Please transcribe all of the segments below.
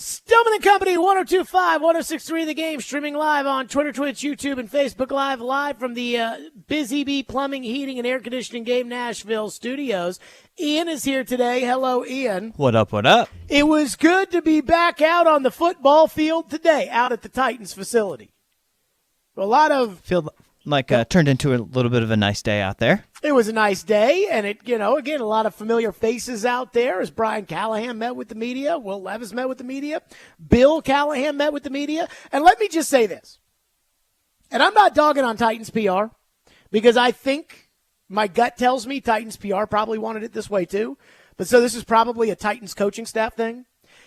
Stillman and Company, 102.5, 106.3 The Game, streaming live on Twitter, Twitch, YouTube, and Facebook live from the Busy Bee Plumbing, Heating, and Air Conditioning Game Nashville studios. Ian is here today. Hello, Ian. What up, what up? It was good to be back out on the football field today, out at the Titans facility. A lot of... Feel like turned into a little bit of a nice day out there. It was a nice day, and again, a lot of familiar faces out there as Brian Callahan met with the media, Will Levis met with the media, Bill Callahan met with the media. And let me just say this, and I'm not dogging on Titans PR, because I think my gut tells me Titans PR probably wanted it this way too, but so this is probably a Titans coaching staff thing.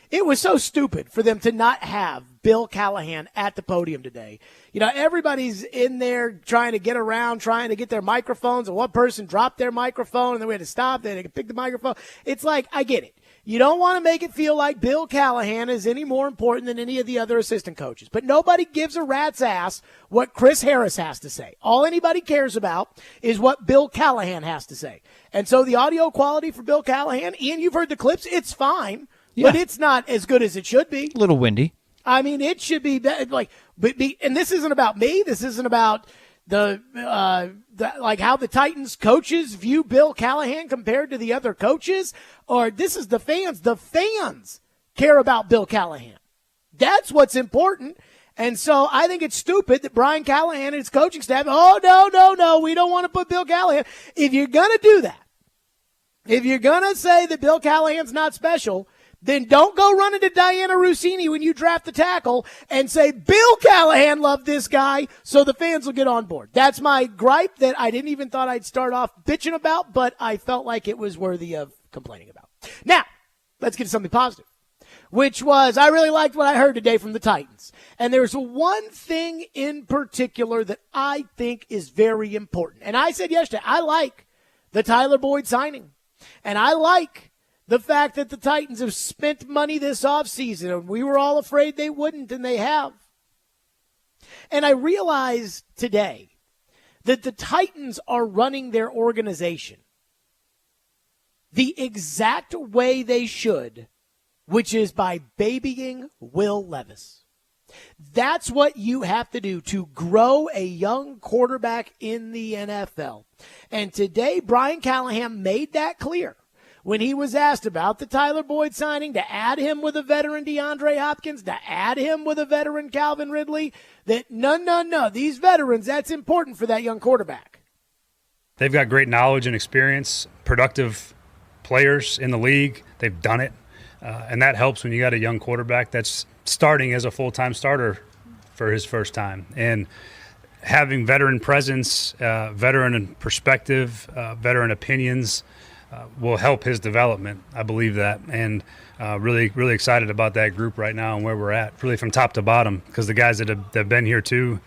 It was so stupid for them to not have Bill Callahan at the podium today. Everybody's in there trying to get around, trying to get their microphones, and one person dropped their microphone, and then we had to stop, then they could pick the microphone. It's like, I get it. You don't want to make it feel like Bill Callahan is any more important than any of the other assistant coaches. But nobody gives a rat's ass what Chris Harris has to say. All anybody cares about is what Bill Callahan has to say. And so the audio quality for Bill Callahan, Ian, you've heard the clips, it's fine. Yeah. But it's not as good as it should be. A little windy. I mean, it should be and this isn't about me. This isn't about the how the Titans coaches view Bill Callahan compared to the other coaches, or this is the fans. The fans care about Bill Callahan. That's what's important. And so I think it's stupid that Brian Callahan and his coaching staff, no, we don't want to put Bill Callahan. If you're going to do that, if you're going to say that Bill Callahan's not special, then don't go running to Diana Rossini when you draft the tackle and say, Bill Callahan loved this guy, so the fans will get on board. That's my gripe that I didn't even thought I'd start off bitching about, but I felt like it was worthy of complaining about. Now, let's get to something positive, which was I really liked what I heard today from the Titans. And there's one thing in particular that I think is very important. And I said yesterday, I like the Tyler Boyd signing. And I like the fact that the Titans have spent money this offseason, and we were all afraid they wouldn't, and they have. And I realized today that the Titans are running their organization the exact way they should, which is by babying Will Levis. That's what you have to do to grow a young quarterback in the NFL. And today, Brian Callahan made that clear when he was asked about the Tyler Boyd signing, to add him with a veteran DeAndre Hopkins, to add him with a veteran Calvin Ridley, that no, these veterans, that's important for that young quarterback. They've got great knowledge and experience, productive players in the league. They've done it, and that helps when you got a young quarterback that's starting as a full-time starter for his first time. And having veteran presence, veteran perspective, veteran opinions, will help his development. I believe that, and really, really excited about that group right now and where we're at, really from top to bottom, because the guys that have been here too,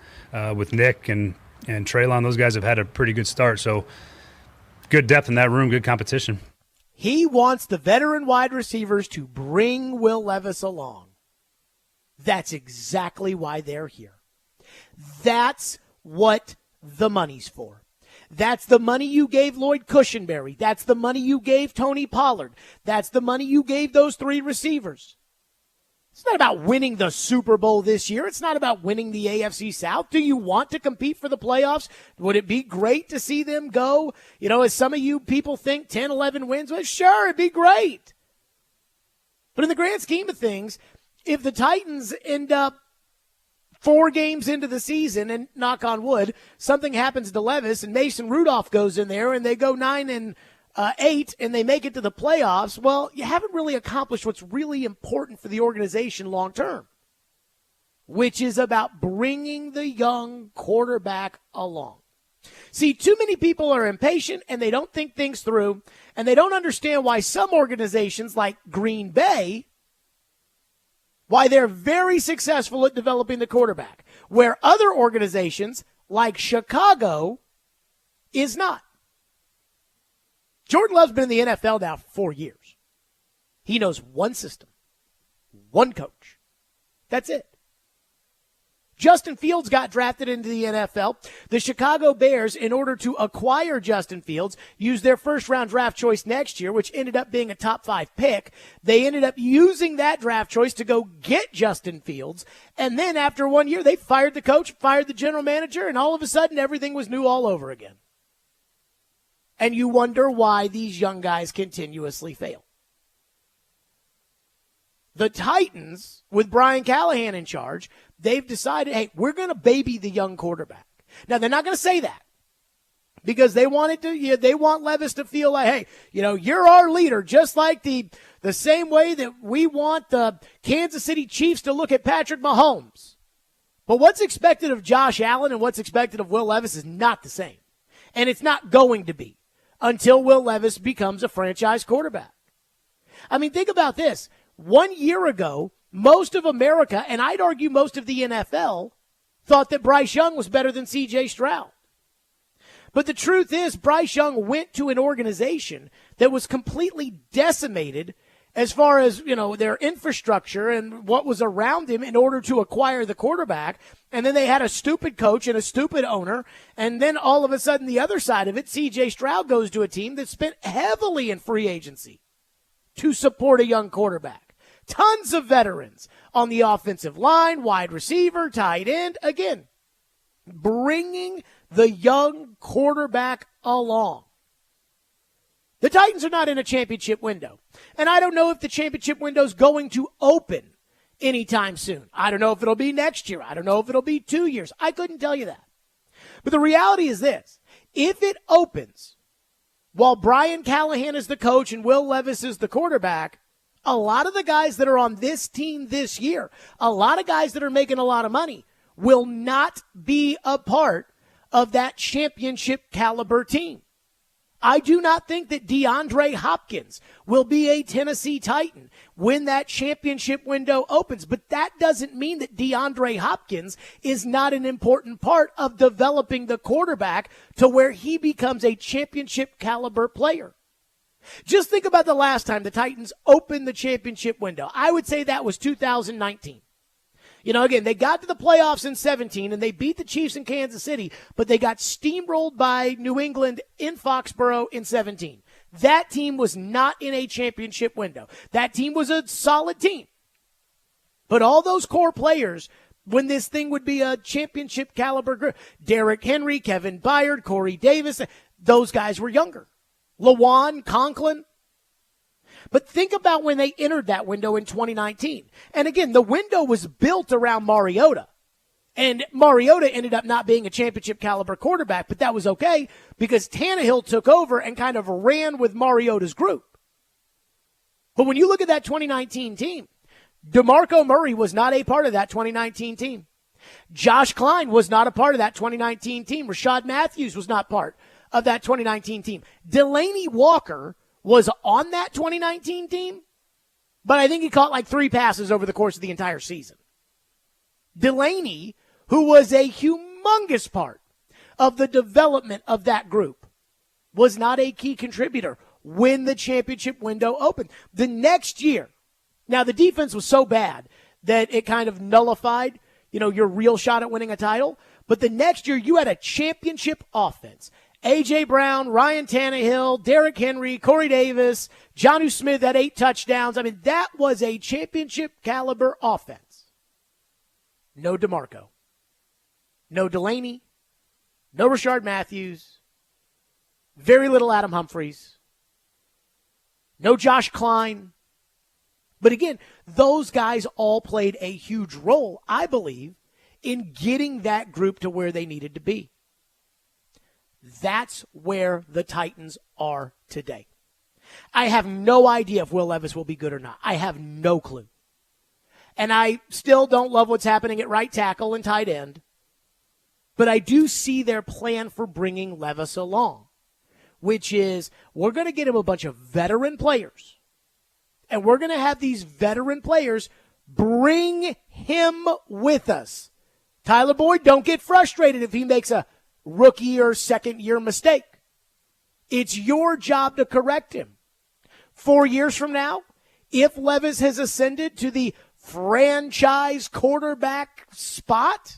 with Nick and Treylon, those guys have had a pretty good start. So good depth in that room, good competition. He wants the veteran wide receivers to bring Will Levis along. That's exactly why they're here. That's what the money's for. That's the money you gave Lloyd Cushenberry. That's the money you gave Tony Pollard. That's the money you gave those three receivers. It's not about winning the Super Bowl this year. It's not about winning the AFC South. Do you want to compete for the playoffs? Would it be great to see them go, as some of you people think, 10, 11 wins? Well, sure, it'd be great. But in the grand scheme of things, if the Titans end up 4 games into the season, and knock on wood, something happens to Levis and Mason Rudolph goes in there and they go 9-8 and they make it to the playoffs, well, you haven't really accomplished what's really important for the organization long term, which is about bringing the young quarterback along. See, too many people are impatient and they don't think things through, and they don't understand why some organizations like Green Bay, why they're very successful at developing the quarterback, where other organizations like Chicago is not. Jordan Love's been in the NFL now for 4 years. He knows one system, one coach. That's it. Justin Fields got drafted into the NFL. The Chicago Bears, in order to acquire Justin Fields, used their first-round draft choice next year, which ended up being a top-5 pick. They ended up using that draft choice to go get Justin Fields. And then after 1 year, they fired the coach, fired the general manager, and all of a sudden everything was new all over again. And you wonder why these young guys continuously fail. The Titans, with Brian Callahan in charge, they've decided, hey, we're going to baby the young quarterback. Now, they're not going to say that because they want Levis to feel like, hey, you're our leader, just like the same way that we want the Kansas City Chiefs to look at Patrick Mahomes. But what's expected of Josh Allen and what's expected of Will Levis is not the same. And it's not going to be until Will Levis becomes a franchise quarterback. I mean, think about this. 1 year ago, most of America, and I'd argue most of the NFL, thought that Bryce Young was better than C.J. Stroud. But the truth is, Bryce Young went to an organization that was completely decimated as far as, their infrastructure and what was around him in order to acquire the quarterback. And then they had a stupid coach and a stupid owner. And then all of a sudden, the other side of it, C.J. Stroud goes to a team that spent heavily in free agency to support a young quarterback. Tons of veterans on the offensive line, wide receiver, tight end. Again, bringing the young quarterback along. The Titans are not in a championship window. And I don't know if the championship window is going to open anytime soon. I don't know if it'll be next year. I don't know if it'll be 2 years. I couldn't tell you that. But the reality is this. If it opens while Brian Callahan is the coach and Will Levis is the quarterback, a lot of the guys that are on this team this year, a lot of guys that are making a lot of money, will not be a part of that championship caliber team. I do not think that DeAndre Hopkins will be a Tennessee Titan when that championship window opens. But that doesn't mean that DeAndre Hopkins is not an important part of developing the quarterback to where he becomes a championship caliber player. Just think about the last time the Titans opened the championship window. I would say that was 2019. Again, they got to the playoffs in 17 and they beat the Chiefs in Kansas City, but they got steamrolled by New England in Foxborough in 17. That team was not in a championship window. That team was a solid team. But all those core players, when this thing would be a championship caliber group, Derrick Henry, Kevin Byard, Corey Davis, those guys were younger. Lawan, Conklin. But think about when they entered that window in 2019. And again, the window was built around Mariota. And Mariota ended up not being a championship caliber quarterback, but that was okay because Tannehill took over and kind of ran with Mariota's group. But when you look at that 2019 team, DeMarco Murray was not a part of that 2019 team. Josh Klein was not a part of that 2019 team. Rashad Matthews was not part of that 2019 team. Delaney Walker was on that 2019 team, but I think he caught like 3 passes over the course of the entire season. Delaney, who was a humongous part of the development of that group, was not a key contributor when the championship window opened. The next year, now the defense was so bad that it kind of nullified, your real shot at winning a title, but the next year you had a championship offense. A.J. Brown, Ryan Tannehill, Derrick Henry, Corey Davis, Jonnu Smith had 8 touchdowns. I mean, that was a championship caliber offense. No DeMarco. No Delaney. No Rashard Matthews. Very little Adam Humphries. No Josh Klein. But again, those guys all played a huge role, I believe, in getting that group to where they needed to be. That's where the Titans are today. I have no idea if Will Levis will be good or not. I have no clue. And I still don't love what's happening at right tackle and tight end. But I do see their plan for bringing Levis along, which is we're going to get him a bunch of veteran players. And we're going to have these veteran players bring him with us. Tyler Boyd, don't get frustrated if he makes a rookie or second-year mistake. It's your job to correct him. 4 years from now, if Levis has ascended to the franchise quarterback spot,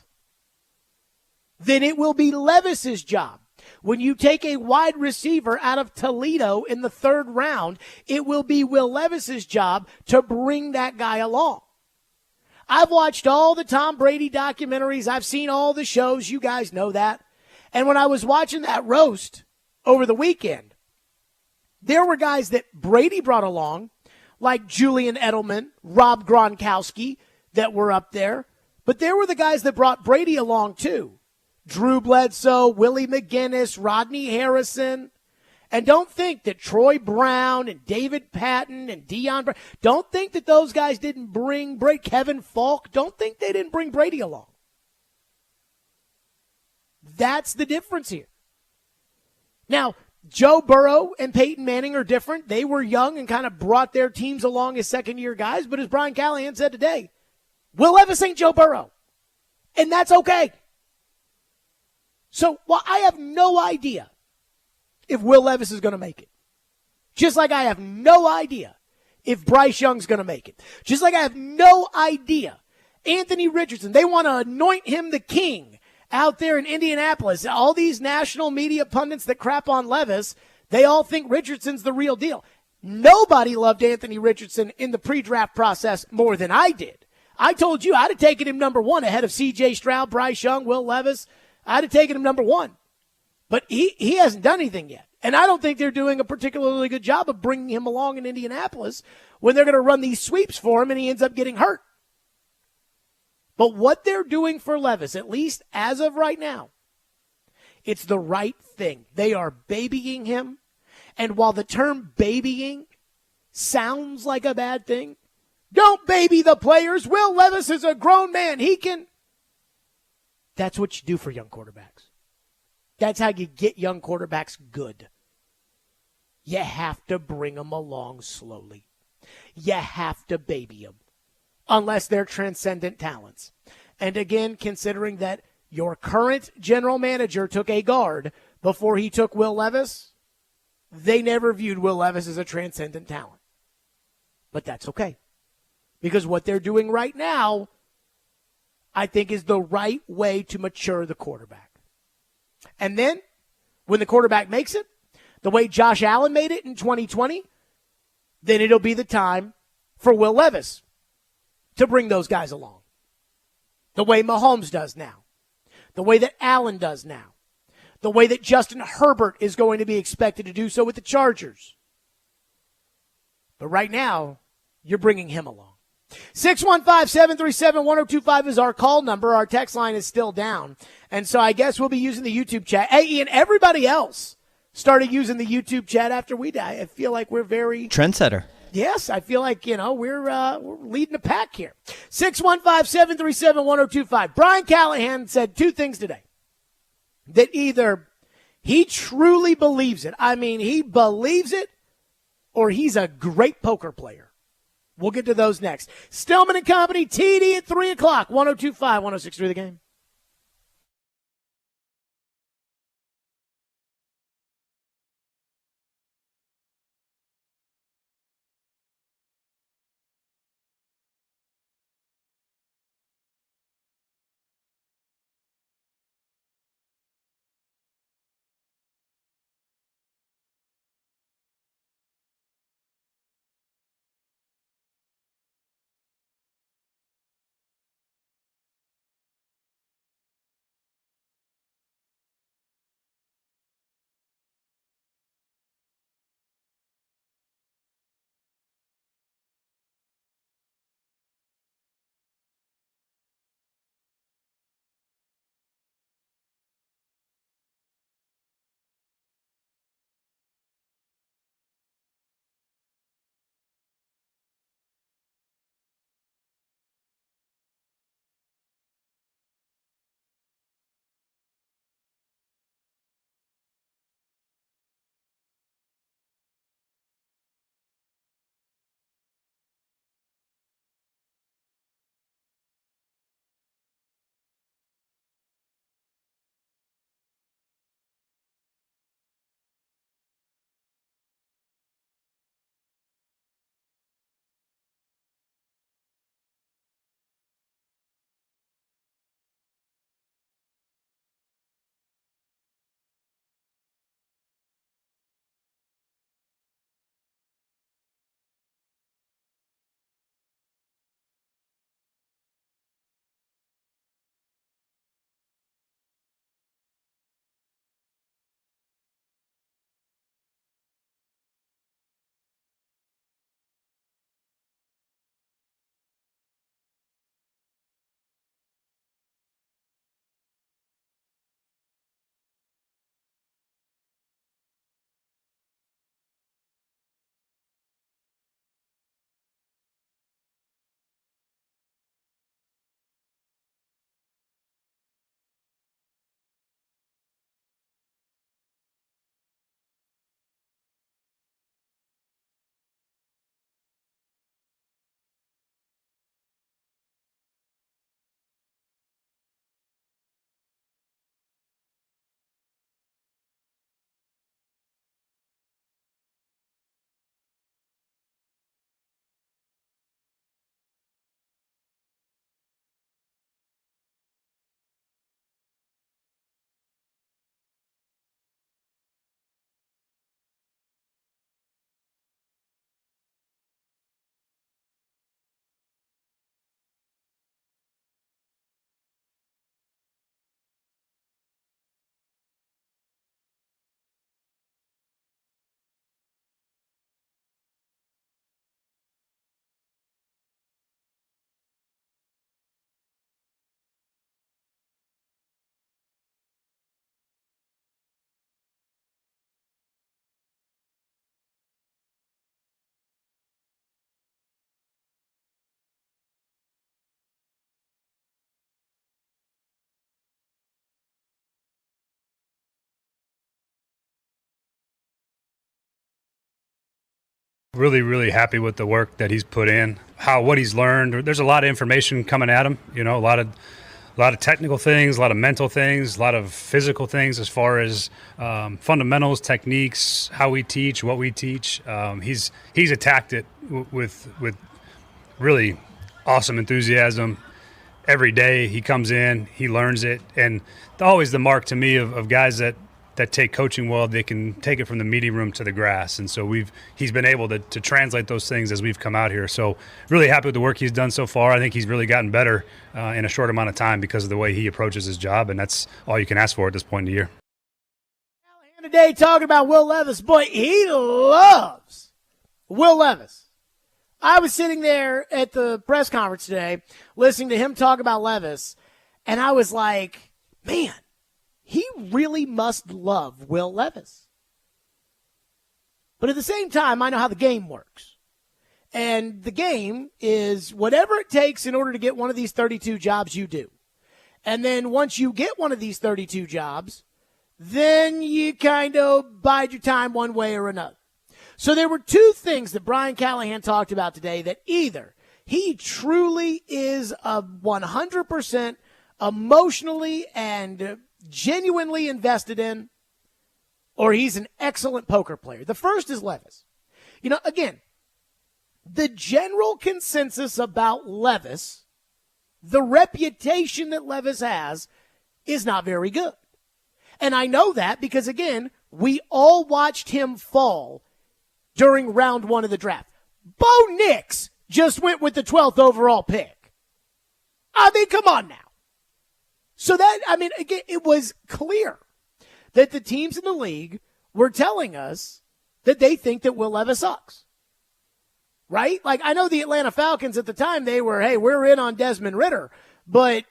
then it will be Levis's job. When you take a wide receiver out of Toledo in the 3rd round, it will be Will Levis's job to bring that guy along. I've watched all the Tom Brady documentaries. I've seen all the shows. You guys know that. And when I was watching that roast over the weekend, there were guys that Brady brought along, like Julian Edelman, Rob Gronkowski, that were up there. But there were the guys that brought Brady along, too. Drew Bledsoe, Willie McGinnis, Rodney Harrison. And don't think that Troy Brown and David Patton and Deion Brown, don't think that those guys didn't bring Brady. Kevin Falk, don't think they didn't bring Brady along. That's the difference here. Now, Joe Burrow and Peyton Manning are different. They were young and kind of brought their teams along as second-year guys. But as Brian Callahan said today, Will Levis ain't Joe Burrow. And that's okay. So, while I have no idea if Will Levis is going to make it, just like I have no idea if Bryce Young's going to make it, just like I have no idea Anthony Richardson, they want to anoint him the king out there in Indianapolis. All these national media pundits that crap on Levis, they all think Richardson's the real deal. Nobody loved Anthony Richardson in the pre-draft process more than I did. I told you I'd have taken him number 1 ahead of C.J. Stroud, Bryce Young, Will Levis. I'd have taken him number 1. But he hasn't done anything yet. And I don't think they're doing a particularly good job of bringing him along in Indianapolis when they're going to run these sweeps for him and he ends up getting hurt. But what they're doing for Levis, at least as of right now, it's the right thing. They are babying him. And while the term babying sounds like a bad thing, don't baby the players. Will Levis is a grown man. He can. That's what you do for young quarterbacks. That's how you get young quarterbacks good. You have to bring them along slowly. You have to baby them, unless they're transcendent talents. And again, considering that your current general manager took a guard before he took Will Levis, they never viewed Will Levis as a transcendent talent. But that's okay. Because what they're doing right now, I think, is the right way to mature the quarterback. And then, when the quarterback makes it, the way Josh Allen made it in 2020, then it'll be the time for Will Levis to bring those guys along. The way Mahomes does now. The way that Allen does now. The way that Justin Herbert is going to be expected to do so with the Chargers. But right now, you're bringing him along. 615-737-1025 is our call number. Our text line is still down. And so I guess we'll be using the YouTube chat. Hey, Ian, everybody else started using the YouTube chat after we die. I feel like we're very... Trendsetter. Yes, I feel like, we're leading the pack here. 615-737-1025. Brian Callahan said 2 things today. That either he truly believes it, he believes it, or he's a great poker player. We'll get to those next. Stillman and Company, TD at 3 o'clock, 102.5, 106.3 The Game. Really, really happy with the work that he's put in, what he's learned. There's a lot of information coming at him, a lot of technical things, a lot of mental things, a lot of physical things as far as fundamentals, techniques, how we teach, what we teach. He's attacked it with really awesome enthusiasm. Every day he comes in, he learns it, and always the mark to me of guys that take coaching well, they can take it from the meeting room to the grass. And so he's been able to translate those things as we've come out here. So really happy with the work he's done so far. I think he's really gotten better in a short amount of time because of the way he approaches his job, and that's all you can ask for at this point in the year. Today talking about Will Levis. Boy, he loves Will Levis. I was sitting there at the press conference today listening to him talk about Levis, and I was like, man, he really must love Will Levis. But at the same time, I know how the game works. And the game is whatever it takes in order to get one of these 32 jobs, you do. And then once you get one of these 32 jobs, then you kind of bide your time one way or another. So there were two things that Brian Callahan talked about today that either he truly is a 100% emotionally and genuinely invested in, or he's an excellent poker player. The first is Levis. Again, the general consensus about Levis, the reputation that Levis has, is not very good. And I know that because, again, we all watched him fall during round 1 of the draft. Bo Nix just went with the 12th overall pick. I mean, come on now. So again, it was clear that the teams in the league were telling us that they think that Will Levis sucks. Right? Like, I know the Atlanta Falcons at the time, they were, hey, we're in on Desmond Ridder. But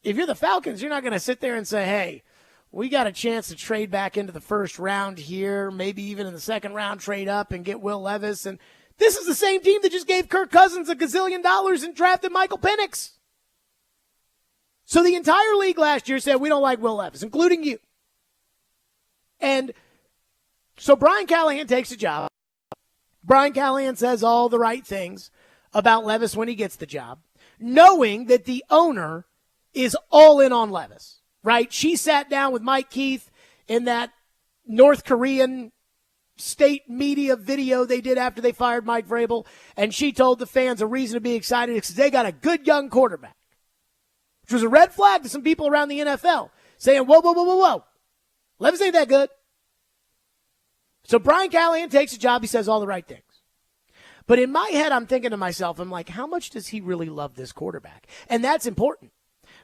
if you're the Falcons, you're not going to sit there and say, hey, we got a chance to trade back into the first round here, maybe even in the second round, trade up and get Will Levis. And this is the same team that just gave Kirk Cousins $1 gazillion and drafted Michael Penix. So the entire league last year said, we don't like Will Levis, including you. And so Brian Callahan takes the job. Brian Callahan says all the right things about Levis when he gets the job, knowing that the owner is all in on Levis. Right? She sat down with Mike Keith in that North Korean state media video they did after they fired Mike Vrabel, and she told the fans a reason to be excited because they got a good young quarterback, which was a red flag to some people around the NFL saying, whoa. Levis ain't that good. So Brian Callahan takes a job. He says all the right things. But in my head, I'm thinking to myself, I'm like, how much does he really love this quarterback? And that's important.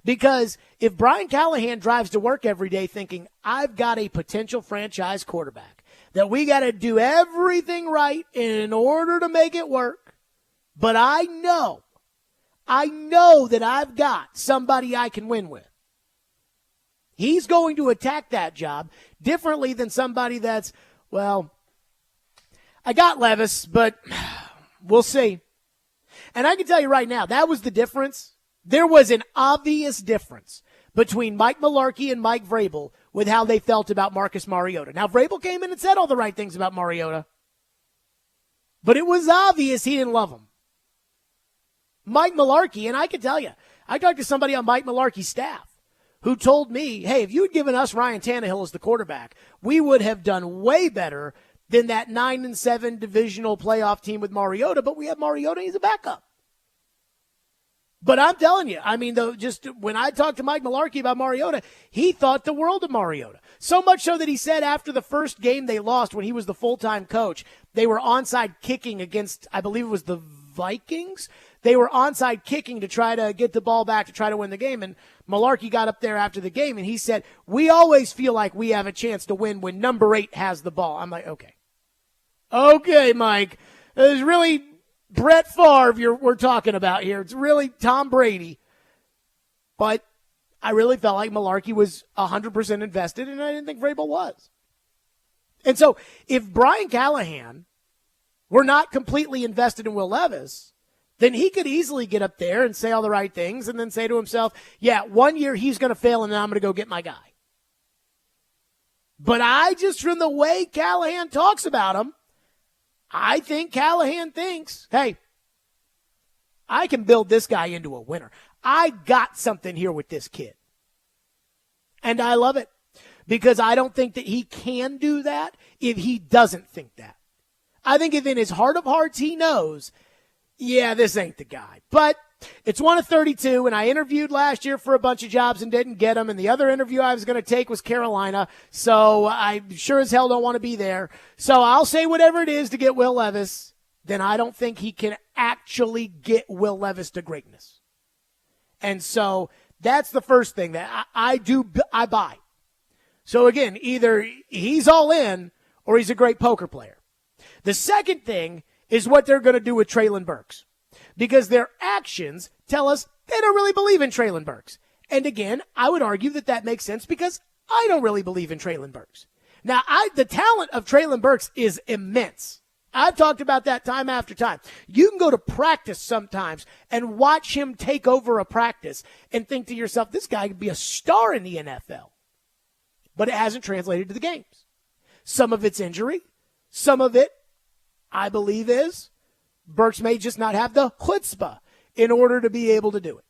Because if Brian Callahan drives to work every day thinking, I've got a potential franchise quarterback, that we got to do everything right in order to make it work, but I know that I've got somebody I can win with. He's going to attack that job differently than somebody that's, well, I got Levis, but we'll see. And I can tell you right now, that was the difference. There was an obvious difference between Mike Mularkey and Mike Vrabel with how they felt about Marcus Mariota. Now, Vrabel came in and said all the right things about Mariota, but it was obvious he didn't love him. Mike Mularkey, and I can tell you, I talked to somebody on Mike Mularkey's staff who told me, hey, if you had given us Ryan Tannehill as the quarterback, we would have done way better than that 9-7 divisional playoff team with Mariota, but we have Mariota, he's a backup. But I'm telling you, I mean, just when I talked to Mike Mularkey about Mariota, he thought the world of Mariota. So much so that he said after the first game they lost when he was the full-time coach, they were onside kicking against, I believe it was the Vikings. They were onside kicking to try to get the ball back to try to win the game. And Mularkey got up there after the game and he said, we always feel like we have a chance to win when number 8 has the ball. I'm like, okay. Okay, Mike. It's really Brett Favre we're talking about here. It's really Tom Brady. But I really felt like Mularkey was 100% invested, and I didn't think Vrabel was. And so if Brian Callahan were not completely invested in Will Levis, then he could easily get up there and say all the right things and then say to himself, yeah, 1 year he's going to fail and then I'm going to go get my guy. But I just, from the way Callahan talks about him, I think Callahan thinks, hey, I can build this guy into a winner. I got something here with this kid. And I love it because I don't think that he can do that if he doesn't think that. I think if in his heart of hearts he knows, yeah, this ain't the guy. But it's one of 32, and I interviewed last year for a bunch of jobs and didn't get them, and the other interview I was going to take was Carolina, so I sure as hell don't want to be there. So I'll say whatever it is to get Will Levis. Then I don't think he can actually get Will Levis to greatness. And so that's the first thing that I buy. So again, either he's all in or he's a great poker player. The second thing is what they're going to do with Treylon Burks, because their actions tell us they don't really believe in Treylon Burks. And again, I would argue that that makes sense because I don't really believe in Treylon Burks. Now, the talent of Treylon Burks is immense. I've talked about that time after time. You can go to practice sometimes and watch him take over a practice and think to yourself, this guy could be a star in the NFL. But it hasn't translated to the games. Some of it's injury. Some of it, I believe, is Burks may just not have the chutzpah in order to be able to do it.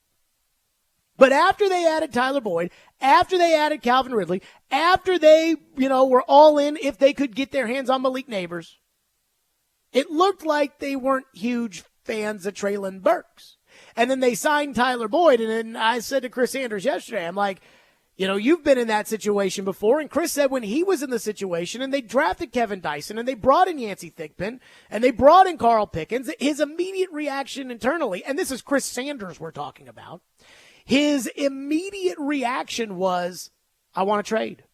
But after they added Tyler Boyd, after they added Calvin Ridley, after they, were all in if they could get their hands on Malik Neighbors, it looked like they weren't huge fans of Treylon Burks. And then they signed Tyler Boyd, and then I said to Chris Sanders yesterday, I'm like, you've been in that situation before. And Chris said when he was in the situation and they drafted Kevin Dyson and they brought in Yancey Thigpen and they brought in Carl Pickens, his immediate reaction internally, and this is Chris Sanders we're talking about, his immediate reaction was, I want to trade.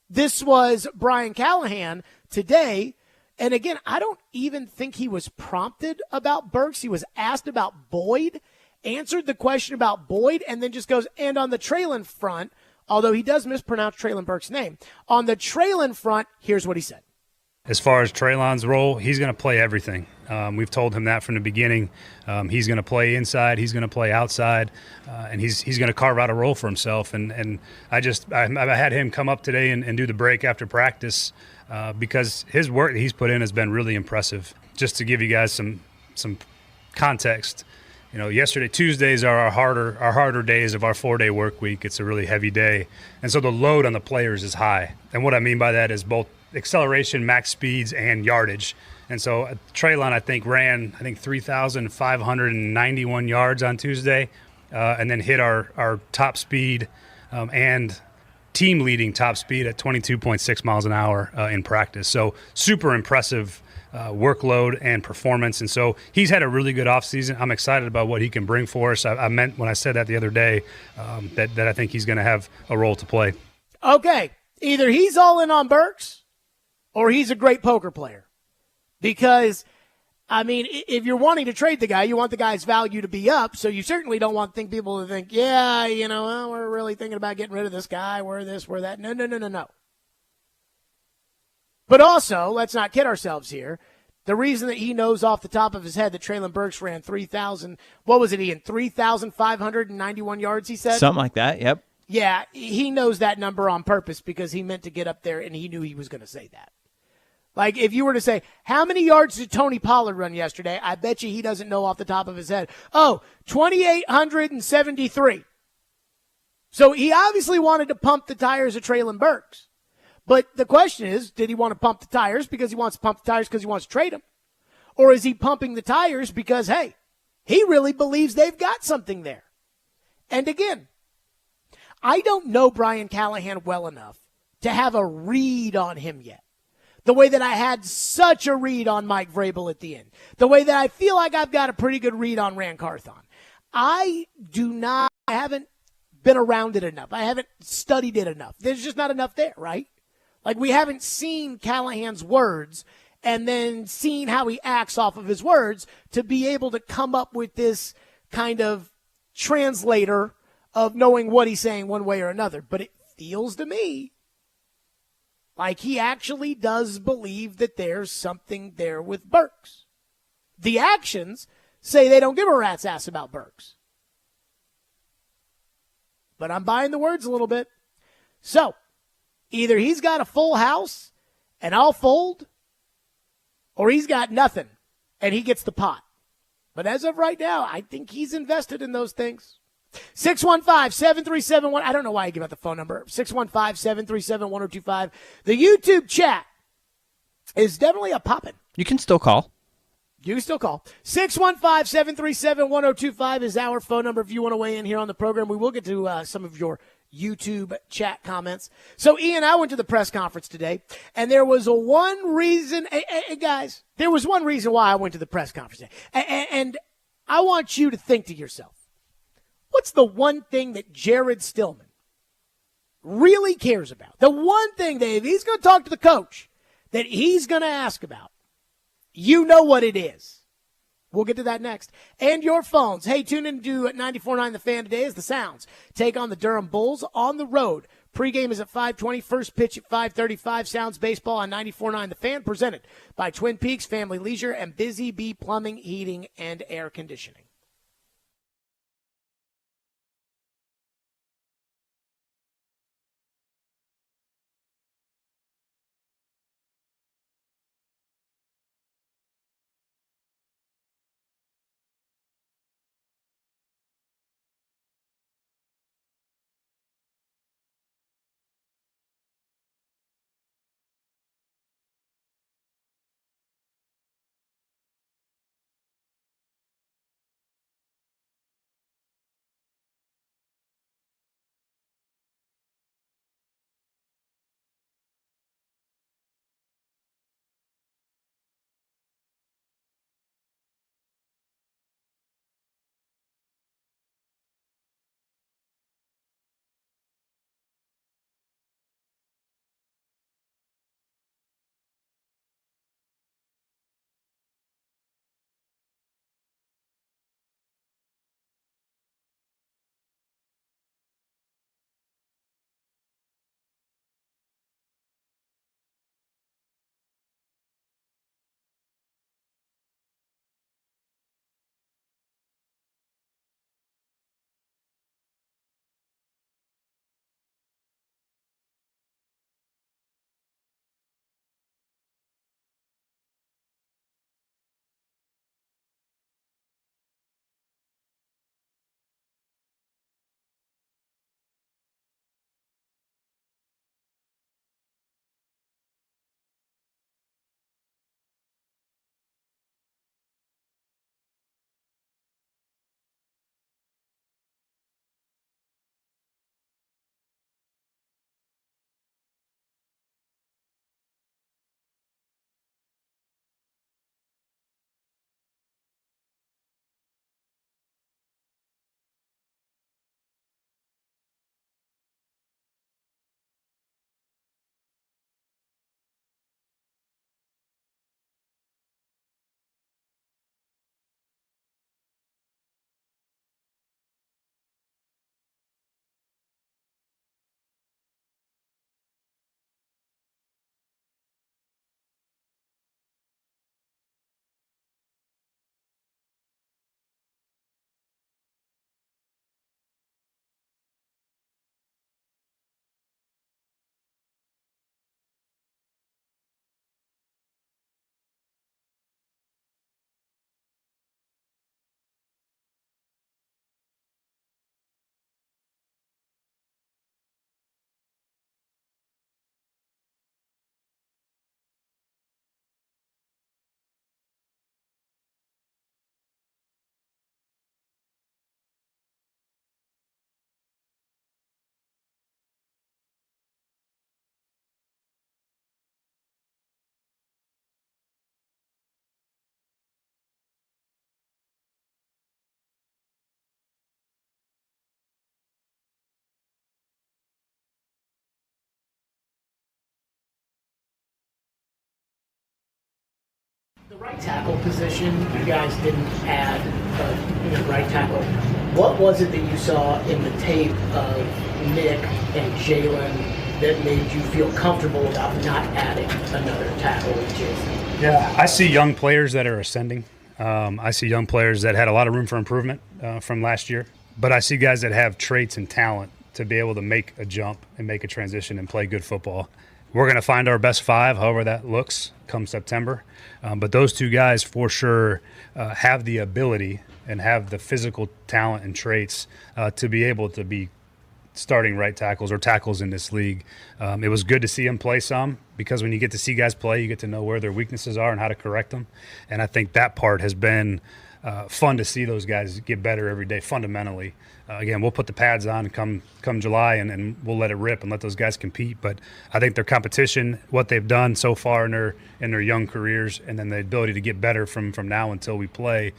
This was Brian Callahan today. And again, I don't even think he was prompted about Burks. He was asked about Boyd, answered the question about Boyd, and then just goes, and on the Treylon front, although he does mispronounce Treylon Burks' name, on the Treylon front, here's what he said. As far as Treylon's role, he's going to play everything. We've told him that from the beginning. He's going to play inside, he's going to play outside, and he's going to carve out a role for himself. And I had him come up today and do the break after practice because his work that he's put in has been really impressive. Just to give you guys some context, yesterday, Tuesdays are our harder days of our 4-day work week. It's a really heavy day. And so the load on the players is high. And what I mean by that is both acceleration, max speeds, and yardage. And so Treylon, I think, ran 3,591 yards on Tuesday and then hit our top speed and team-leading top speed at 22.6 miles an hour in practice. So super impressive workload and performance. And so he's had a really good offseason. I'm excited about what he can bring for us. I meant when I said that the other day that I think he's going to have a role to play. Okay, either he's all in on Burks or he's a great poker player. Because, if you're wanting to trade the guy, you want the guy's value to be up, so you certainly don't want people to think, yeah, well, we're really thinking about getting rid of this guy, we're this, we're that. No. But also, let's not kid ourselves here. The reason that he knows off the top of his head that Treylon Burks ran 3,591 yards, he said? Something like that, yep. Yeah, he knows that number on purpose because he meant to get up there and he knew he was going to say that. Like, if you were to say, how many yards did Tony Pollard run yesterday? I bet you he doesn't know off the top of his head. 2,873. So he obviously wanted to pump the tires of Treylon Burks. But the question is, did he want to pump the tires because he wants to pump the tires because he wants to trade them? Or is he pumping the tires because, hey, he really believes they've got something there? And again, I don't know Brian Callahan well enough to have a read on him yet. The way that I had such a read on Mike Vrabel at the end. The way that I feel like I've got a pretty good read on Rand Carthon. I haven't been around it enough. I haven't studied it enough. There's just not enough there, right? Like, we haven't seen Callahan's words and then seen how he acts off of his words to be able to come up with this kind of translator of knowing what he's saying one way or another. But it feels to me like he actually does believe that there's something there with Burks. The actions say they don't give a rat's ass about Burks. But I'm buying the words a little bit. So, either he's got a full house and I'll fold, or he's got nothing and he gets the pot. But as of right now, I think he's invested in those things. 615-737-1. I don't know why I give out the phone number. 615-737-1025. The YouTube chat is definitely a poppin'. You can still call. You can still call. 615-737-1025 is our phone number if you want to weigh in here on the program. We will get to some of your YouTube chat comments. So, Ian, I went to the press conference today, and there was one reason, guys, there was one reason why I went to the press conference today. And I want you to think to yourself, what's the one thing that Jared Stillman really cares about? The one thing, Dave, he's going to talk to the coach that he's going to ask about. You know what it is. We'll get to that next. And your phones. Hey, tune in to 94.9 The Fan today as the Sounds take on the Durham Bulls on the road. Pregame is at 5:20. First pitch at 5:35. Sounds baseball on 94.9 The Fan, presented by Twin Peaks Family Leisure and Busy Bee Plumbing, Heating, and Air Conditioning. The right tackle position, you guys didn't add right tackle. What was it that you saw in the tape of Nick and Jalen that made you feel comfortable about not adding another tackle with Jason? Yeah, I see young players that are ascending. I see young players that had a lot of room for improvement from last year. But I see guys that have traits and talent to be able to make a jump and make a transition and play good football. We're going to find our best 5, however that looks, come September. But those 2 guys for sure have the ability and have the physical talent and traits to be able to be starting right tackles or tackles in this league. It was good to see them play some, because when you get to see guys play, you get to know where their weaknesses are and how to correct them. And I think that part has been fun to see those guys get better every day fundamentally. Again, we'll put the pads on come July, and we'll let it rip and let those guys compete. But I think their competition, what they've done so far in their young careers, and then the ability to get better from now until we play,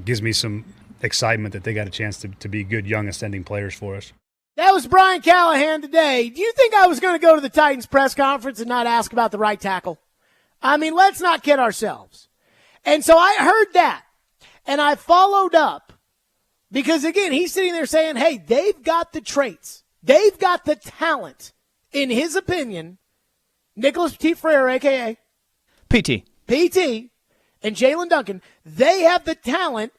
gives me some excitement that they got a chance to be good young ascending players for us. That was Brian Callahan today. Do you think I was going to go to the Titans press conference and not ask about the right tackle? I mean, let's not kid ourselves. And so I heard that, and I followed up. Because, again, he's sitting there saying, hey, they've got the traits. They've got the talent. In his opinion, Nicholas Petit-Frere, a.k.a. PT, and Jalen Duncan, they have the talent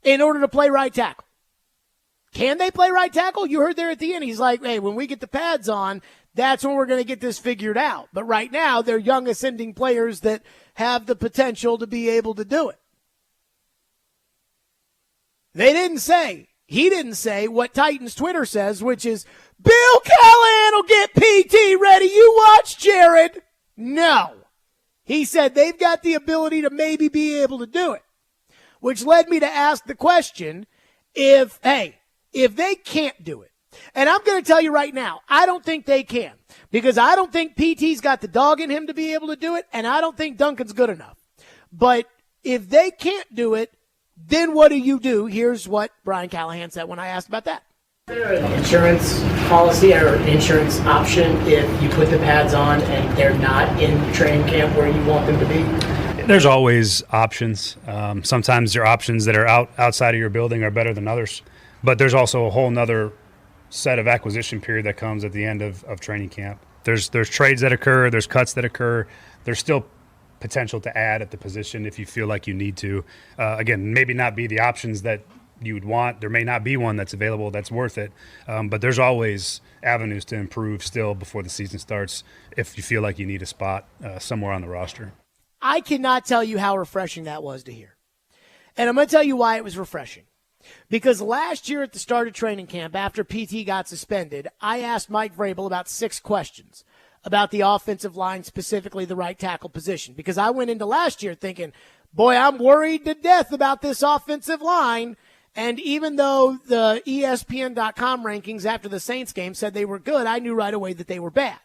in order to play right tackle. Can they play right tackle? You heard there at the end, he's like, hey, when we get the pads on, that's when we're going to get this figured out. But right now, they're young ascending players that have the potential to be able to do it. He didn't say what Titans Twitter says, which is, Bill Callahan will get PT ready. You watch, Jared. No. He said they've got the ability to maybe be able to do it, which led me to ask the question, if they can't do it. And I'm going to tell you right now, I don't think they can, because I don't think PT's got the dog in him to be able to do it, and I don't think Duncan's good enough. But if they can't do it, then what do? Here's what Brian Callahan said when I asked about that. Is there an insurance policy or an insurance option if you put the pads on and they're not in training camp where you want them to be? There's always options. Sometimes your options that are outside of your building are better than others. But there's also a whole nother set of acquisition period that comes at the end of training camp. There's trades that occur. There's cuts that occur. There's still potential to add at the position if you feel like you need to. Again, maybe not be the options that you would want. There may not be one that's available that's worth it. But there's always avenues to improve still before the season starts if you feel like you need a spot somewhere on the roster. I cannot tell you how refreshing that was to hear. And I'm going to tell you why it was refreshing. Because last year at the start of training camp, after PT got suspended, I asked Mike Vrabel about 6 questions about the offensive line, specifically the right tackle position. Because I went into last year thinking, boy, I'm worried to death about this offensive line. And even though the ESPN.com rankings after the Saints game said they were good, I knew right away that they were bad.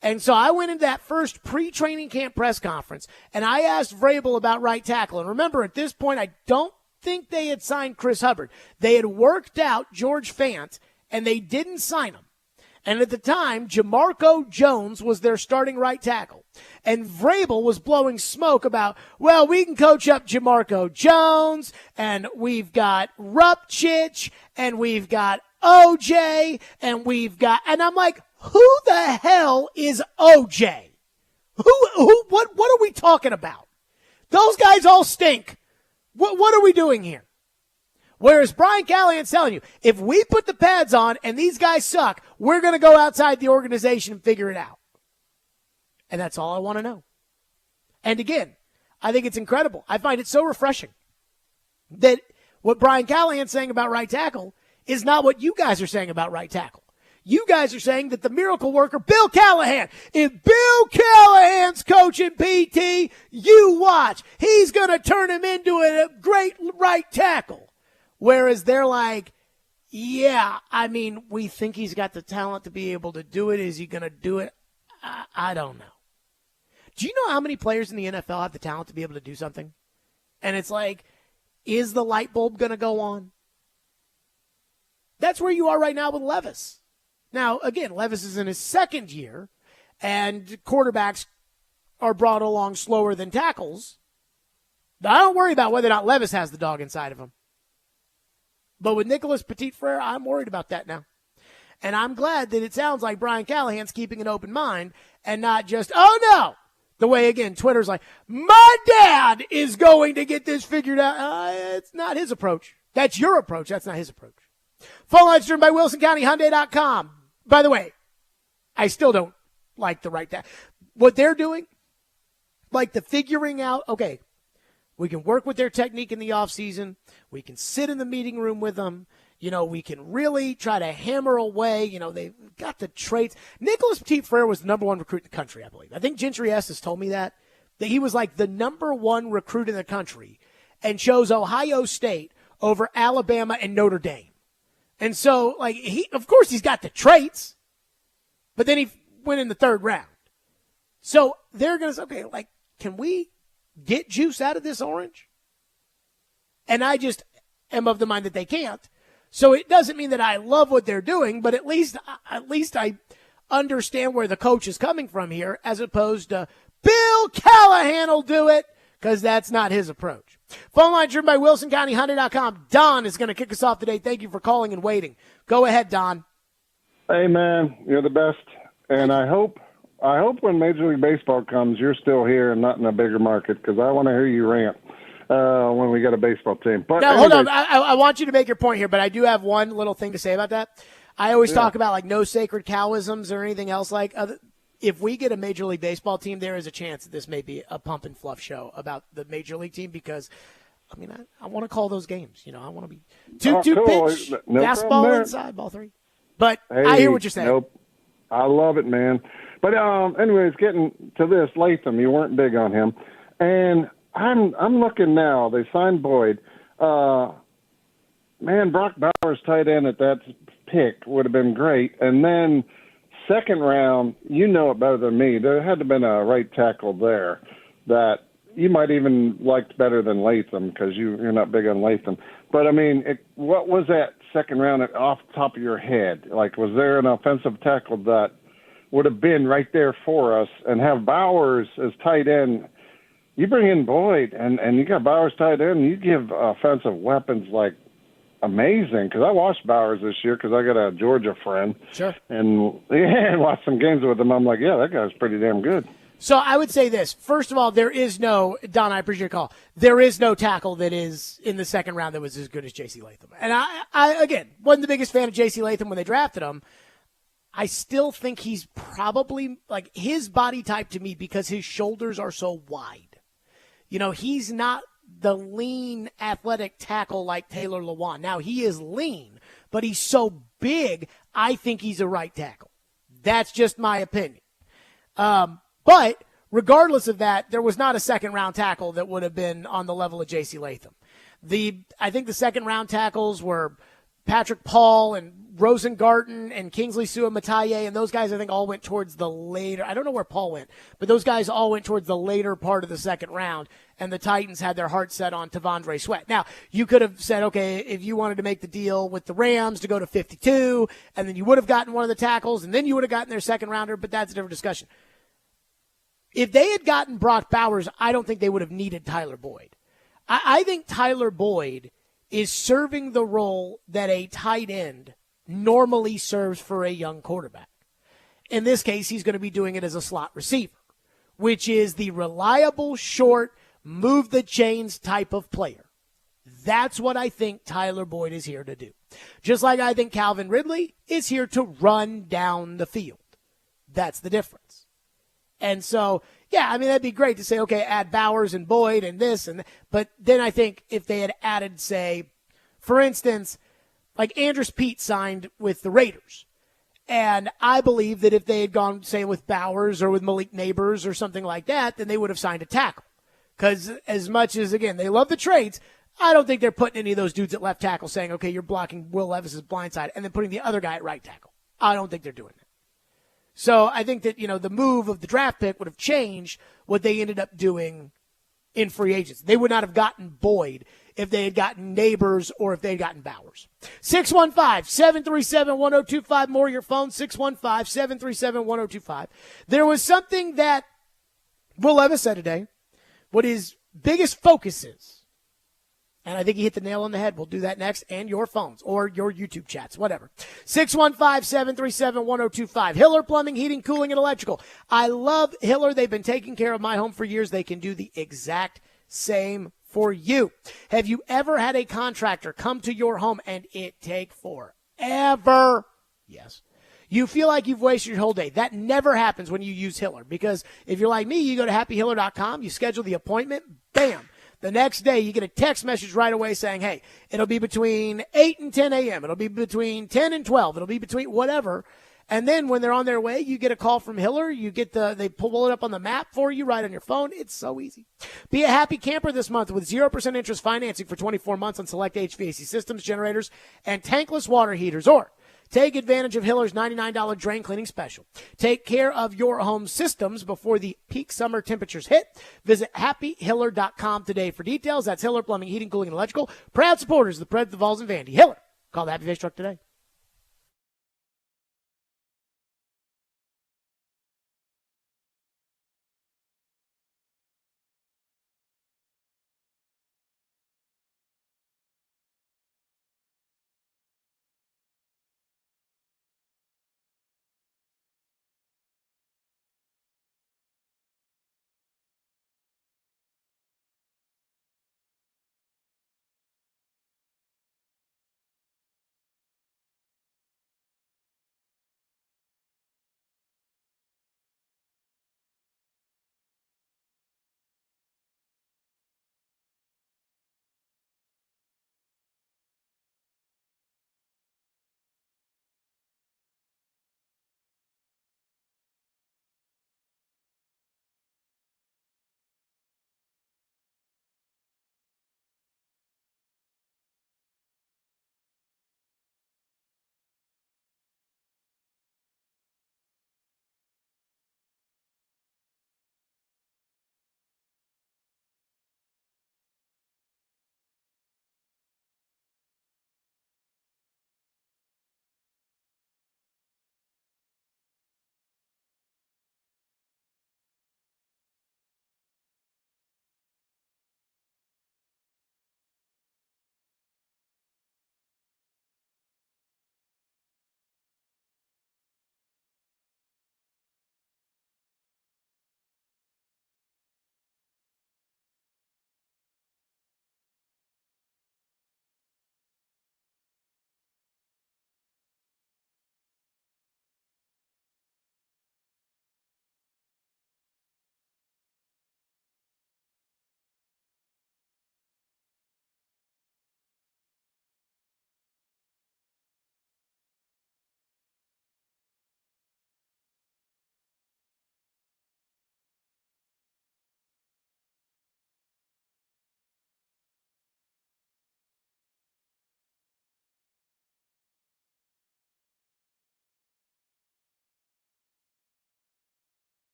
And so I went into that first pre-training camp press conference, and I asked Vrabel about right tackle. And remember, at this point, I don't think they had signed Chris Hubbard. They had worked out George Fant, and they didn't sign him. And at the time, Jamarco Jones was their starting right tackle. And Vrabel was blowing smoke about, well, we can coach up Jamarco Jones, and we've got Rupchich, and we've got OJ, and I'm like, who the hell is OJ? What are we talking about? Those guys all stink. What are we doing here? Whereas Brian Callahan's telling you, if we put the pads on and these guys suck, we're going to go outside the organization and figure it out. And that's all I want to know. And again, I think it's incredible. I find it so refreshing that what Brian Callahan's saying about right tackle is not what you guys are saying about right tackle. You guys are saying that the miracle worker, Bill Callahan, if Bill Callahan's coaching PT, you watch. He's going to turn him into a great right tackle. Whereas they're like, yeah, I mean, we think he's got the talent to be able to do it. Is he going to do it? I don't know. Do you know how many players in the NFL have the talent to be able to do something? And it's like, is the light bulb going to go on? That's where you are right now with Levis. Now, again, Levis is in his second year, and quarterbacks are brought along slower than tackles. I don't worry about whether or not Levis has the dog inside of him. But with Nicholas Petit-Frere, I'm worried about that now. And I'm glad that it sounds like Brian Callahan's keeping an open mind and not just, oh, no. The way, again, Twitter's like, my dad is going to get this figured out. It's not his approach. That's your approach. That's not his approach. Phone lines driven by WilsonCountyHyundai.com. By the way, I still don't like the right tackle. What they're doing, like the figuring out, okay, we can work with their technique in the offseason. We can sit in the meeting room with them. We can really try to hammer away. They've got the traits. Nicholas Petit-Frere was the number one recruit in the country, I believe. I think Gentry S has told me that he was like the number one recruit in the country and chose Ohio State over Alabama and Notre Dame. And so, of course, he's got the traits, but then he went in the third round. So they're going to say, okay, can we get juice out of this orange? And I just am of the mind that they can't. So it doesn't mean that I love what they're doing, but at least I understand where the coach is coming from here, as opposed to Bill Callahan will do it, because that's not his approach. Phone line driven by WilsonCountyHyundai.com. Don is going to kick us off today. Thank you for calling and waiting. Go ahead, Don. Hey, man, you're the best. And I hope when Major League Baseball comes, you're still here and not in a bigger market, because I want to hear you rant when we got a baseball team. But now, hold on. I want you to make your point here, but I do have one little thing to say about that. I always talk about no sacred cowisms or anything else like other. If we get a Major League Baseball team, there is a chance that this may be a pump and fluff show about the Major League team, because, I want to call those games. I want to be two pitch, no fastball inside, ball three. But hey, I hear what you're saying. Nope. I love it, man. But anyways, getting to this, Latham, you weren't big on him. And I'm looking now. They signed Boyd. Man, Brock Bowers tight end at that pick would have been great. And then second round, you know it better than me, there had to have been a right tackle there that you might even liked better than Latham, because you're not big on Latham. But, what was that second round off the top of your head? Was there an offensive tackle that would have been right there for us, and have Bowers as tight end? You bring in Boyd, and you got Bowers tight end, you give offensive weapons amazing, because I watched Bowers this year because I got a Georgia friend. Sure. And watched some games with him. I'm like, yeah, that guy's pretty damn good. So I would say this. First of all, there is no, Don, I appreciate your call. There is no tackle that is in the second round that was as good as J.C. Latham. And I again, wasn't the biggest fan of J.C. Latham when they drafted him. I still think he's probably, his body type to me, because his shoulders are so wide. He's not the lean athletic tackle like Taylor Lewan. Now, he is lean, but he's so big, I think he's a right tackle. That's just my opinion. But regardless of that, there was not a second-round tackle that would have been on the level of J.C. Latham. I think the second-round tackles were Patrick Paul and Rosengarten and Kingsley Suamataye, and those guys I think all went towards the later. I don't know where Paul went, but those guys all went towards the later part of the second round, and the Titans had their heart set on Tavondre Sweat. Now, you could have said, okay, if you wanted to make the deal with the Rams to go to 52, and then you would have gotten one of the tackles, and then you would have gotten their second rounder, but that's a different discussion. If they had gotten Brock Bowers, I don't think they would have needed Tyler Boyd. I think Tyler Boyd is serving the role that a tight end normally serves for a young quarterback. In this case, he's going to be doing it as a slot receiver, which is the reliable, short, move the chains type of player. That's what I think Tyler Boyd is here to do. Just like I think Calvin Ridley is here to run down the field. That's the difference. And so, yeah, that'd be great to say, okay, add Bowers and Boyd and this and that. But then I think if they had added, say, for instance, Andrus Peat signed with the Raiders. And I believe that if they had gone, say, with Bowers or with Malik Neighbors or something like that, then they would have signed a tackle. Because as much as, again, they love the traits, I don't think they're putting any of those dudes at left tackle saying, okay, you're blocking Will Levis's blind side, and then putting the other guy at right tackle. I don't think they're doing that. So I think that, the move of the draft pick would have changed what they ended up doing in free agents. They would not have gotten Boyd if they had gotten Neighbors or if they had gotten Bowers. 615-737-1025. More your phone, 615-737-1025. There was something that Will Levis said today, what his biggest focus is. And I think he hit the nail on the head. We'll do that next. And your phones or your YouTube chats, whatever. 615-737-1025. Hiller Plumbing, Heating, Cooling, and Electrical. I love Hiller. They've been taking care of my home for years. They can do the exact same for you. Have you ever had a contractor come to your home and it take forever? Yes. You feel like you've wasted your whole day. That never happens when you use Hiller, because if you're like me, you go to happyhiller.com, you schedule the appointment, bam. The next day, you get a text message right away saying, hey, it'll be between 8 and 10 a.m. It'll be between 10 and 12. It'll be between whatever. And then when they're on their way, you get a call from Hiller. They pull it up on the map for you right on your phone. It's so easy. Be a happy camper this month with 0% interest financing for 24 months on select HVAC systems, generators, and tankless water heaters. Or take advantage of Hiller's $99 drain cleaning special. Take care of your home systems before the peak summer temperatures hit. Visit happyhiller.com today for details. That's Hiller Plumbing, Heating, Cooling, and Electrical. Proud supporters of the Preds, the Vols, and Vandy. Hiller. Call the Happy Face Truck today.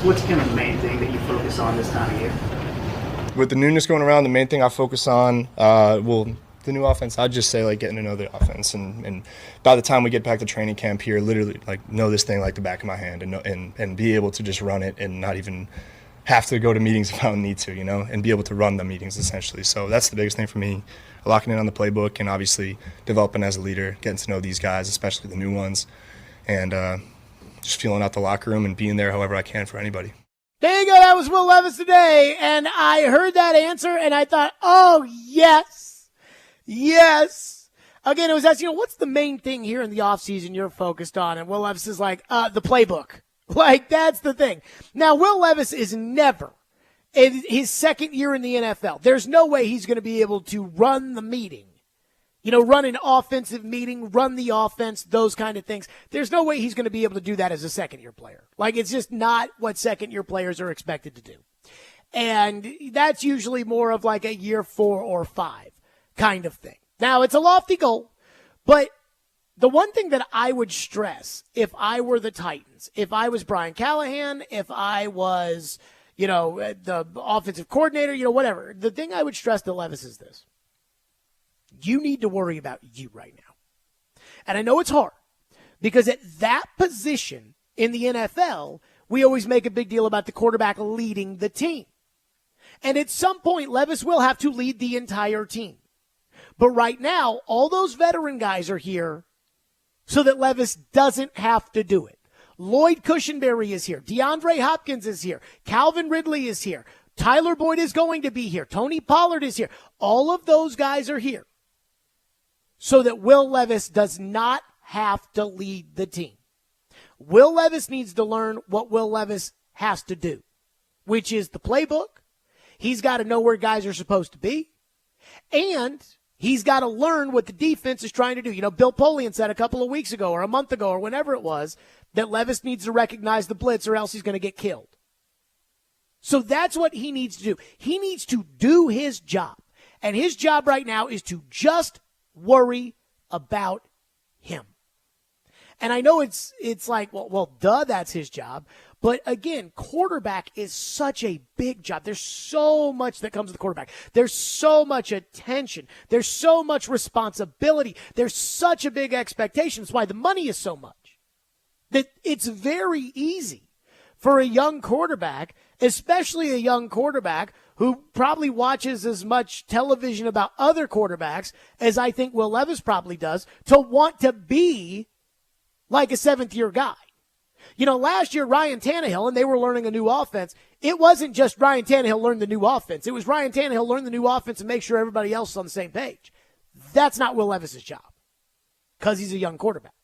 What's kind of the main thing that you focus on this time of year? With the newness going around, the main thing I focus on, the new offense, I'd just say, like, getting to know the offense. And by the time we get back to training camp here, literally, like, know this thing like the back of my hand and be able to just run it and not even have to go to meetings if I don't need to, and be able to run the meetings, essentially. So that's the biggest thing for me, locking in on the playbook and obviously developing as a leader, getting to know these guys, especially the new ones, and just feeling out the locker room and being there however I can for anybody. There you go. That was Will Levis today. And I heard that answer and I thought, oh, yes. Yes. Again, it was asking, what's the main thing here in the offseason you're focused on? And Will Levis is like, the playbook. Like, that's the thing. Now, Will Levis is never, in his second year in the NFL. There's no way he's going to be able to run the meeting. Run an offensive meeting, run the offense, those kind of things. There's no way he's going to be able to do that as a second-year player. Like, it's just not what second-year players are expected to do. And that's usually more of like a year 4 or 5 kind of thing. Now, it's a lofty goal, but the one thing that I would stress if I were the Titans, if I was Brian Callahan, if I was, the offensive coordinator, whatever, the thing I would stress to Levis is this. You need to worry about you right now. And I know it's hard because at that position in the NFL, we always make a big deal about the quarterback leading the team. And at some point, Levis will have to lead the entire team. But right now, all those veteran guys are here so that Levis doesn't have to do it. Lloyd Cushenberry is here. DeAndre Hopkins is here. Calvin Ridley is here. Tyler Boyd is going to be here. Tony Pollard is here. All of those guys are here so that Will Levis does not have to lead the team. Will Levis needs to learn what Will Levis has to do, which is the playbook. He's got to know where guys are supposed to be, and he's got to learn what the defense is trying to do. Bill Polian said a couple of weeks ago or a month ago or whenever it was that Levis needs to recognize the blitz or else he's going to get killed. So that's what he needs to do. He needs to do his job, and his job right now is to just worry about him. And I know it's like, well, duh, that's his job. But again, quarterback is such a big job. There's so much that comes with the quarterback. There's so much attention. There's so much responsibility. There's such a big expectation. That's why the money is so much. That it's very easy for a young quarterback, especially a young quarterback who probably watches as much television about other quarterbacks as I think Will Levis probably does, to want to be like a seventh-year guy. Last year, Ryan Tannehill, and they were learning a new offense. It wasn't just Ryan Tannehill learn the new offense. It was Ryan Tannehill learn the new offense and make sure everybody else is on the same page. That's not Will Levis's job because he's a young quarterback.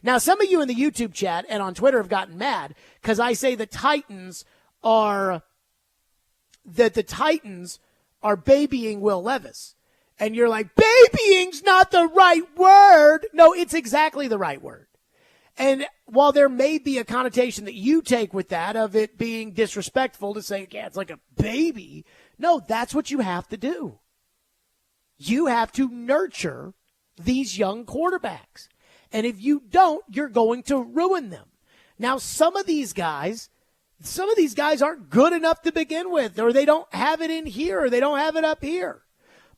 Now, some of you in the YouTube chat and on Twitter have gotten mad because I say the Titans are babying Will Levis. And you're like, babying's not the right word. No, it's exactly the right word. And while there may be a connotation that you take with that of it being disrespectful to say, yeah, it's like a baby. No, that's what you have to do. You have to nurture these young quarterbacks. And if you don't, you're going to ruin them. Now, some of these guys aren't good enough to begin with, or they don't have it in here, or they don't have it up here.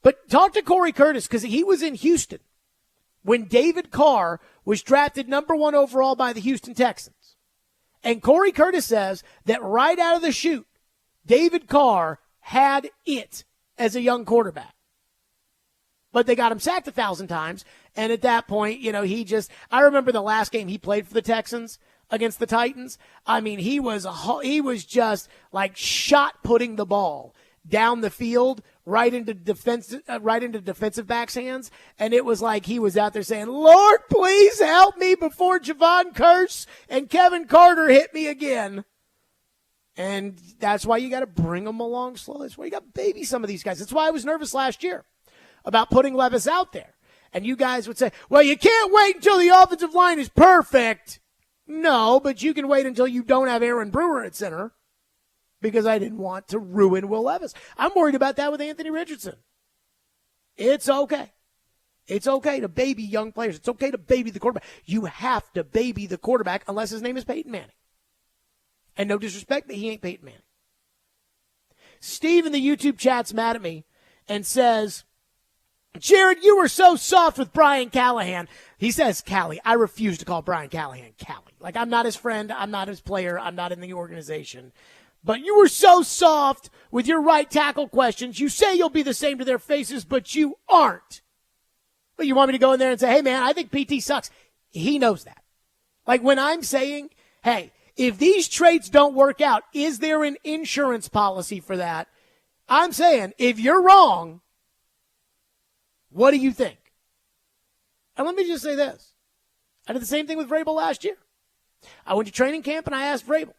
But talk to Corey Curtis, because he was in Houston when David Carr was drafted number 1 overall by the Houston Texans. And Corey Curtis says that right out of the chute, David Carr had it as a young quarterback. But they got him sacked 1,000 times. And at that point, I remember the last game he played for the Texans against the Titans. I mean, he was just like shot putting the ball down the field right into defensive backs' hands, and it was like he was out there saying, "Lord, please help me before Javon Kearse and Kevin Carter hit me again." And that's why you got to bring them along slowly. That's why you got to baby some of these guys. That's why I was nervous last year about putting Levis out there. And you guys would say, "Well, you can't wait until the offensive line is perfect." No, but you can wait until you don't have Aaron Brewer at center, because I didn't want to ruin Will Levis. I'm worried about that with Anthony Richardson. It's okay. It's okay to baby young players. It's okay to baby the quarterback. You have to baby the quarterback unless his name is Peyton Manning. And no disrespect, but he ain't Peyton Manning. Steve in the YouTube chat's mad at me and says, "Jared, you were so soft with Brian Callahan." He says Callie. I refuse to call Brian Callahan Callie. Like, I'm not his friend. I'm not his player. I'm not in the organization. But you were so soft with your right tackle questions. You say you'll be the same to their faces, but you aren't. But you want me to go in there and say, "Hey, man, I think PT sucks." He knows that. Like, when I'm saying, hey, if these traits don't work out, is there an insurance policy for that? I'm saying, if you're wrong, what do you think? And let me just say this. I did the same thing with Vrabel last year. I went to training camp and I asked Vrabel.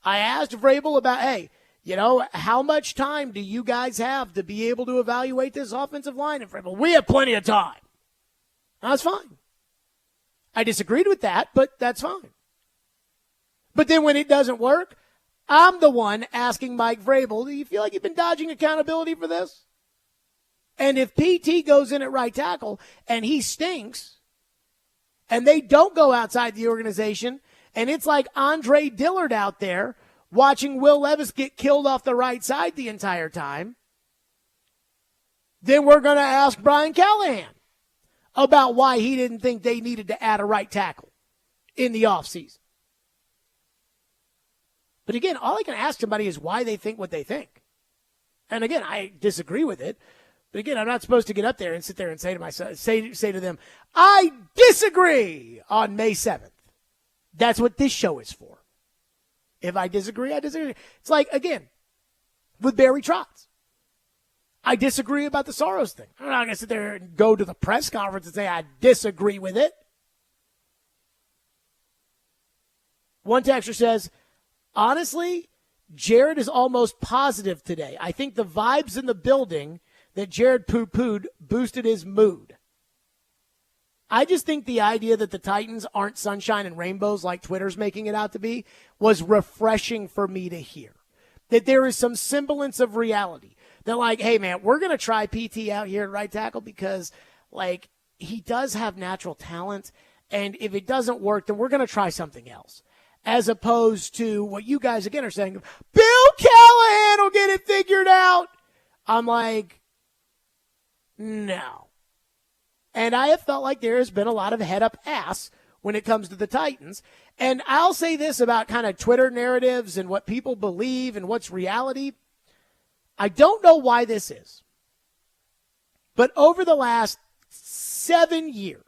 I asked Vrabel about, hey, How much time do you guys have to be able to evaluate this offensive line? And Vrabel, we have plenty of time. That's fine. I disagreed with that, but that's fine. But then when it doesn't work, I'm the one asking Mike Vrabel, do you feel like you've been dodging accountability for this? And if PT goes in at right tackle and he stinks and they don't go outside the organization and it's like Andre Dillard out there watching Will Levis get killed off the right side the entire time, then we're going to ask Brian Callahan about why he didn't think they needed to add a right tackle in the offseason. But again, all I can ask somebody is why they think what they think. And again, I disagree with it. But again, I'm not supposed to get up there and sit there and say to myself, say to them, I disagree on May 7th. That's what this show is for. If I disagree, I disagree. It's like, again, with Barry Trotz. I disagree about the Soros thing. I'm not going to sit there and go to the press conference and say I disagree with it. One texter says, honestly, Jared is almost positive today. I think the vibes in the building that Jared poo-pooed boosted his mood. I just think the idea that the Titans aren't sunshine and rainbows like Twitter's making it out to be was refreshing for me to hear. That there is some semblance of reality. That like, hey, man, we're going to try PT out here at right tackle because, like, he does have natural talent. And if it doesn't work, then we're going to try something else. As opposed to what you guys, again, are saying, Bill Callahan will get it figured out. I'm like, no. And I have felt like there has been a lot of head up ass when it comes to the Titans. And I'll say this about kind of Twitter narratives and what people believe and what's reality. I don't know why this is. But over the last 7 years,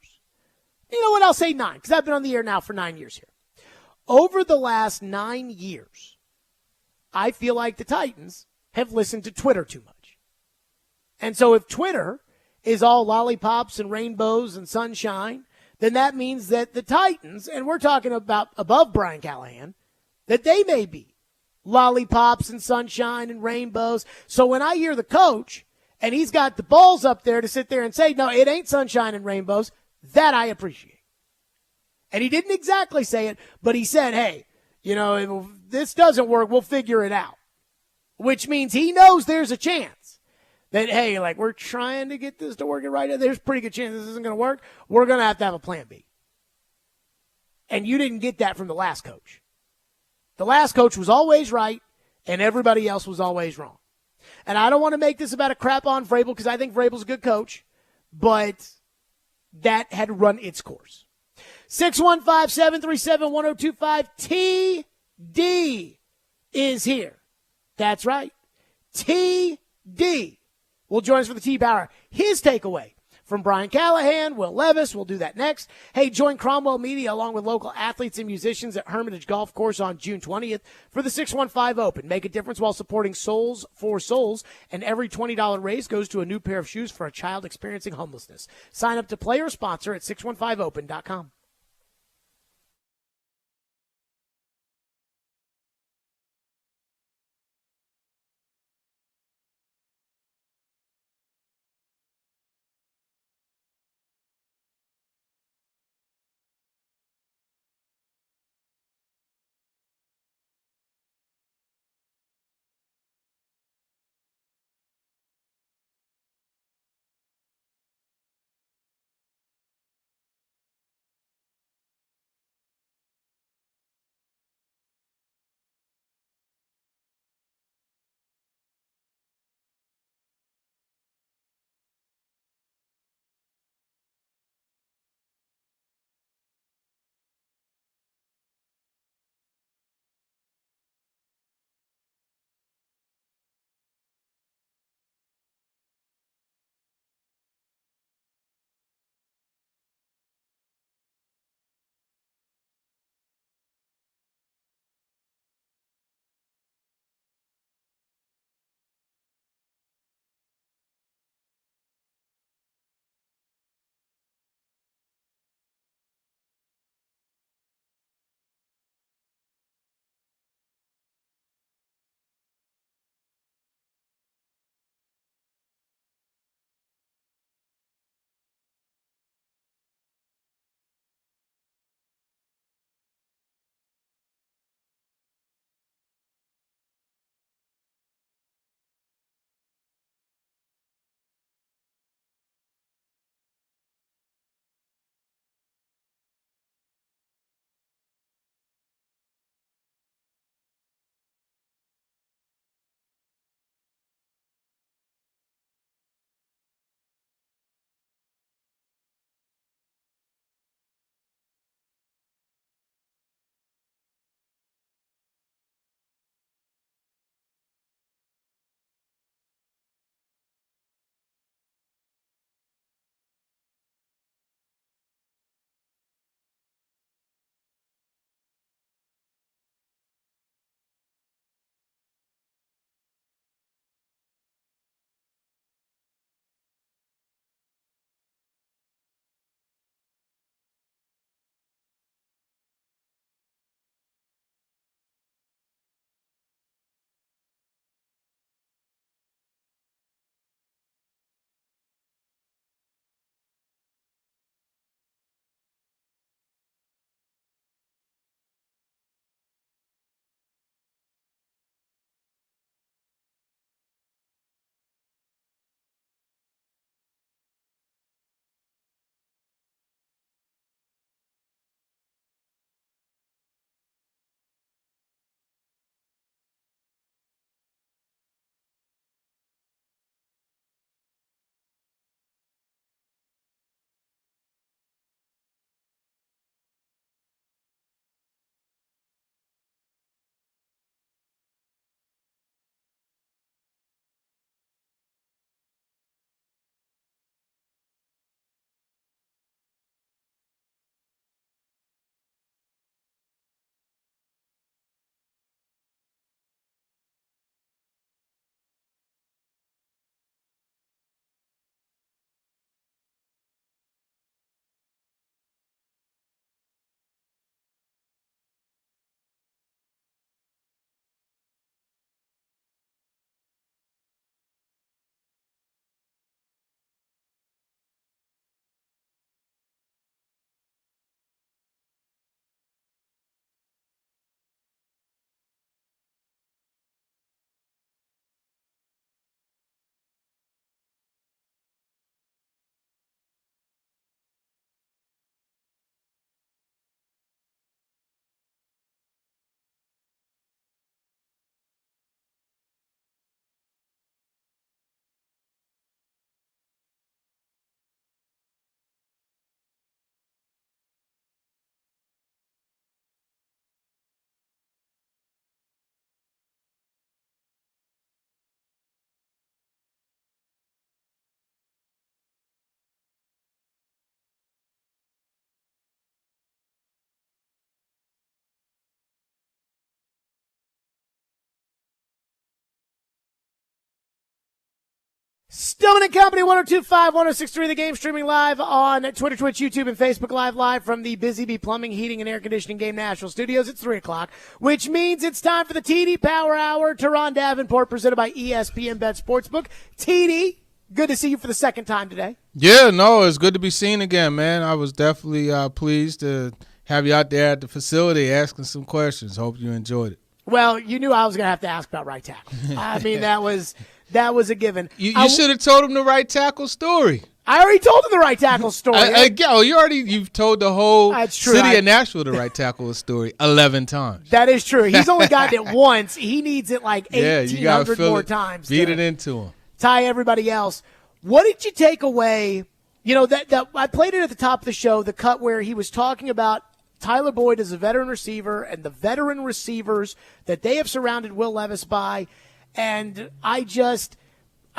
you know what, I'll say 9, because I've been on the air now for 9 years here. Over the last 9 years, I feel like the Titans have listened to Twitter too much. And so if Twitter is all lollipops and rainbows and sunshine, then that means that the Titans, and we're talking about above Brian Callahan, that they may be lollipops and sunshine and rainbows. So when I hear the coach and he's got the balls up there to sit there and say, no, it ain't sunshine and rainbows, that I appreciate. And he didn't exactly say it, but he said, hey, if this doesn't work, we'll figure it out. Which means he knows there's a chance that, hey, like, we're trying to get this to work it right. There's a pretty good chance this isn't going to work. We're going to have a plan B. And you didn't get that from the last coach. The last coach was always right, and everybody else was always wrong. And I don't want to make this about a crap on Vrabel because I think Vrabel's a good coach, but that had run its course. 615-737-1025. TD is here. That's right. TD will join us for the T-Power. His takeaway from Brian Callahan, Will Levis. We'll do that next. Hey, join Cromwell Media along with local athletes and musicians at Hermitage Golf Course on June 20th for the 615 Open. Make a difference while supporting Souls for Souls, and every $20 raise goes to a new pair of shoes for a child experiencing homelessness. Sign up to play or sponsor at 615open.com. Stillman and Company, 102.5, 106.3, The Game, streaming live on Twitter, Twitch, YouTube, and Facebook live from the Busy Bee Plumbing, Heating, and Air Conditioning Game National Studios. It's 3 o'clock, which means it's time for the TD Power Hour. Teron Davenport, presented by ESPN Bet Sportsbook. TD, good to see you for the second time today. Yeah, no, it's good to be seen again, man. I was definitely pleased to have you out there at the facility asking some questions. Hope you enjoyed it. Well, you knew I was going to have to ask about right tackle. I mean, that was a given. You should have told him the right tackle story. I already told him the right tackle story. You've told the whole city of Nashville the right tackle story 11 times. That is true. He's only gotten it once. He needs it like 1,800 more times. Beat it into him. Tie everybody else. What did you take away? You know, that I played it at the top of the show, the cut where he was talking about Tyler Boyd as a veteran receiver and the veteran receivers that they have surrounded Will Levis by. And I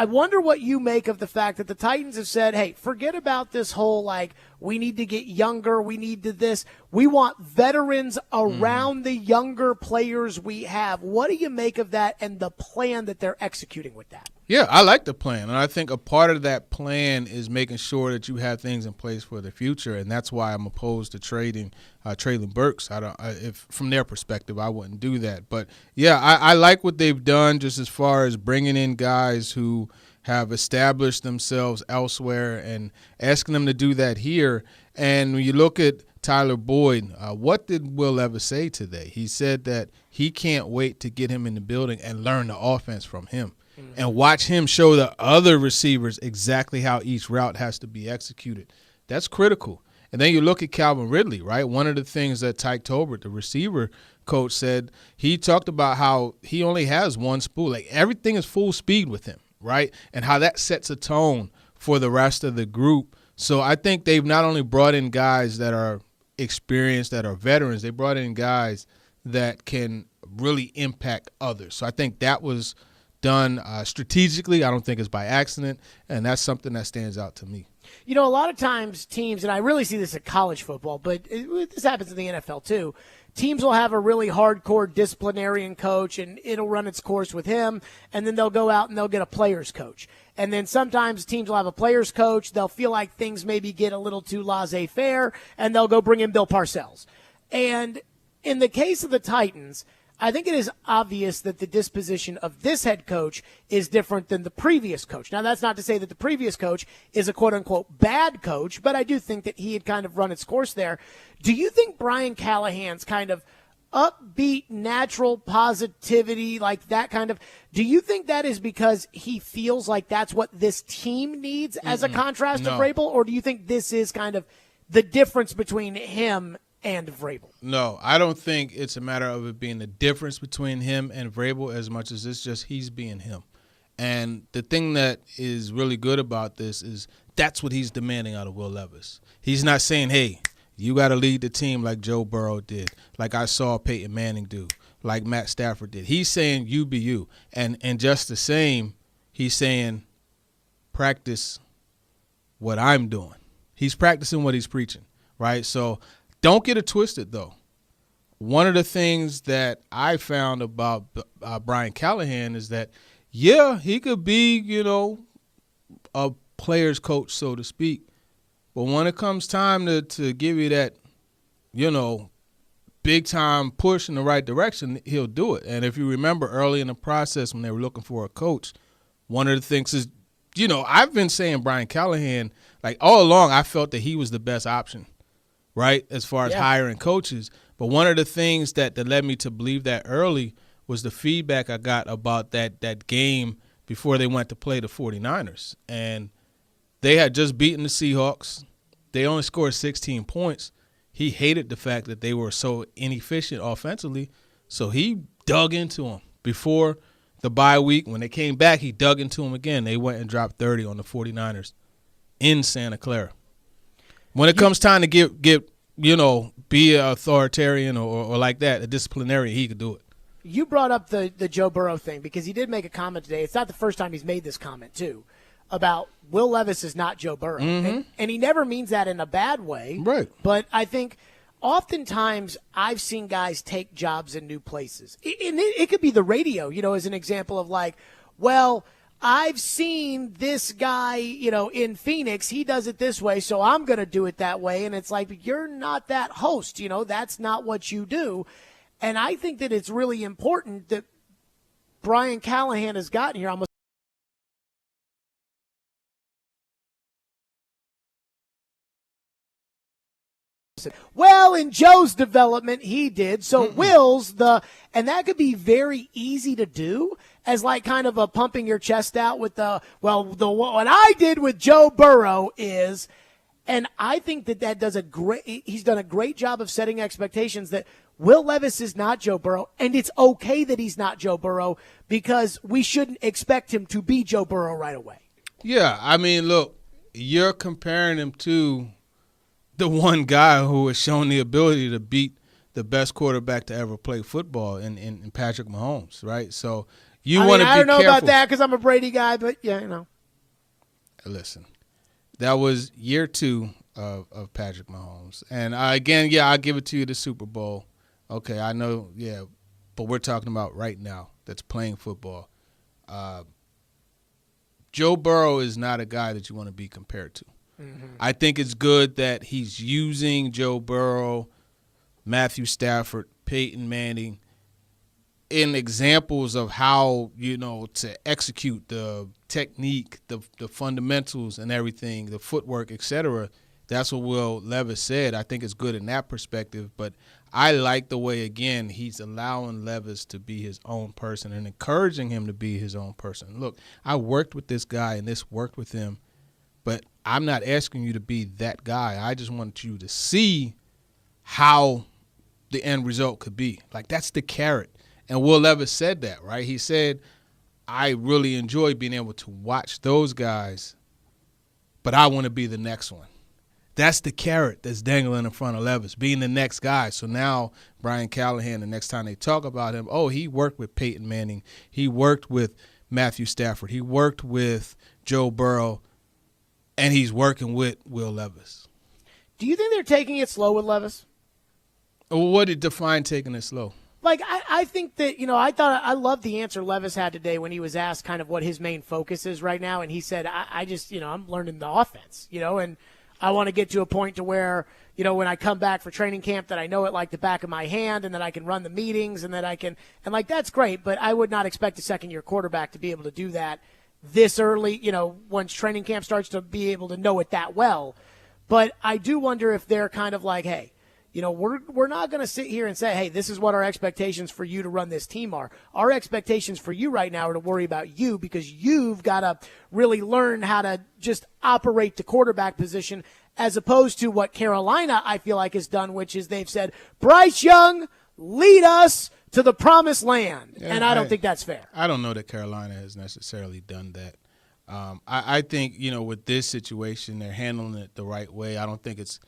wonder what you make of the fact that the Titans have said, hey, forget about this whole, like, we need to get younger, we need to this. We want veterans around the younger players we have. What do you make of that and the plan that they're executing with that? Yeah, I like the plan, and I think a part of that plan is making sure that you have things in place for the future, and that's why I'm opposed to trading Traylon Burks. If from their perspective, I wouldn't do that. But yeah, I like what they've done, just as far as bringing in guys who have established themselves elsewhere and asking them to do that here. And when you look at Tyler Boyd, what did Will Levis say today? He said that he can't wait to get him in the building and learn the offense from him. And watch him show the other receivers exactly how each route has to be executed. That's critical. And then you look at Calvin Ridley, right? One of the things that Tyke Tolbert, the receiver coach, said, he talked about how he only has one spool. Like, everything is full speed with him, right? And how that sets a tone for the rest of the group. So I think they've not only brought in guys that are experienced, that are veterans, they brought in guys that can really impact others. So I think that was done strategically. I don't think it's by accident, and that's something that stands out to me. You know, a lot of times teams, and I really see this at college football, but this happens in the NFL too, teams will have a really hardcore disciplinarian coach, and it'll run its course with him, and then they'll go out and they'll get a player's coach. And then sometimes teams will have a player's coach, they'll feel like things maybe get a little too laissez-faire, and they'll go bring in Bill Parcells. And in the case of the Titans, I think it is obvious that the disposition of this head coach is different than the previous coach. Now, that's not to say that the previous coach is a quote-unquote bad coach, but I do think that he had kind of run its course there. Do you think Brian Callahan's kind of upbeat, natural positivity, like that kind of, do you think that is because he feels like that's what this team needs as a contrast to Vrabel, or do you think this is kind of the difference between him and Vrabel? No, I don't think it's a matter of it being the difference between him and Vrabel as much as it's just he's being him. And the thing that is really good about this is that's what he's demanding out of Will Levis. He's not saying, hey, you got to lead the team like Joe Burrow did, like I saw Peyton Manning do, like Matt Stafford did. He's saying you be you. And just the same, he's saying practice what I'm doing. He's practicing what he's preaching, right? So don't get it twisted, though. One of the things that I found about Brian Callahan is that, yeah, he could be, a player's coach, so to speak. But when it comes time to give you that, big-time push in the right direction, he'll do it. And if you remember early in the process when they were looking for a coach, one of the things is, I've been saying Brian Callahan, like all along I felt that he was the best option, right, as far as hiring coaches. But one of the things that led me to believe that early was the feedback I got about that game before they went to play the 49ers. And they had just beaten the Seahawks. They only scored 16 points. He hated the fact that they were so inefficient offensively, so he dug into them. Before the bye week, when they came back, he dug into them again. They went and dropped 30 on the 49ers in Santa Clara. When it comes time to get be an authoritarian or like that, a disciplinarian, he could do it. You brought up the Joe Burrow thing because he did make a comment today. It's not the first time he's made this comment, too, about Will Levis is not Joe Burrow. Mm-hmm. And he never means that in a bad way. Right. But I think oftentimes I've seen guys take jobs in new places. And it could be the radio, as an example of like, well, I've seen this guy, in Phoenix, he does it this way, so I'm going to do it that way. And it's like, you're not that host, that's not what you do. And I think that it's really important that Brian Callahan has gotten here. Well, in Joe's development, he did. So Will's and that could be very easy to do as like kind of a pumping your chest out with what I did with Joe Burrow is, and I think that he's done a great job of setting expectations that Will Levis is not Joe Burrow, and it's okay that he's not Joe Burrow because we shouldn't expect him to be Joe Burrow right away. Yeah, I mean, look, you're comparing him to the one guy who has shown the ability to beat the best quarterback to ever play football in Patrick Mahomes, right? So you want to be careful. I don't know about that because I'm a Brady guy, but yeah, Listen, that was year 2 of Patrick Mahomes. And I'll give it to you, the Super Bowl. Okay, I know, yeah, but we're talking about right now that's playing football. Joe Burrow is not a guy that you want to be compared to. Mm-hmm. I think it's good that he's using Joe Burrow, Matthew Stafford, Peyton Manning in examples of how, to execute the technique, the fundamentals and everything, the footwork, etc. That's what Will Levis said. I think it's good in that perspective, but I like the way, again, he's allowing Levis to be his own person and encouraging him to be his own person. Look, I worked with this guy and this worked with him, but I'm not asking you to be that guy. I just want you to see how the end result could be. Like, that's the carrot. And Will Levis said that, right? He said, I really enjoy being able to watch those guys, but I want to be the next one. That's the carrot that's dangling in front of Levis, being the next guy. So now Brian Callahan, the next time they talk about him, he worked with Peyton Manning. He worked with Matthew Stafford. He worked with Joe Burrow. And he's working with Will Levis. Do you think they're taking it slow with Levis? What did define taking it slow? Like, I think that, I loved the answer Levis had today when he was asked kind of what his main focus is right now. And he said, I just, I'm learning the offense, and I want to get to a point to where, when I come back for training camp that I know it like the back of my hand and that I can run the meetings and that I can, and like, that's great. But I would not expect a second-year quarterback to be able to do that this early, once training camp starts, to be able to know it that well. But I do wonder if they're kind of like, hey, we're not going to sit here and say, hey, this is what our expectations for you to run this team are. Our expectations for you right now are to worry about you because you've got to really learn how to just operate the quarterback position, as opposed to what Carolina, I feel like, has done, which is they've said, Bryce Young, lead us to the promised land. Yeah, and I don't think that's fair. I don't know that Carolina has necessarily done that. I think, with this situation, they're handling it the right way. I don't think it's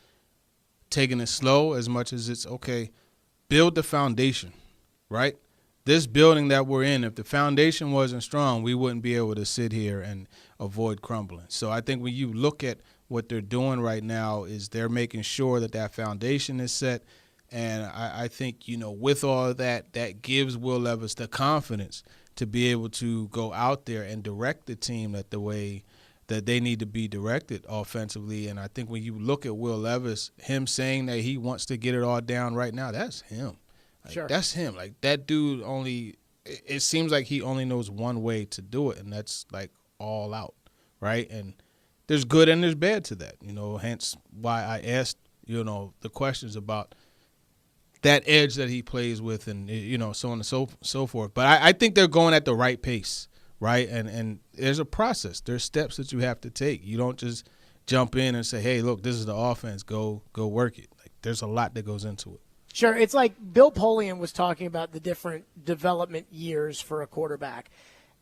taking it slow as much as it's, okay, build the foundation, right? This building that we're in, if the foundation wasn't strong, we wouldn't be able to sit here and avoid crumbling. So I think when you look at what they're doing right now is they're making sure that foundation is set. And I think, with all of that, that gives Will Levis the confidence to be able to go out there and direct the team the way that they need to be directed offensively. And I think when you look at Will Levis, him saying that he wants to get it all down right now, that's him. Sure. That's him. Like, that dude it seems like he only knows one way to do it, and that's, like, all out, right? And there's good and there's bad to that, hence why I asked, the questions about that edge that he plays with and, so on and so forth. But I think they're going at the right pace, right? And there's a process. There's steps that you have to take. You don't just jump in and say, hey, look, this is the offense. Go work it. Like, there's a lot that goes into it. Sure. It's like Bill Polian was talking about the different development years for a quarterback.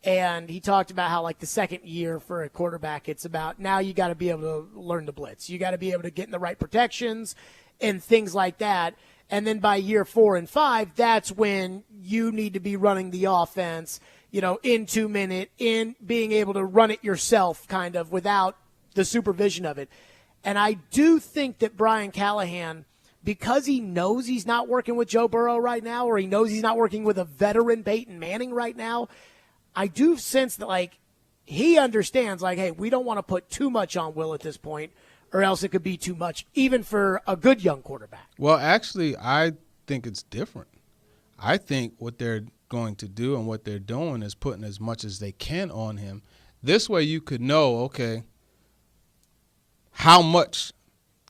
And he talked about how, like, the second year for a quarterback, it's about now you got to be able to learn the blitz. You got to be able to get in the right protections and things like that. And then by year 4 and 5, that's when you need to be running the offense, in 2 minute, in being able to run it yourself kind of without the supervision of it. And I do think that Brian Callahan, because he knows he's not working with Joe Burrow right now, or he knows he's not working with a veteran Peyton Manning right now, I do sense that, like, he understands, like, hey, we don't want to put too much on Will at this point, or else it could be too much, even for a good young quarterback. Well, actually, I think it's different. I think what they're going to do and what they're doing is putting as much as they can on him. This way you could know, okay, how much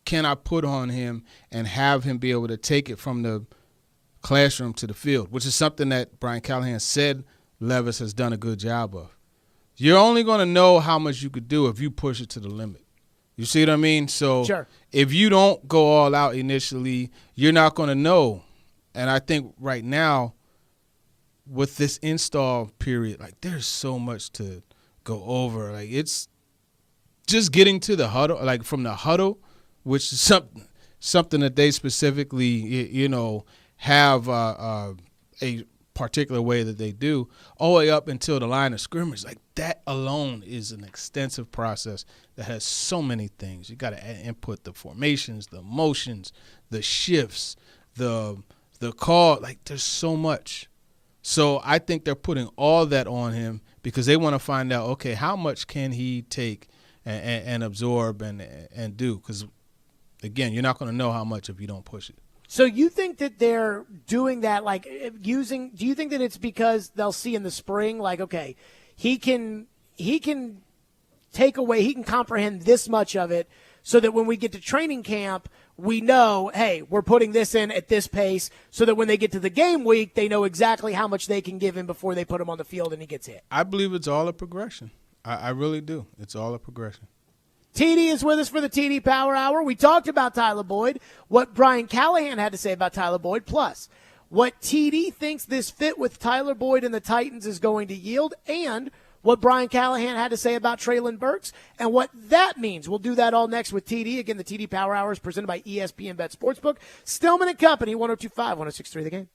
can I put on him and have him be able to take it from the classroom to the field, which is something that Brian Callahan said Levis has done a good job of. You're only going to know how much you could do if you push it to the limit. You see what I mean? So Sure. If you don't go all out initially, you're not going to know. And I think right now, with this install period, like, there's so much to go over. Like, it's just getting to the huddle, like from the huddle, which is something that they specifically, you know, have a particular way that they do, all the way up until the line of scrimmage. Like, that alone is an extensive process that has so many things. You got to input the formations, the motions, the shifts, the call. Like, there's so much. So I think they're putting all that on him because they want to find out, okay, how much can he take and absorb and do? Because, again, you're not going to know how much if you don't push it. So you think that they're doing that, like do you think that it's because they'll see in the spring, like, okay, he can take away, he can comprehend this much of it so that when we get to training camp, we know, hey, we're putting this in at this pace so that when they get to the game week, they know exactly how much they can give him before they put him on the field and he gets hit? I believe it's all a progression. I really do. It's all a progression. TD is with us for the TD Power Hour. We talked about Tyler Boyd, what Brian Callahan had to say about Tyler Boyd, plus what TD thinks this fit with Tyler Boyd and the Titans is going to yield, and what Brian Callahan had to say about Treylon Burks and what that means. We'll do that all next with TD. Again, the TD Power Hour is presented by ESPN Bet Sportsbook. Stillman and Company, 102.5, 106.3 The Game.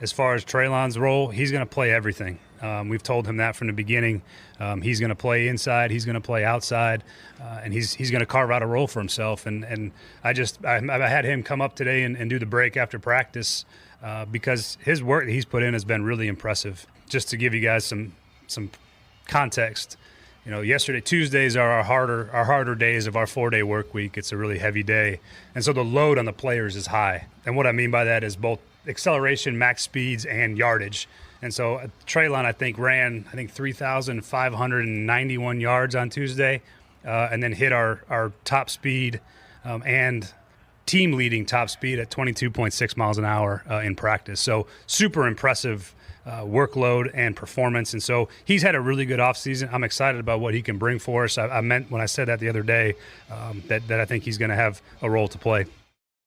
as far as Traylon's role, he's going to play everything. We've told him that from the beginning. He's going to play inside. He's going to play outside, and he's going to carve out a role for himself. And I had him come up today and do the break after practice because his work that he's put in has been really impressive. Just to give you guys some context, Tuesdays are our harder days of our 4-day work week. It's a really heavy day, and so the load on the players is high. And what I mean by that is both acceleration, max speeds, and yardage. And so Traylon, I think, ran 3,591 yards on Tuesday, and then hit our top speed and team-leading top speed at 22.6 miles an hour in practice. So super impressive workload and performance. And so he's had a really good offseason. I'm excited about what he can bring for us. I meant when I said that the other day that I think he's going to have a role to play.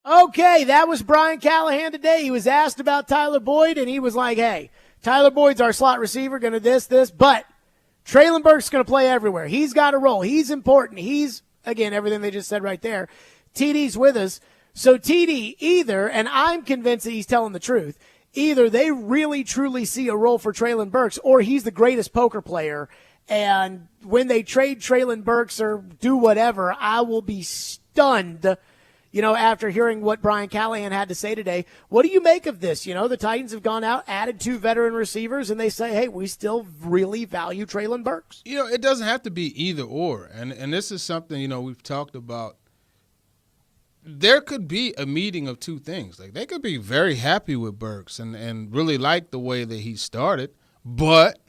Okay, that was Brian Callahan today. He was asked about Tyler Boyd, and he was like, hey, Tyler Boyd's our slot receiver, going to this, but Traylon Burks going to play everywhere. He's got a role. He's important. He's, again, everything they just said right there. TD's with us. So TD either, and I'm convinced that he's telling the truth, either they really truly see a role for Traylon Burks or he's the greatest poker player, and when they trade Traylon Burks or do whatever, I will be stunned, after hearing what Brian Callahan had to say today. What do you make of this? The Titans have gone out, added 2 veteran receivers, and they say, hey, we still really value Traylon Burks. It doesn't have to be either or, and this is something, we've talked about. There could be a meeting of two things. Like, they could be very happy with Burks and really like the way that he started, but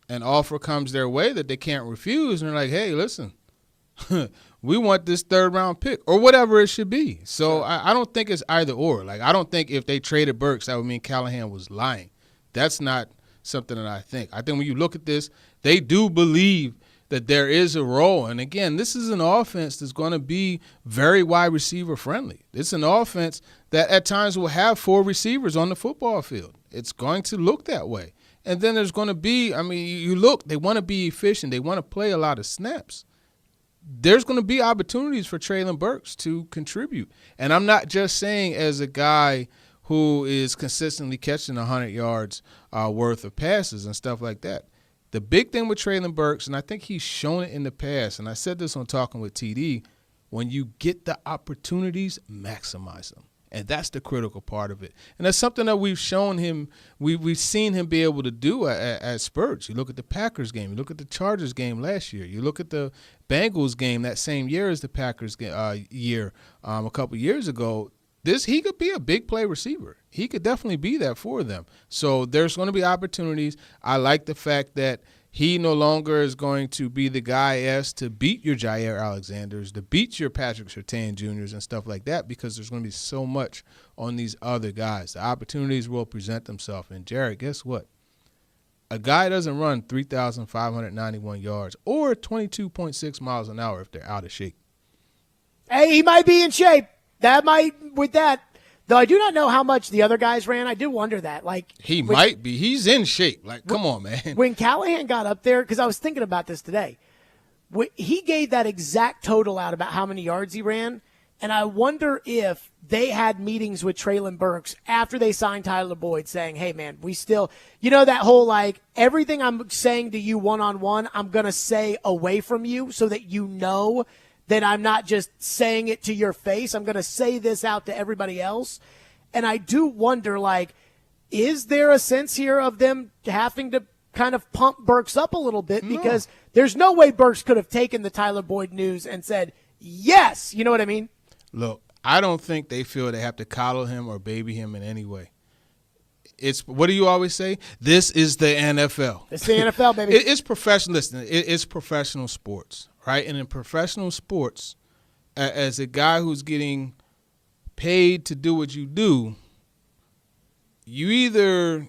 an offer comes their way that they can't refuse, and they're like, hey, listen, we want this 3rd-round pick or whatever it should be. So I don't think it's either or. Like, I don't think if they traded Burks, that would mean Callahan was lying. That's not something that I think. I think when you look at this, they do believe that there is a role. And, again, this is an offense that's going to be very wide receiver friendly. It's an offense that at times will have 4 receivers on the football field. It's going to look that way. And then there's going to be, they want to be efficient. They want to play a lot of snaps. There's going to be opportunities for Traylon Burks to contribute. And I'm not just saying as a guy who is consistently catching 100 yards worth of passes and stuff like that. The big thing with Traylon Burks, and I think he's shown it in the past, and I said this on Talking with TD, when you get the opportunities, maximize them. And that's the critical part of it. And that's something that we've shown him, we've seen him be able to do at spurts. You look at the Packers game. You look at the Chargers game last year. You look at the Bengals game that same year as the Packers year a couple years ago. He could be a big play receiver. He could definitely be that for them. So there's going to be opportunities. I like the fact that he no longer is going to be the guy asked to beat your Jair Alexanders, to beat your Patrick Surtain Jr.'s and stuff like that, because there's going to be so much on these other guys. The opportunities will present themselves. And, Jared, guess what? A guy doesn't run 3,591 yards or 22.6 miles an hour if they're out of shape. Hey, he might be in shape. Though I do not know how much the other guys ran. I do wonder that. He might be. He's in shape. Come on, man. When Callahan got up there, because I was thinking about this today, he gave that exact total out about how many yards he ran, and I wonder if they had meetings with Traylon Burks after they signed Tyler Boyd saying, hey, man, we still – that whole everything I'm saying to you one-on-one, I'm going to say away from you so that you know – that I'm not just saying it to your face. I'm going to say this out to everybody else. And I do wonder, is there a sense here of them having to kind of pump Burks up a little bit? No. Because there's no way Burks could have taken the Tyler Boyd news and said, yes. You know what I mean? Look, I don't think they feel they have to coddle him or baby him in any way. What do you always say? This is the NFL. It's the NFL, baby. It's professional. Listen, it's professional sports. Right? And in professional sports, as a guy who's getting paid to do what you do, you either,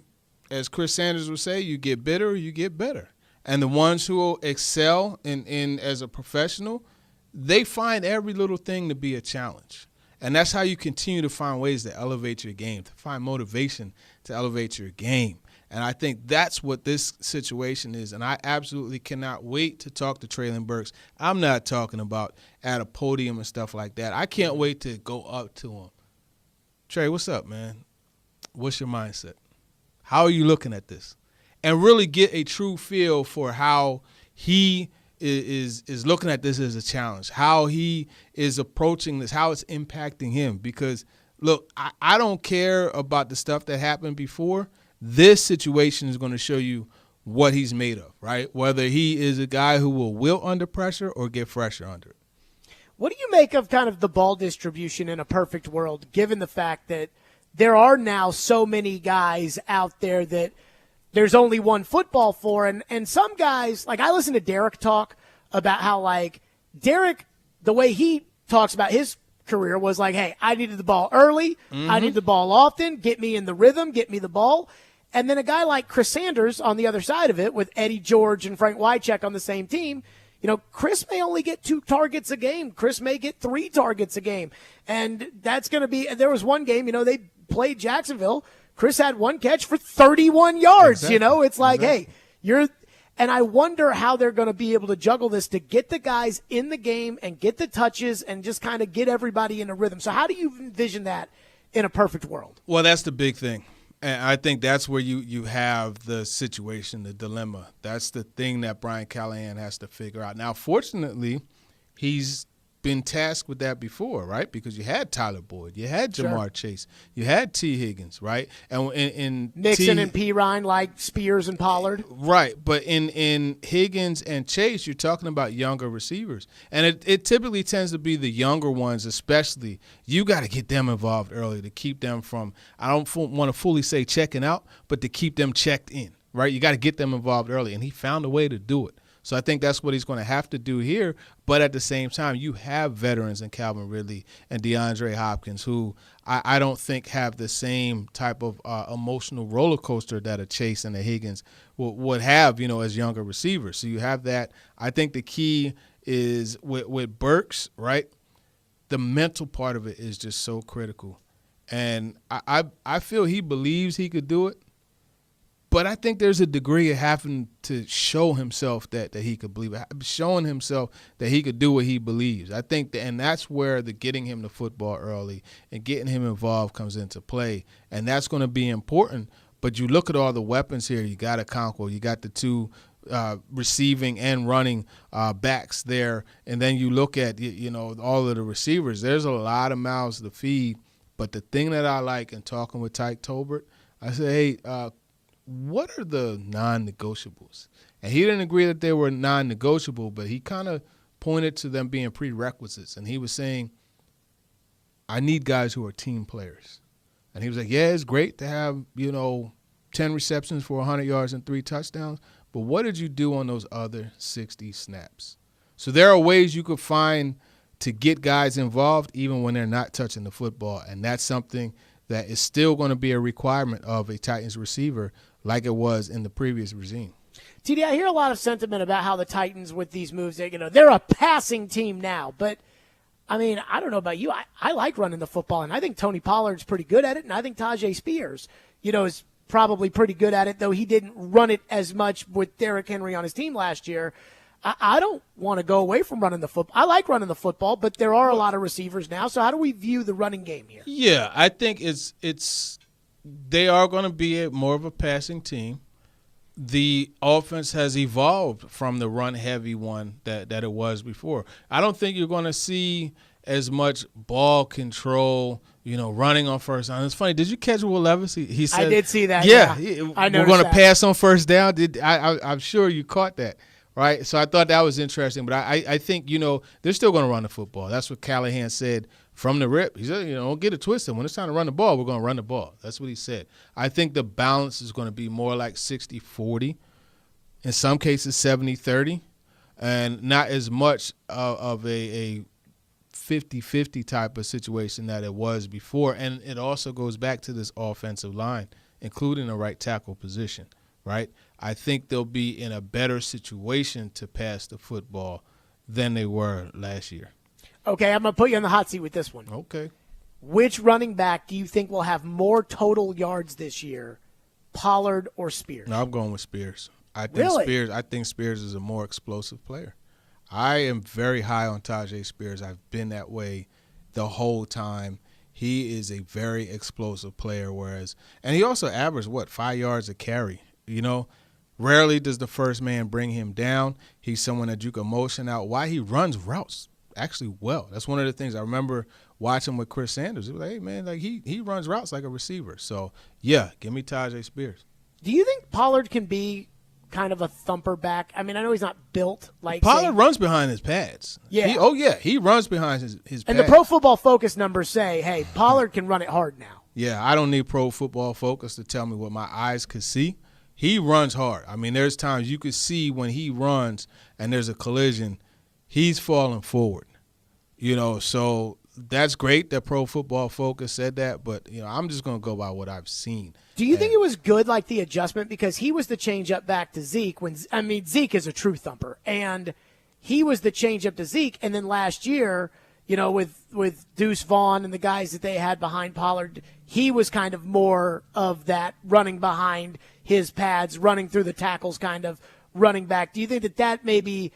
as Chris Sanders would say, you get bitter or you get better. And the ones who will excel in as a professional, they find every little thing to be a challenge. And that's how you continue to find ways to elevate your game, to find motivation to elevate your game. And I think that's what this situation is. And I absolutely cannot wait to talk to Traylon Burks. I'm not talking about at a podium and stuff like that. I can't wait to go up to him. Trey, what's up, man? What's your mindset? How are you looking at this? And really get a true feel for how he is looking at this as a challenge, how he is approaching this, how it's impacting him. Because, look, I don't care about the stuff that happened before. This situation is going to show you what he's made of, right? Whether he is a guy who will wilt under pressure or get fresher under it. What do you make of kind of the ball distribution in a perfect world, given the fact that there are now so many guys out there that there's only one football for? And some guys, like I listen to Derek talk about how, like, Derek, the way he talks about his career was like, hey, I needed the ball early. I need the ball often. Get me in the rhythm. Get me the ball. And then a guy like Chris Sanders on the other side of it with Eddie George and Frank Wycheck on the same team, you know, Chris may only get 2 targets a game. Chris may get 3 targets a game. And that's going to be – there was one game, you know, they played Jacksonville. Chris had 1 catch for 31 yards, exactly. You know. It's like, hey, you're – and I wonder how they're going to be able to juggle this to get the guys in the game and get the touches and just kind of get everybody in a rhythm. So how do you envision that in a perfect world? Well, that's the big thing. And I think that's where you have the situation, the dilemma. That's the thing that Brian Callahan has to figure out. Now, fortunately, he's been tasked with that before, right? Because you had Tyler Boyd, you had Jamar Chase, you had T. Higgins, right? And in Mixon and P. Ryan like Spears and Pollard. Right, but in Higgins and Chase, you're talking about younger receivers. And it typically tends to be the younger ones especially. You got to get them involved early to keep them from, I don't want to fully say checking out, but to keep them checked in, right? You got to get them involved early, and he found a way to do it. So I think that's what he's going to have to do here. But at the same time, you have veterans in Calvin Ridley and DeAndre Hopkins who I don't think have the same type of emotional roller coaster that a Chase and a Higgins would have, you know, as younger receivers. So you have that. I think the key is with Burks, right? The mental part of it is just so critical. And I feel he believes he could do it. But I think there's a degree of having to show himself that he could believe it, showing himself that he could do what he believes. I think and that's where the getting him the football early and getting him involved comes into play. And that's going to be important. But you look at all the weapons here. You got Okonkwo. You got the 2 receiving and running backs there. And then you look at, you know, all of the receivers. There's a lot of mouths to feed. But the thing that I like in talking with Tyke Tolbert, I say, hey, what are the non-negotiables? And he didn't agree that they were non-negotiable, but he kind of pointed to them being prerequisites. And he was saying, I need guys who are team players. And he was like, yeah, it's great to have, you know, 10 receptions for 100 yards and 3 touchdowns, but what did you do on those other 60 snaps? So there are ways you could find to get guys involved even when they're not touching the football, and that's something that is still going to be a requirement of a Titans receiver like it was in the previous regime. TD, I hear a lot of sentiment about how the Titans with these moves, they're a passing team now. But, I mean, I don't know about you. I like running the football, and I think Tony Pollard's pretty good at it, and I think Tajay Spears, is probably pretty good at it, though he didn't run it as much with Derrick Henry on his team last year. I don't want to go away from running the football. I like running the football, but there are a lot of receivers now. So how do we view the running game here? Yeah, I think they are going to be more of a passing team. The offense has evolved from the run-heavy one that it was before. I don't think you're going to see as much ball control, running on first down. It's funny. Did you catch Will Levis? He said, I did see that. Yeah, I we're going to pass on first down. I'm sure you caught that. Right, so I thought that was interesting, but I think, they're still going to run the football. That's what Callahan said from the rip. He said, don't get it twisted. When it's time to run the ball, we're going to run the ball. That's what he said. I think the balance is going to be more like 60-40, in some cases 70-30, and not as much of a 50-50 type of situation that it was before. And it also goes back to this offensive line, including the right tackle position, right? I think they'll be in a better situation to pass the football than they were last year. Okay, I'm going to put you on the hot seat with this one. Okay. Which running back do you think will have more total yards this year, Pollard or Spears? No, I'm going with Spears. I think Spears is a more explosive player. I am very high on Tajay Spears. I've been that way the whole time. he is a very explosive player. And he also averaged, 5 yards a carry, Rarely does the first man bring him down. He's someone that you can motion out. Why he runs routes actually well. That's one of the things I remember watching with Chris Sanders. He was like, hey, man, like he runs routes like a receiver. So, yeah, give me Tajay Spears. Do you think Pollard can be kind of a thumper back? I mean, I know he's not built like Pollard runs behind his pads. Yeah. He runs behind his pads. And the Pro Football Focus numbers say, hey, Pollard can run it hard now. Yeah, I don't need Pro Football Focus to tell me what my eyes could see. He runs hard. I mean, there's times you could see when he runs and there's a collision, he's falling forward. So that's great that Pro Football Focus said that, but, I'm just going to go by what I've seen. Do you think it was good, like the adjustment? Because he was the change-up back to Zeke. Zeke is a true thumper, and he was the change-up to Zeke. And then last year, with Deuce Vaughn and the guys that they had behind Pollard, he was kind of more of that running behind his pads, running through the tackles, kind of running back. Do you think that maybe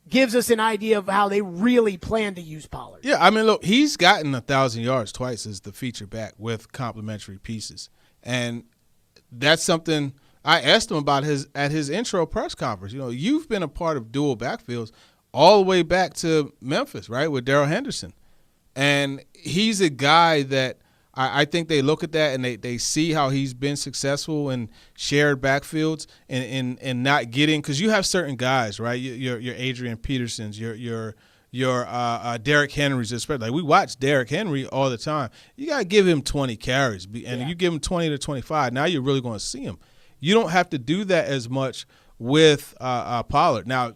gives us an idea of how they really plan to use Pollard? Yeah, I mean, look, he's gotten 1,000 yards twice as the feature back with complementary pieces. And that's something I asked him about at his intro press conference. You've been a part of dual backfields all the way back to Memphis, right, with Darrell Henderson. And he's a guy that I think they look at that and they see how he's been successful in shared backfields and not getting – because you have certain guys, right, your Adrian Petersons, your Derrick Henry's, especially. Like, we watch Derrick Henry all the time. You got to give him 20 carries, and you give him 20 to 25. Now you're really going to see him. You don't have to do that as much with Pollard. Now,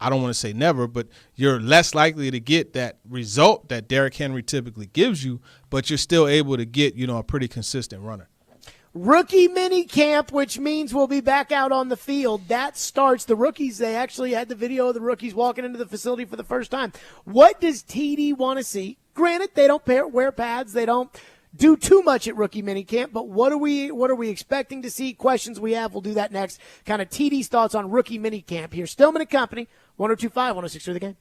I don't want to say never, but you're less likely to get that result that Derrick Henry typically gives you, but you're still able to get, a pretty consistent runner. Rookie mini camp, which means we'll be back out on the field. That starts the rookies. They actually had the video of the rookies walking into the facility for the first time. What does TD want to see? Granted, they don't wear pads. They don't do too much at rookie mini camp, but what are we expecting to see? Questions we have. We'll do that next. Kind of TD's thoughts on rookie mini camp here. Stillman and Company, 102.5, 106 The Game.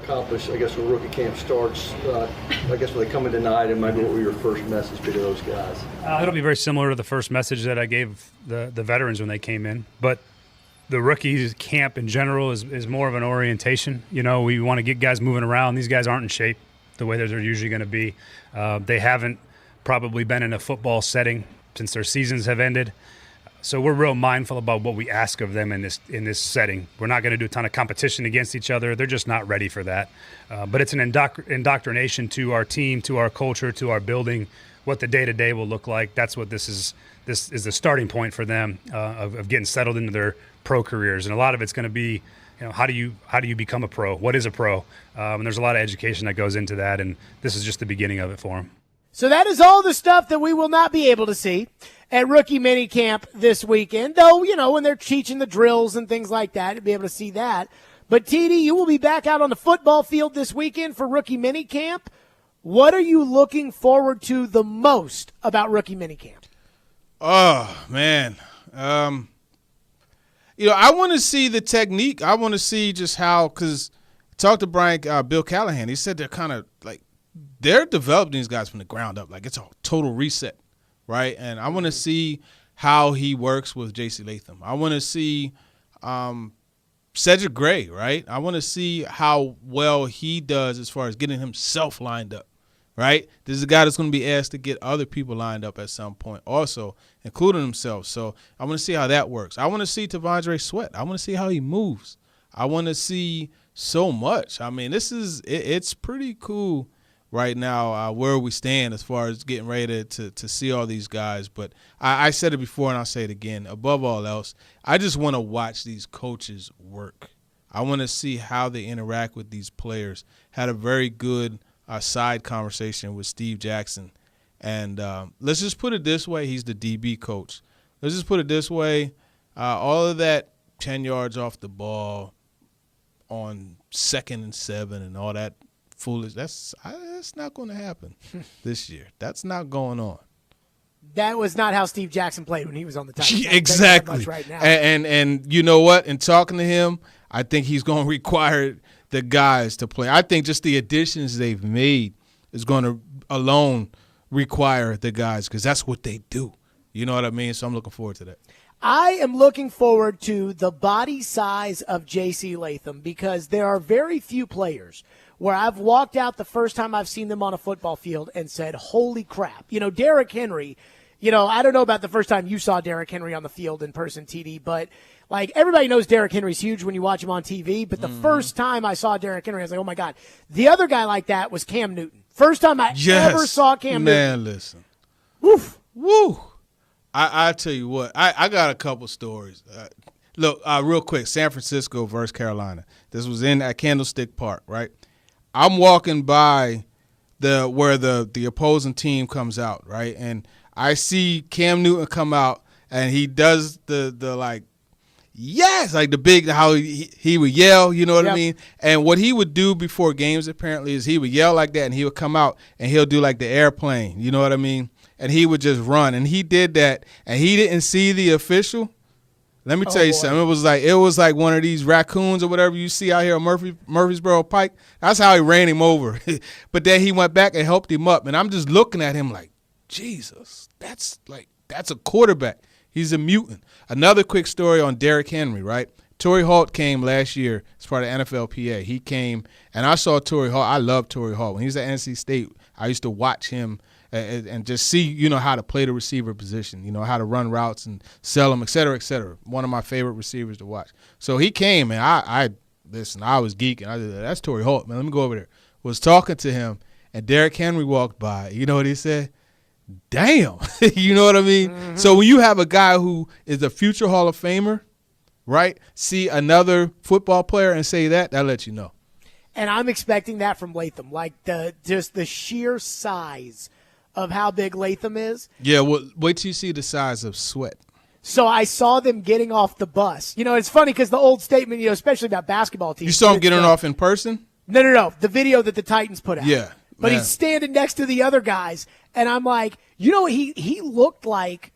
accomplish, I guess, when rookie camp starts? I guess when they come in tonight, and maybe what will your first message be to those guys? It'll be very similar to the first message that I gave the veterans when they came in. But the rookies camp in general is more of an orientation. You know, we want to get guys moving around. These guys aren't in shape the way that they're usually going to be. They haven't probably been in a football setting since their seasons have ended. So we're real mindful about what we ask of them in this setting. We're not going to do a ton of competition against each other. They're just not ready for that. But it's an indoctrination to our team, to our culture, to our building, what the day-to-day will look like. That's what this is the starting point for them of getting settled into their pro careers. And a lot of it's going to be, how do you become a pro? What is a pro? And there's a lot of education that goes into that, and this is just the beginning of it for them. So that is all the stuff that we will not be able to see at rookie minicamp this weekend, though, when they're teaching the drills and things like that, you'll be able to see that. But, TD, you will be back out on the football field this weekend for rookie minicamp. What are you looking forward to the most about rookie minicamp? Oh, man. I want to see the technique. I want to see just how, because I talked to Bill Callahan. He said they're kind of like, they're developing these guys from the ground up. Like, it's a total reset, right? And I want to see how he works with J.C. Latham. I want to see Cedric Gray, right? I want to see how well he does as far as getting himself lined up, right? This is a guy that's going to be asked to get other people lined up at some point also, including himself. So I want to see how that works. I want to see T'Vondre Sweat. I want to see how he moves. I want to see so much. I mean, it's pretty cool right now where we stand as far as getting ready to see all these guys. But I said it before and I'll say it again. Above all else, I just want to watch these coaches work. I want to see how they interact with these players. Had a very good side conversation with Steve Jackson. And let's just put it this way. He's the DB coach. Let's just put it this way. All of that 10 yards off the ball on 2nd and 7 and all that foolish. That's not going to happen this year. That's not going on. That was not how Steve Jackson played when he was on the Titans. Exactly. Right now. And you know what? In talking to him, I think he's going to require the guys to play. I think just the additions they've made is going to alone require the guys because that's what they do. You know what I mean? So I'm looking forward to that. I am looking forward to the body size of J.C. Latham because there are very few players where I've walked out the first time I've seen them on a football field and said, holy crap. Derrick Henry, I don't know about the first time you saw Derrick Henry on the field in person, TD, but like everybody knows Derrick Henry's huge when you watch him on TV, but the first time I saw Derrick Henry, I was like, oh my God. The other guy like that was Cam Newton. First time I ever saw Cam Newton. Man, listen. Woof. Woo. I tell you what, I got a couple stories. Look, real quick, San Francisco versus Carolina. This was at Candlestick Park, right? I'm walking by where the opposing team comes out, right? And I see Cam Newton come out, and he does the like, yes, like the big, how he would yell, you know what I mean? And what he would do before games apparently is he would yell like that, and he would come out, and he'll do like the airplane, you know what I mean? And he would just run, and he did that, and he didn't see the official. Let me tell you something. It was like one of these raccoons or whatever you see out here on Murfreesboro Pike. That's how he ran him over. But then he went back and helped him up, and I'm just looking at him like, Jesus, that's a quarterback. He's a mutant. Another quick story on Derrick Henry, right? Torrey Holt came last year as part of NFLPA. He came, and I saw Torrey Holt. I love Torrey Holt. When he was at NC State, I used to watch him and just see, how to play the receiver position, how to run routes and sell them, et cetera, et cetera. One of my favorite receivers to watch. So he came, and I was geeking. I said, that's Torrey Holt, man. Let me go over there. Was talking to him, and Derrick Henry walked by. You know what he said? Damn. You know what I mean? Mm-hmm. So when you have a guy who is a future Hall of Famer, right, see another football player and say that lets you know. And I'm expecting that from Latham, like just the sheer size of how big Latham is. Yeah, well, wait till you see the size of Sweat. So I saw them getting off the bus. It's funny because the old statement, especially about basketball teams. You saw him getting off in person? No. The video that the Titans put out. Yeah. But he's standing next to the other guys, and I'm like, he looked like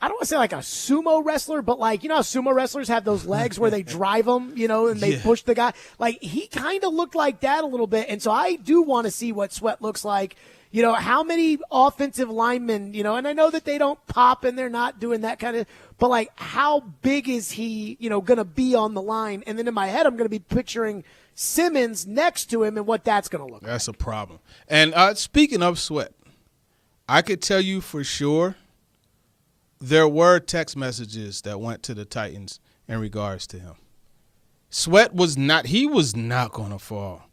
I don't want to say like a sumo wrestler, but like, you know how sumo wrestlers have those legs where they drive them, you know, and they push the guy. Like, he kind of looked like that a little bit. And so I do want to see what Sweat looks like. You know, how many offensive linemen, you know, and I know that they don't pop and they're not doing that kind of, but like, how big is he, you know, going to be on the line? And then in my head, I'm going to be picturing Simmons next to him and what that's going to look like. That's a problem. And speaking of Sweat, I could tell you for sure there were text messages that went to the Titans in regards to him. Sweat was not going to fall.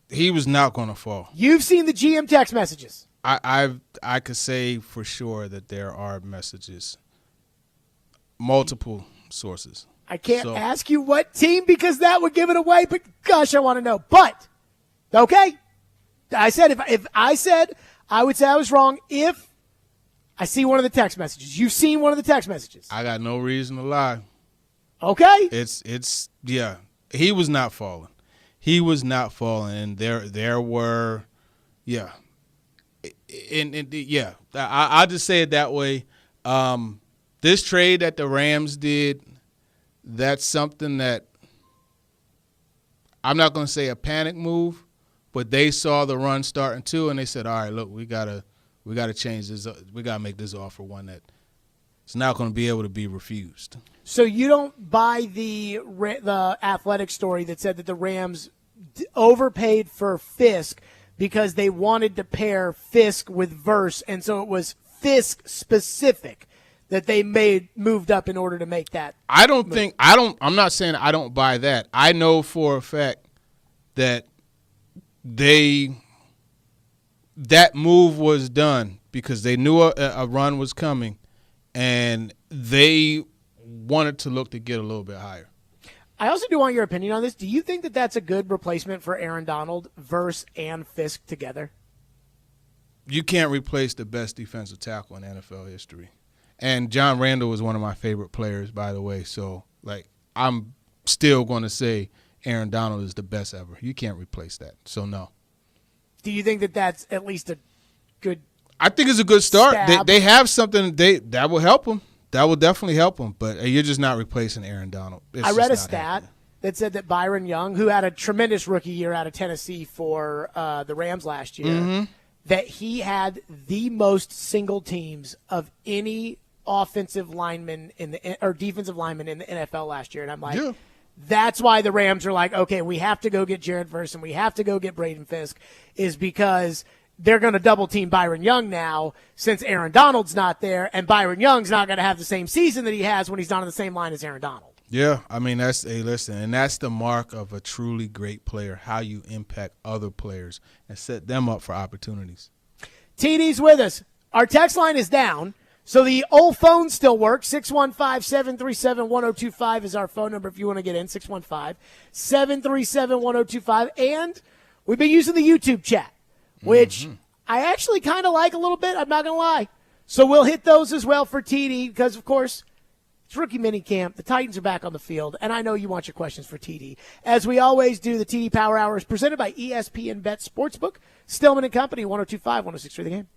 He was not going to fall. You've seen the GM text messages. I could say for sure that there are messages, multiple sources. I can't ask you what team because that would give it away, but gosh, I want to know. But, okay, I said if I said, I would say I was wrong if I see one of the text messages. You've seen one of the text messages. I got no reason to lie. Okay. It's yeah. He was not falling. He was not falling, and there were, yeah, and yeah. I'll just say it that way. This trade that the Rams did, that's something that I'm not going to say a panic move, but they saw the run starting too, and they said, all right, look, we gotta change this. We gotta make this offer one that it's not going to be able to be refused. So you don't buy the Athletic story that said that the Rams overpaid for Fisk because they wanted to pair Fisk with Verse, and so it was Fisk specific that they moved up in order to make that. I'm not saying I don't buy that. I know for a fact that that move was done because they knew a run was coming, and they wanted to look to get a little bit higher. I also do want your opinion on this. Do you think that that's a good replacement for Aaron Donald, Verse, and Fisk together? You can't replace the best defensive tackle in NFL history. And John Randall was one of my favorite players, by the way. So, like, I'm still going to say Aaron Donald is the best ever. You can't replace that. So, no. Do you think that that's at least a good I think it's a good start. stab? They have something that will help them. That will definitely help them. But you're just not replacing Aaron Donald. I read a stat that said that Byron Young, who had a tremendous rookie year out of Tennessee for the Rams last year, that he had the most single teams of any offensive lineman or defensive lineman in the NFL last year. And I'm like, that's why the Rams are like, okay, we have to go get Jared Verse and we have to go get Braden Fisk, is because they're going to double team Byron Young now since Aaron Donald's not there, and Byron Young's not going to have the same season that he has when he's not on the same line as Aaron Donald. Yeah, I mean, listen, and that's the mark of a truly great player, how you impact other players and set them up for opportunities. TD's with us. Our text line is down, so the old phone still works. 615-737-1025 is our phone number if you want to get in, 615-737-1025. And we've been using the YouTube chat, which I actually kind of like a little bit. I'm not going to lie. So we'll hit those as well for TD because, of course, it's rookie minicamp. The Titans are back on the field, and I know you want your questions for TD. As we always do, the TD Power Hour is presented by ESPN Bet Sportsbook, Stillman and Company, 102.5, 106.3 The Game.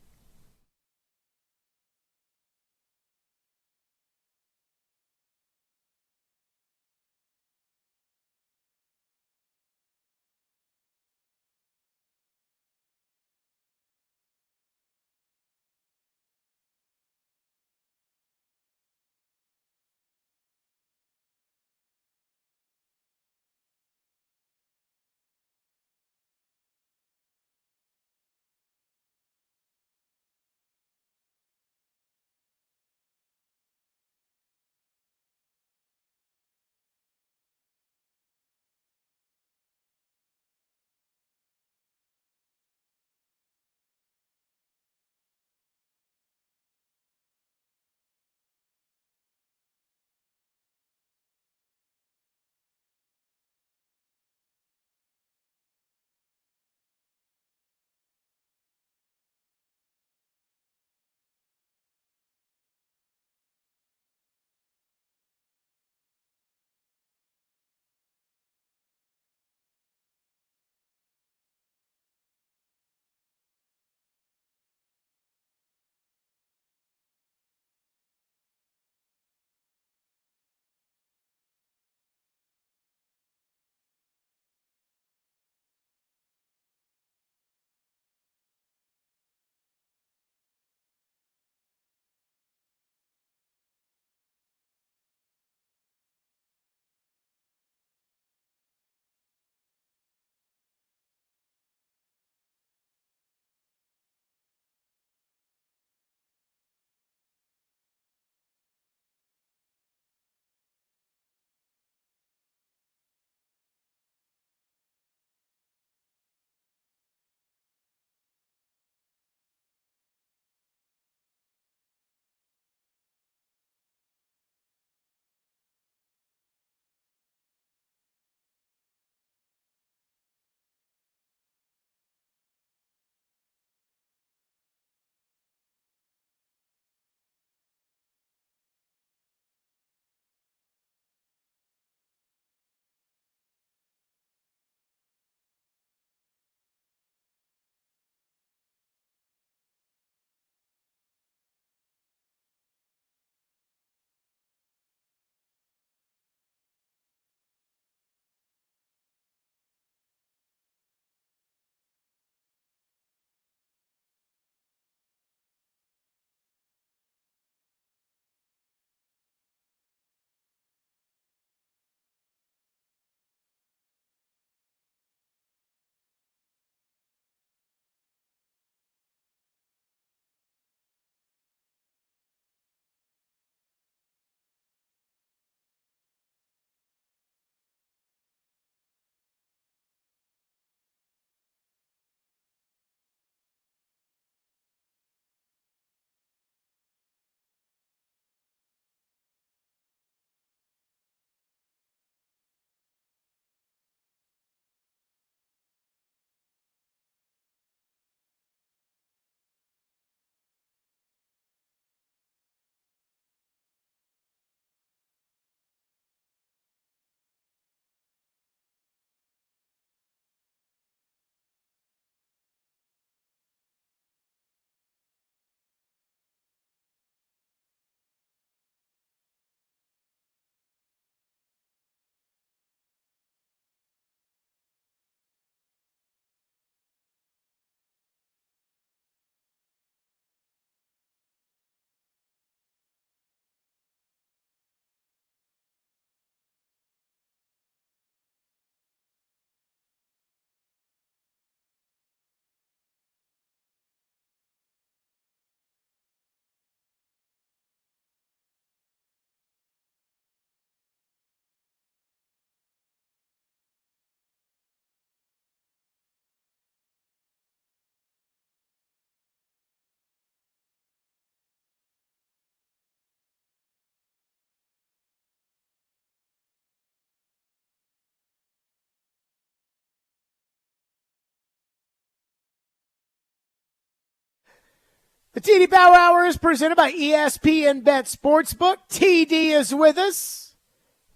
The TD Power Hour is presented by ESPN Bet Sportsbook. TD is with us.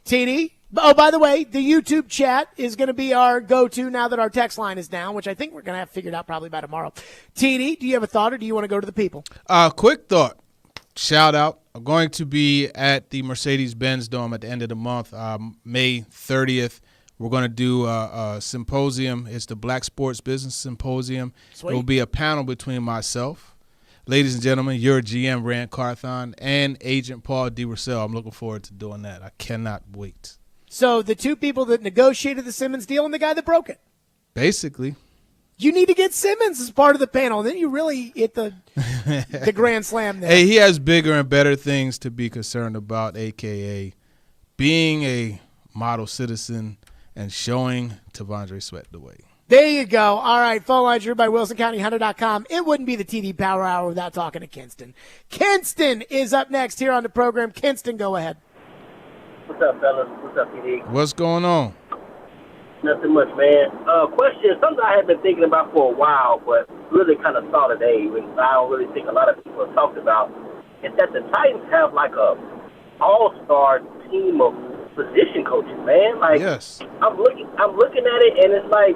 TD. Oh, by the way, the YouTube chat is going to be our go-to now that our text line is down, which I think we're going to have figured out probably by tomorrow. TD, do you have a thought or do you want to go to the people? Quick thought. Shout out. I'm going to be at the Mercedes-Benz Dome at the end of the month, May 30th. We're going to do a symposium. It's the Black Sports Business Symposium. Sweet. It will be a panel between myself, ladies and gentlemen, your GM, Rand Carthon, and Agent Paul DeRussell. I'm looking forward to doing that. I cannot wait. So the two people that negotiated the Simmons deal and the guy that broke it. Basically. You need to get Simmons as part of the panel. Then you really hit the grand slam there. Hey, he has bigger and better things to be concerned about, a.k.a. being a model citizen and showing T'Vondre Sweat the way. There you go. All right, phone lines driven by WilsonCountyHunter.com. It wouldn't be the TD Power Hour without talking to Kinston. Kinston is up next here on the program. Kinston, go ahead. What's up, fellas? What's up, TD? What's going on? Nothing much, man. Question, something I have been thinking about for a while, but really kind of saw today, and I don't really think a lot of people have talked about, is that the Titans have like a all-star team of position coaches, man. Like, yes. I'm looking at it, and it's like,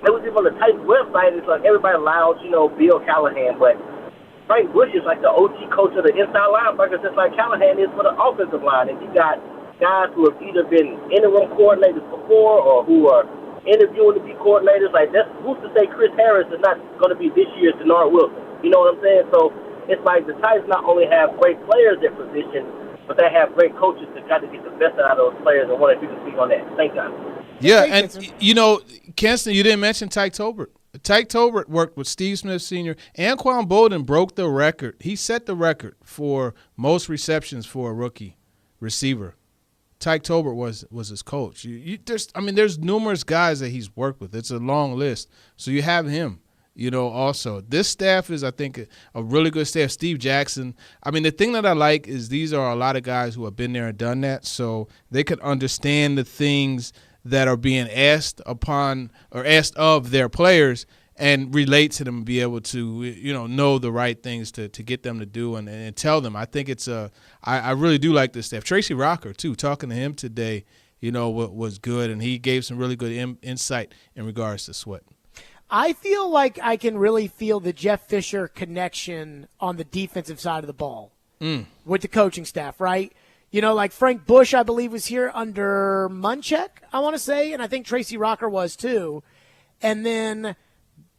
it was even on the Titans website, it's like everybody allows, Bill Callahan, but Frank Bush is like the OG coach of the inside linebackers, just like Callahan is for the offensive line. And you got guys who have either been interim coordinators before or who are interviewing to be coordinators. Like, that's who's to say Chris Harris is not going to be this year's Denard Wilson. You know what I'm saying? So it's like the Titans not only have great players at position, but they have great coaches that got to get the best out of those players. And wonder if you can speak on that. Thank you. Yeah, and, Kinston, you didn't mention Tyke Tolbert. Tyke Tolbert worked with Steve Smith Sr. Anquan Bolden broke the record. He set the record for most receptions for a rookie receiver. Tyke Tolbert was his coach. There's numerous guys that he's worked with. It's a long list. So you have him, also. This staff is, I think, a really good staff. Steve Jackson. The thing that I like is these are a lot of guys who have been there and done that, so they could understand the things that are being asked upon or asked of their players and relate to them and be able to, know the right things to get them to do and tell them. I think I really do like this staff. Tracy Rocker, too, talking to him today, was good, and he gave some really good insight in regards to Sweat. I feel like I can really feel the Jeff Fisher connection on the defensive side of the ball with the coaching staff, right? Like Frank Bush, I believe, was here under Munchak, I want to say, and I think Tracy Rocker was too. And then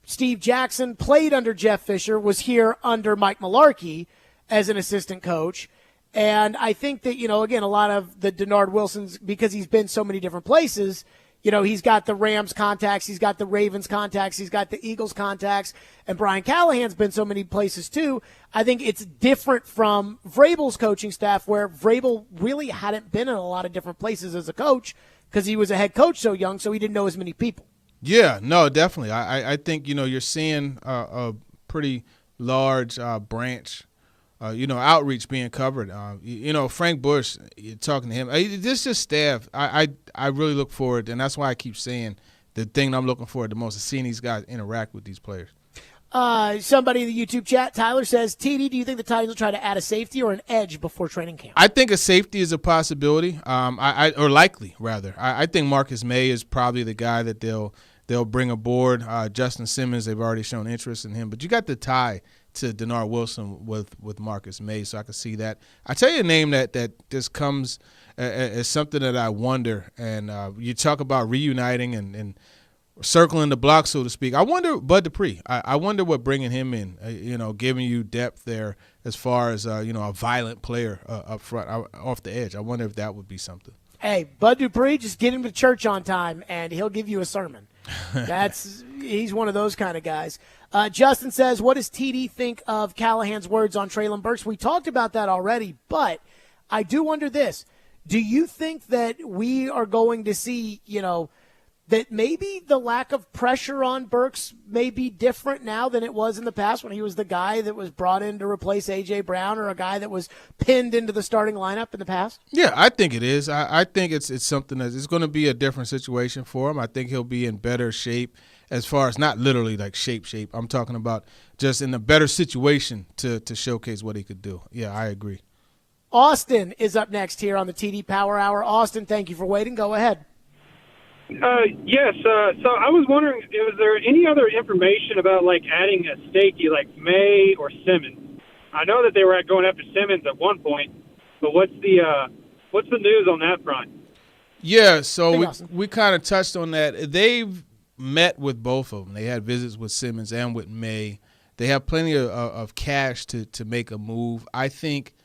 Steve Jackson played under Jeff Fisher, was here under Mike Mularkey as an assistant coach. And I think that, again, a lot of the Denard Wilsons, because he's been so many different places, he's got the Rams contacts, he's got the Ravens contacts, he's got the Eagles contacts, and Brian Callahan's been so many places too. I think it's different from Vrabel's coaching staff, where Vrabel really hadn't been in a lot of different places as a coach because he was a head coach so young, so he didn't know as many people. Yeah, no, definitely. I think, you're seeing a pretty large branch outreach being covered. Frank Bush, you're talking to him. This is staff. I really look forward, and that's why I keep saying the thing I'm looking forward the most is seeing these guys interact with these players. Somebody in the YouTube chat, Tyler says, TD, do you think the Titans will try to add a safety or an edge before training camp? I think a safety is a possibility, or likely, rather. I think Marcus May is probably the guy that they'll bring aboard. Justin Simmons, they've already shown interest in him. But you got the tie to Denard Wilson with Marcus May, so I can see that. I tell you a name that just comes as something that I wonder, and you talk about reuniting and circling the block, so to speak. I wonder, Bud Dupree, I wonder what bringing him in, giving you depth there as far as, a violent player up front, off the edge. I wonder if that would be something. Hey, Bud Dupree, just get him to church on time, and he'll give you a sermon. He's one of those kind of guys. Justin says, what does TD think of Callahan's words on Treylon Burks? We talked about that already, but I do wonder this. Do you think that we are going to see, that maybe the lack of pressure on Burks may be different now than it was in the past when he was the guy that was brought in to replace A.J. Brown or a guy that was pinned into the starting lineup in the past? Yeah, I think it is. I think it's something that it's going to be a different situation for him. I think he'll be in better shape as far as not literally like shape. I'm talking about just in a better situation to showcase what he could do. Yeah, I agree. Austin is up next here on the TD Power Hour. Austin, thank you for waiting. Go ahead. Yes. So I was wondering, was there any other information about like adding a safety like May or Simmons? I know that they were going after Simmons at one point, but what's the news on that front? Yeah. So we kind of touched on that. They've met with both of them. They had visits with Simmons and with May. They have plenty of cash to make a move. I think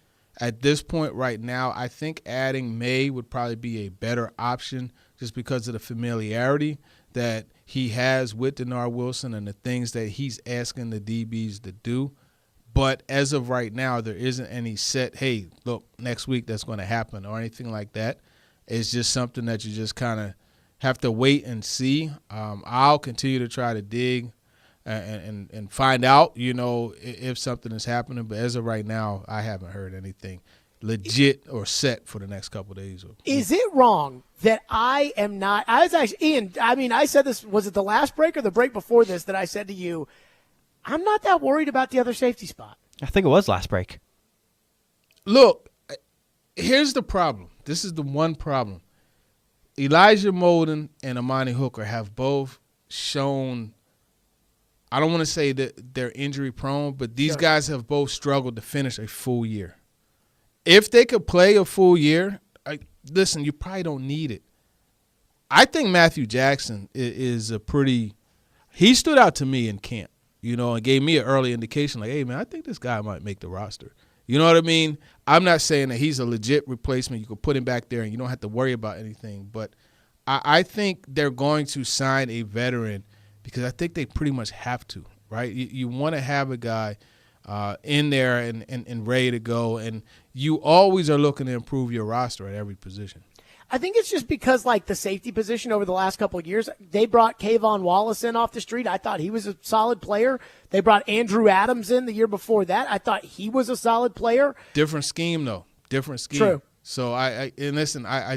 at this point right now, I think adding May would probably be a better option just because of the familiarity that he has with Denard Wilson and the things that he's asking the DBs to do. But as of right now, there isn't any set, hey, look, next week that's going to happen or anything like that. It's just something that you just kind of have to wait and see. I'll continue to try to dig and find out, if something is happening. But as of right now, I haven't heard anything legit or set for the next couple of days. Is it wrong that I am not – Ian, I said this – was it the last break or the break before this that I said to you, I'm not that worried about the other safety spot? I think it was last break. Look, here's the problem. This is the one problem. Elijah Molden and Amani Hooker have both shown – I don't want to say that they're injury prone, but these guys have both struggled to finish a full year. If they could play a full year, listen, you probably don't need it. I think Matthew Jackson is a pretty – he stood out to me in camp, and gave me an early indication like, hey, man, I think this guy might make the roster. You know what I mean? I'm not saying that he's a legit replacement. You could put him back there and you don't have to worry about anything. But I think they're going to sign a veteran because I think they pretty much have to, right? You want to have a guy in there and ready to go, and you always are looking to improve your roster at every position. I think it's just because, like, the safety position over the last couple of years, they brought Kayvon Wallace in off the street. I thought he was a solid player. They brought Andrew Adams in the year before that. I thought he was a solid player. Different scheme, though. Different scheme. True. So, I think, I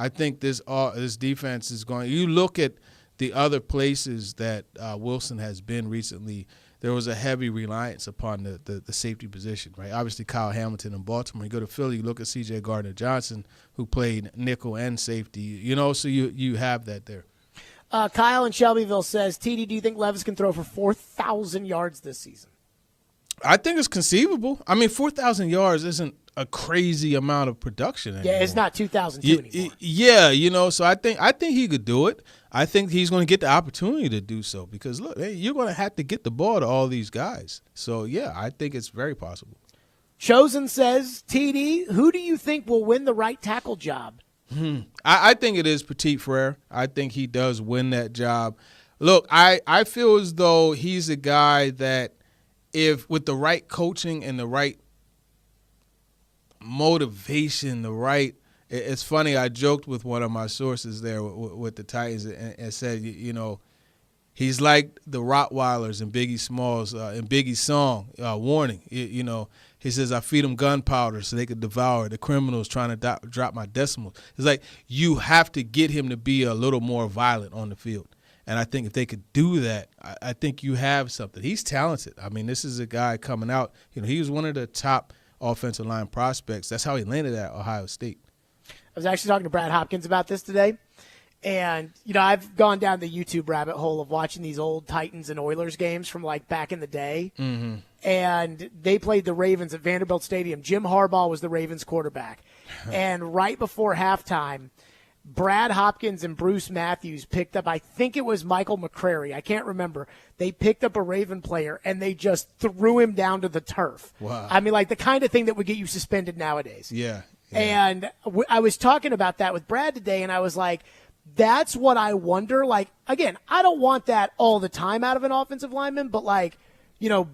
think this defense is going – you look at the other places that Wilson has been recently, there was a heavy reliance upon the safety position, right? Obviously, Kyle Hamilton in Baltimore. You go to Philly, you look at C.J. Gardner-Johnson, who played nickel and safety. So you have that there. Kyle in Shelbyville says, TD, do you think Levis can throw for 4,000 yards this season? I think it's conceivable. 4,000 yards isn't a crazy amount of production anymore. Yeah, it's not 2002 anymore. Yeah, so I think he could do it. I think he's going to get the opportunity to do so because, look, hey, you're going to have to get the ball to all these guys. So, yeah, I think it's very possible. Chosen says, TD, who do you think will win the right tackle job? I think it is Petit Frere. I think he does win that job. Look, I feel as though he's a guy that if with the right coaching and the right motivation, it's funny, I joked with one of my sources there with the Titans and said, he's like the Rottweilers in Biggie Smalls, in Biggie's song, Warning. He says, I feed them gunpowder so they could devour the criminals trying to drop my decimals. It's like you have to get him to be a little more violent on the field. And I think if they could do that, I think you have something. He's talented. This is a guy coming out. He was one of the top offensive line prospects. That's how he landed at Ohio State. I was actually talking to Brad Hopkins about this today. And, I've gone down the YouTube rabbit hole of watching these old Titans and Oilers games from, like, back in the day. Mm-hmm. And they played the Ravens at Vanderbilt Stadium. Jim Harbaugh was the Ravens quarterback. And right before halftime, Brad Hopkins and Bruce Matthews picked up, I think it was Michael McCrary. I can't remember. They picked up a Raven player, and they just threw him down to the turf. Wow. Like the kind of thing that would get you suspended nowadays. Yeah. And I was talking about that with Brad today, and I was like, that's what I wonder. Like, again, I don't want that all the time out of an offensive lineman, but like,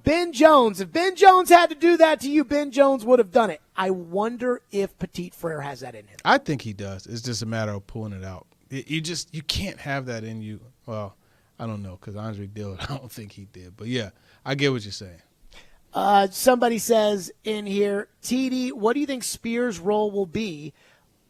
Ben Jones, if Ben Jones had to do that to you, Ben Jones would have done it. I wonder if Petit Frere has that in him. I think he does. It's just a matter of pulling it out. You can't have that in you. Well, I don't know, because Andre Dillard, I don't think he did. But, yeah, I get what you're saying. Somebody says in here, TD, what do you think Spears' role will be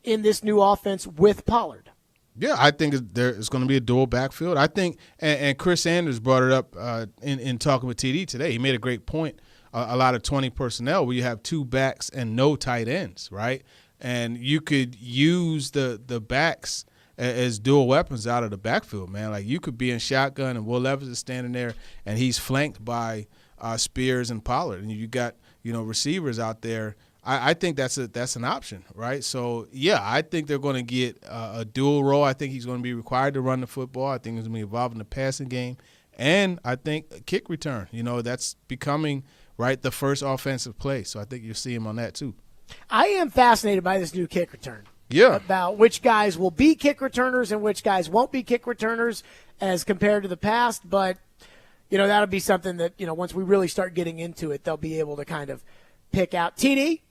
in this new offense with Pollard? Yeah, I think it's going to be a dual backfield. I think, and Chris Sanders brought it up in talking with TD today. He made a great point. A lot of 20 personnel where you have two backs and no tight ends, right? And you could use the backs as dual weapons out of the backfield, man. Like, you could be in shotgun and Will Levis is standing there and he's flanked by Spears and Pollard, and you got receivers out there. I think that's an option, right? So yeah, I think they're going to get a dual role. I think he's going to be required to run the football. I think he's going to be involved in the passing game, and I think a kick return. That's becoming the first offensive play. So I think you'll see him on that too. I am fascinated by this new kick return. Yeah, about which guys will be kick returners and which guys won't be kick returners as compared to the past, but. That'll be something that, once we really start getting into it, they'll be able to kind of pick out. TD,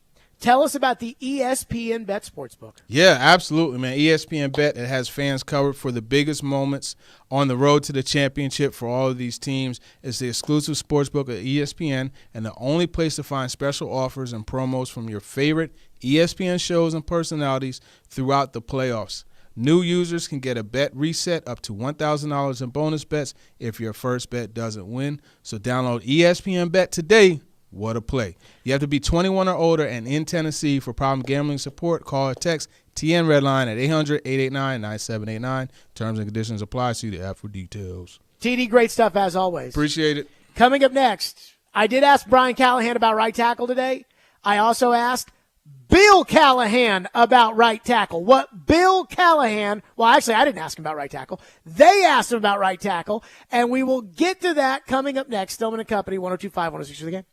tell us about the ESPN Bet Sportsbook. Yeah, absolutely, man. ESPN Bet, it has fans covered for the biggest moments on the road to the championship for all of these teams. It's the exclusive sportsbook of ESPN and the only place to find special offers and promos from your favorite ESPN shows and personalities throughout the playoffs. New users can get a bet reset up to $1,000 in bonus bets if your first bet doesn't win. So download ESPN Bet today. What a play. You have to be 21 or older and in Tennessee. For problem gambling support, call or text TN Redline at 800-889-9789. Terms and conditions apply. See the app for details. TD, great stuff as always. Appreciate it. Coming up next, I did ask Brian Callahan about right tackle today. I also asked Bill Callahan about right tackle. What Bill Callahan, well, actually, I didn't ask him about right tackle. They asked him about right tackle, and we will get to that coming up next. Stillman & Company, 102.5, 106 for the game.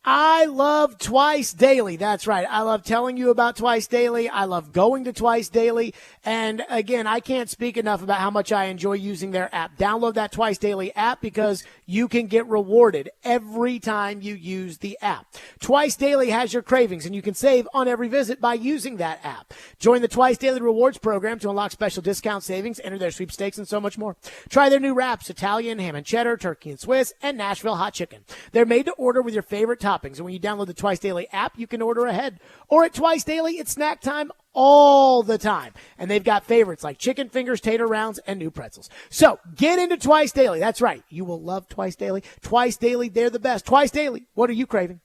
I love Twice Daily. That's right. I love telling you about Twice Daily. I love going to Twice Daily. And again, I can't speak enough about how much I enjoy using their app. Download that Twice Daily app because you can get rewarded every time you use the app. Twice Daily has your cravings, and you can save on every visit by using that app. Join the Twice Daily Rewards program to unlock special discount savings, enter their sweepstakes, and so much more. Try their new wraps, Italian, ham and cheddar, turkey and Swiss, and Nashville hot chicken. They're made to order with your favorite toppings. And when you download the Twice Daily app, you can order ahead. Or at Twice Daily, it's snack time all the time. And they've got favorites like chicken fingers, tater rounds, and new pretzels. So get into Twice Daily. That's right. You will love Twice Daily. Twice Daily, they're the best. Twice Daily, what are you craving?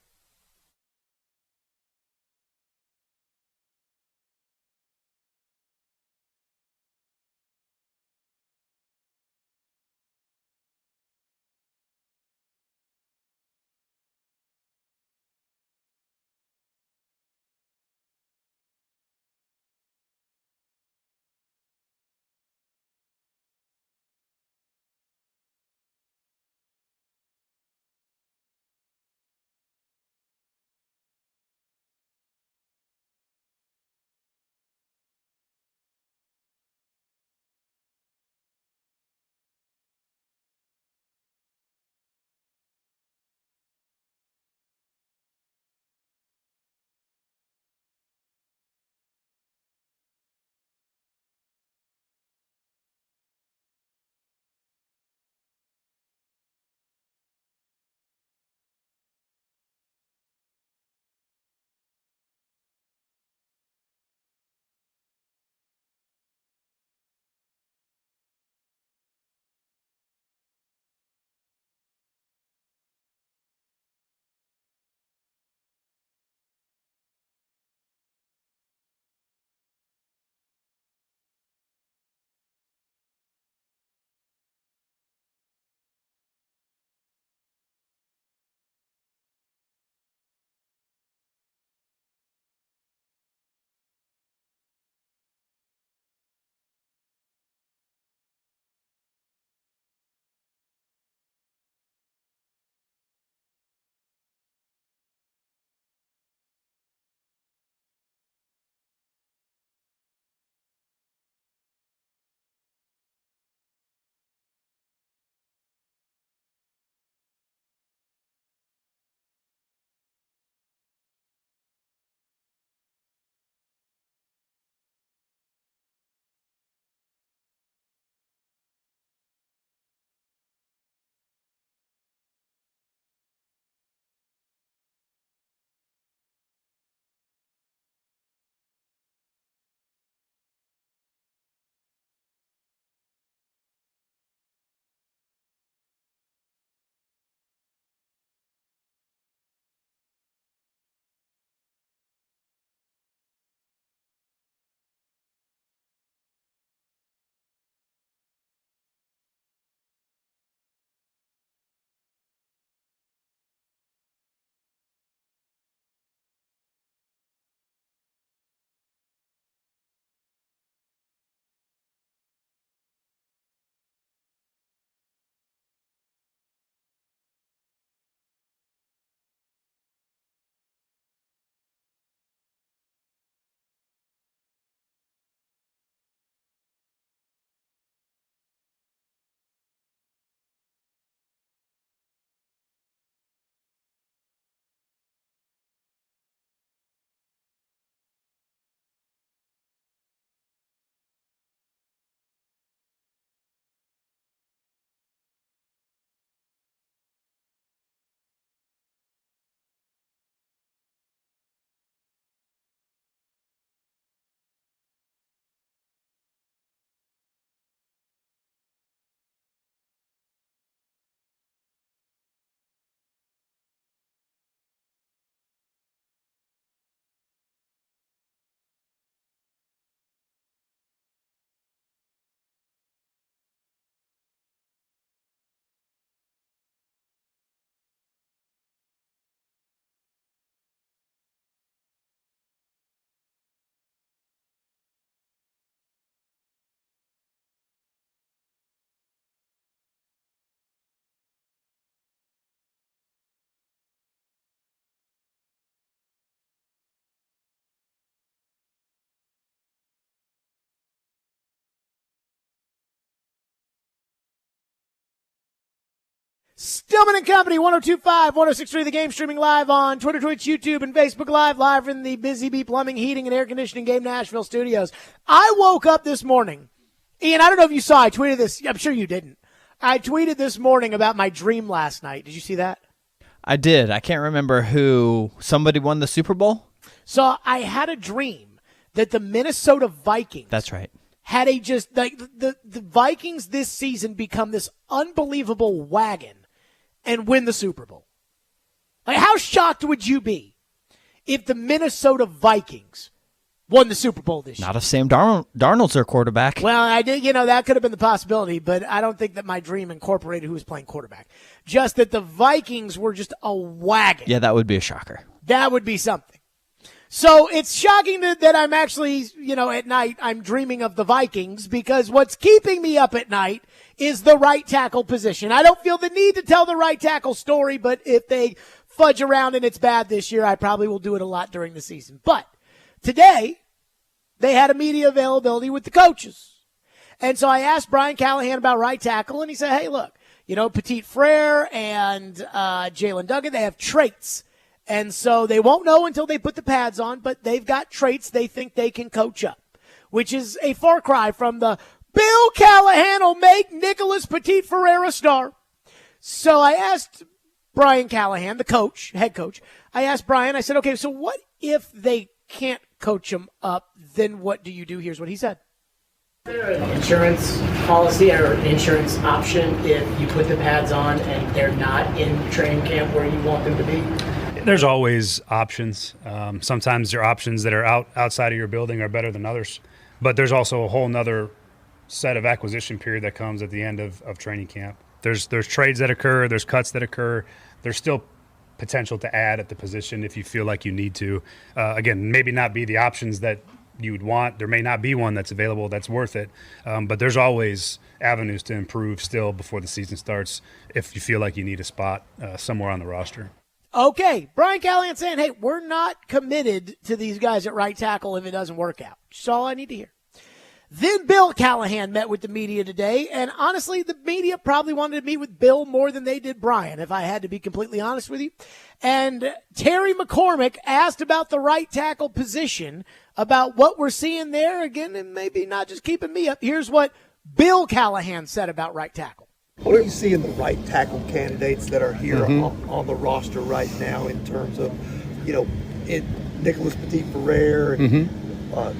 Stillman and Company, 102.5, 106.3 The Game, streaming live on Twitter, Twitch, YouTube, and Facebook live from the Busy Bee Plumbing, Heating, and Air Conditioning Game Nashville studios. I woke up this morning. Ian, I don't know if you saw, I tweeted this. I'm sure you didn't. I tweeted this morning about my dream last night. Did you see that? I did. I can't remember who. Somebody won the Super Bowl? So I had a dream that the Minnesota Vikings. That's right. Had a just, like, the Vikings this season become this unbelievable wagon and win the Super Bowl. Like, how shocked would you be if the Minnesota Vikings won the Super Bowl this year? Not if Sam Darnold's their quarterback. Well, I did, that could have been the possibility, but I don't think that my dream incorporated who was playing quarterback. Just that the Vikings were just a wagon. Yeah, that would be a shocker. That would be something. So it's shocking that I'm actually, at night I'm dreaming of the Vikings, because what's keeping me up at night is the right tackle position. I don't feel the need to tell the right tackle story, but if they fudge around and it's bad this year, I probably will do it a lot during the season. But today, they had a media availability with the coaches. And so I asked Brian Callahan about right tackle, and he said, hey, look, Petit Frere and Jalen Duggan, they have traits. And so they won't know until they put the pads on, but they've got traits they think they can coach up, which is a far cry from the Bill Callahan will make Nicholas Petit Frere a star. So I asked Brian Callahan, the coach, head coach, I asked Brian, I said, okay, so what if they can't coach him up? Then what do you do? Here's what he said. Is there an insurance policy or insurance option if you put the pads on and they're not in training camp where you want them to be? There's always options. Sometimes your options that are outside of your building are better than others. But there's also a whole nother set of acquisition period that comes at the end of training camp. There's trades that occur. There's cuts that occur. There's still potential to add at the position if you feel like you need to. Again, maybe not be the options that you would want. There may not be one that's available that's worth it. But there's always avenues to improve still before the season starts if you feel like you need a spot somewhere on the roster. Okay, Brian Callahan saying, hey, we're not committed to these guys at right tackle if it doesn't work out. That's all I need to hear. Then Bill Callahan met with the media today, and honestly, the media probably wanted to meet with Bill more than they did Brian, if I had to be completely honest with you. And Terry McCormick asked about the right tackle position, about what we're seeing there, again, and maybe not just keeping me up. Here's what Bill Callahan said about right tackle. What are you seeing the right tackle candidates that are here on the roster right now in terms of, Nicholas Petit Frere and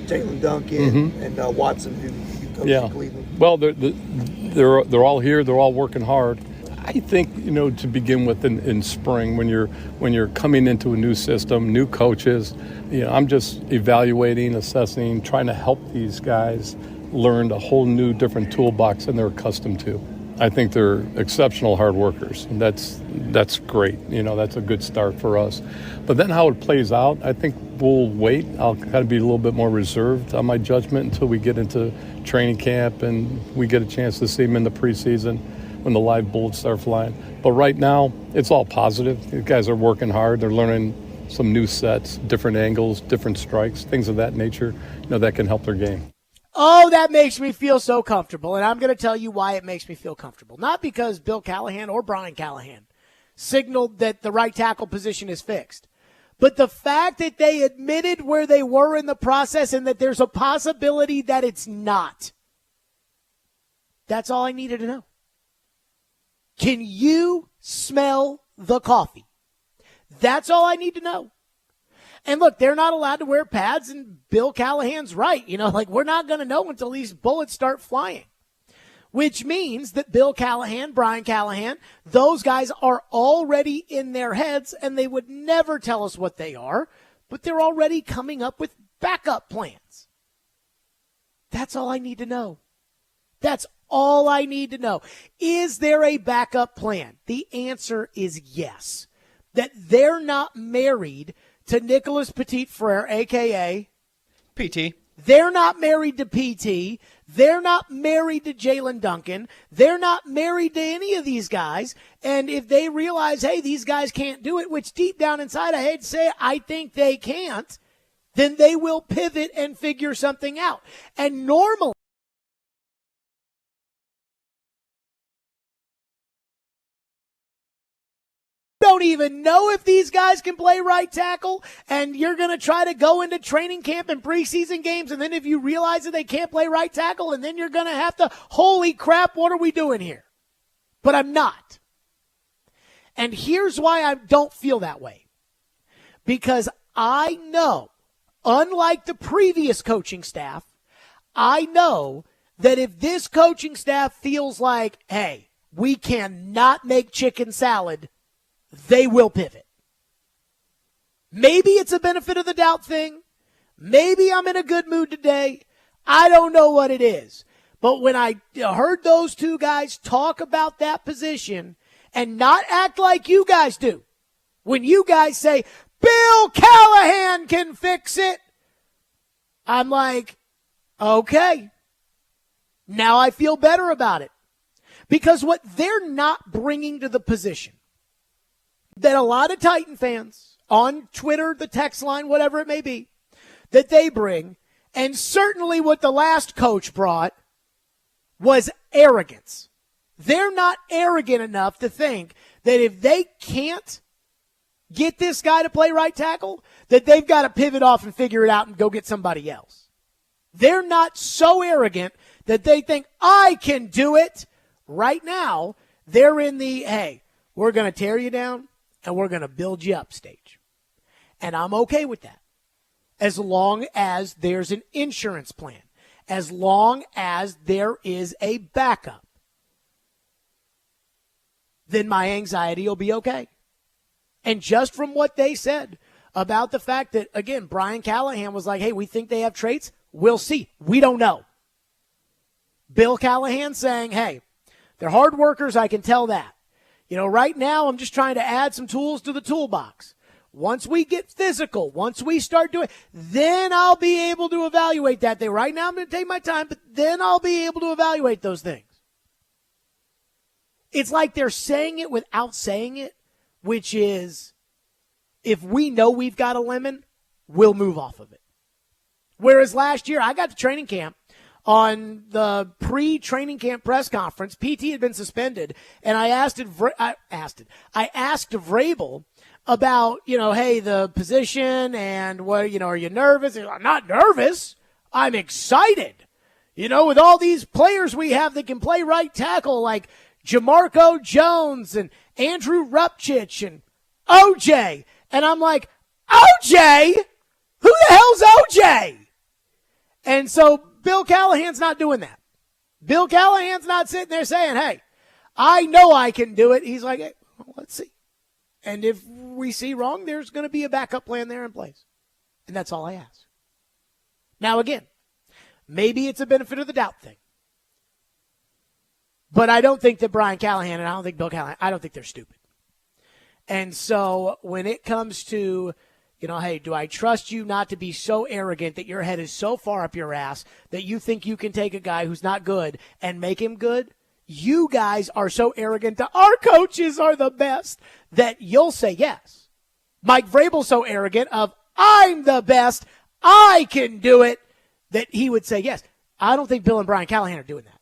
Jalen Duncan and Watson, who coached in Cleveland? Well, they're all here. They're all working hard. I think, to begin with in spring, when you're coming into a new system, new coaches, I'm just evaluating, assessing, trying to help these guys learn a whole new different toolbox than they're accustomed to. I think they're exceptional hard workers, and that's great. That's a good start for us. But then how it plays out, I think we'll wait. I'll kind of be a little bit more reserved on my judgment until we get into training camp and we get a chance to see them in the preseason when the live bullets start flying. But right now, it's all positive. These guys are working hard. They're learning some new sets, different angles, different strikes, things of that nature, that can help their game. Oh, that makes me feel so comfortable, and I'm going to tell you why it makes me feel comfortable. Not because Bill Callahan or Brian Callahan signaled that the right tackle position is fixed, but the fact that they admitted where they were in the process and that there's a possibility that it's not. That's all I needed to know. Can you smell the coffee? That's all I need to know. And look, they're not allowed to wear pads, and Bill Callahan's right. We're not going to know until these bullets start flying. Which means that Bill Callahan, Brian Callahan, those guys are already in their heads, and they would never tell us what they are, but they're already coming up with backup plans. That's all I need to know. That's all I need to know. Is there a backup plan? The answer is yes. That they're not married to Nicholas Petit Frere, a.k.a. PT. They're not married to PT. They're not married to Jalen Duncan. They're not married to any of these guys. And if they realize, hey, these guys can't do it, which deep down inside I hate to say it, I think they can't, then they will pivot and figure something out. And normally, don't even know if these guys can play right tackle, and you're going to try to go into training camp and preseason games, and then if you realize that they can't play right tackle, and then you're going to have to, holy crap, what are we doing here? But I'm not. And here's why I don't feel that way. Because I know, unlike the previous coaching staff, I know that if this coaching staff feels like, hey, we cannot make chicken salad, they will pivot. Maybe it's a benefit of the doubt thing. Maybe I'm in a good mood today. I don't know what it is. But when I heard those two guys talk about that position and not act like you guys do, when you guys say, Bill Callahan can fix it, I'm like, okay. Now I feel better about it. Because what they're not bringing to the position that a lot of Titan fans on Twitter, the text line, whatever it may be, that they bring, and certainly what the last coach brought, was arrogance. They're not arrogant enough to think that if they can't get this guy to play right tackle, that they've got to pivot off and figure it out and go get somebody else. They're not so arrogant that they think, I can do it. Right now, they're in the, hey, we're going to tear you down and we're going to build you up stage. And I'm okay with that. As long as there's an insurance plan. As long as there is a backup. Then my anxiety will be okay. And just from what they said about the fact that, again, Brian Callahan was like, hey, we think they have traits. We'll see. We don't know. Bill Callahan saying, hey, they're hard workers, I can tell that. You know, right now I'm just trying to add some tools to the toolbox. Once we get physical, once we start doing, then I'll be able to evaluate that thing. Right now I'm going to take my time, but then I'll be able to evaluate those things. It's like they're saying it without saying it, which is, if we know we've got a lemon, we'll move off of it. Whereas last year I got to training camp. On the pre-training camp press conference, PT had been suspended, and I asked Vrabel about, hey, the position and what, are you nervous? I'm not nervous. I'm excited. With all these players we have that can play right tackle, like Jamarco Jones and Andrew Rupchich and OJ. And I'm like, OJ? Who the hell's OJ? And so Bill Callahan's not doing that. Bill Callahan's not sitting there saying, hey, I know I can do it. He's like, hey, well, let's see. And if we see wrong, there's going to be a backup plan there in place. And that's all I ask. Now, again, maybe it's a benefit of the doubt thing. But I don't think that Brian Callahan and I don't think Bill Callahan, I don't think they're stupid. And so when it comes to, hey, do I trust you not to be so arrogant that your head is so far up your ass that you think you can take a guy who's not good and make him good? You guys are so arrogant that our coaches are the best that you'll say yes. Mike Vrabel's so arrogant of, I'm the best, I can do it, that he would say yes. I don't think Bill and Brian Callahan are doing that.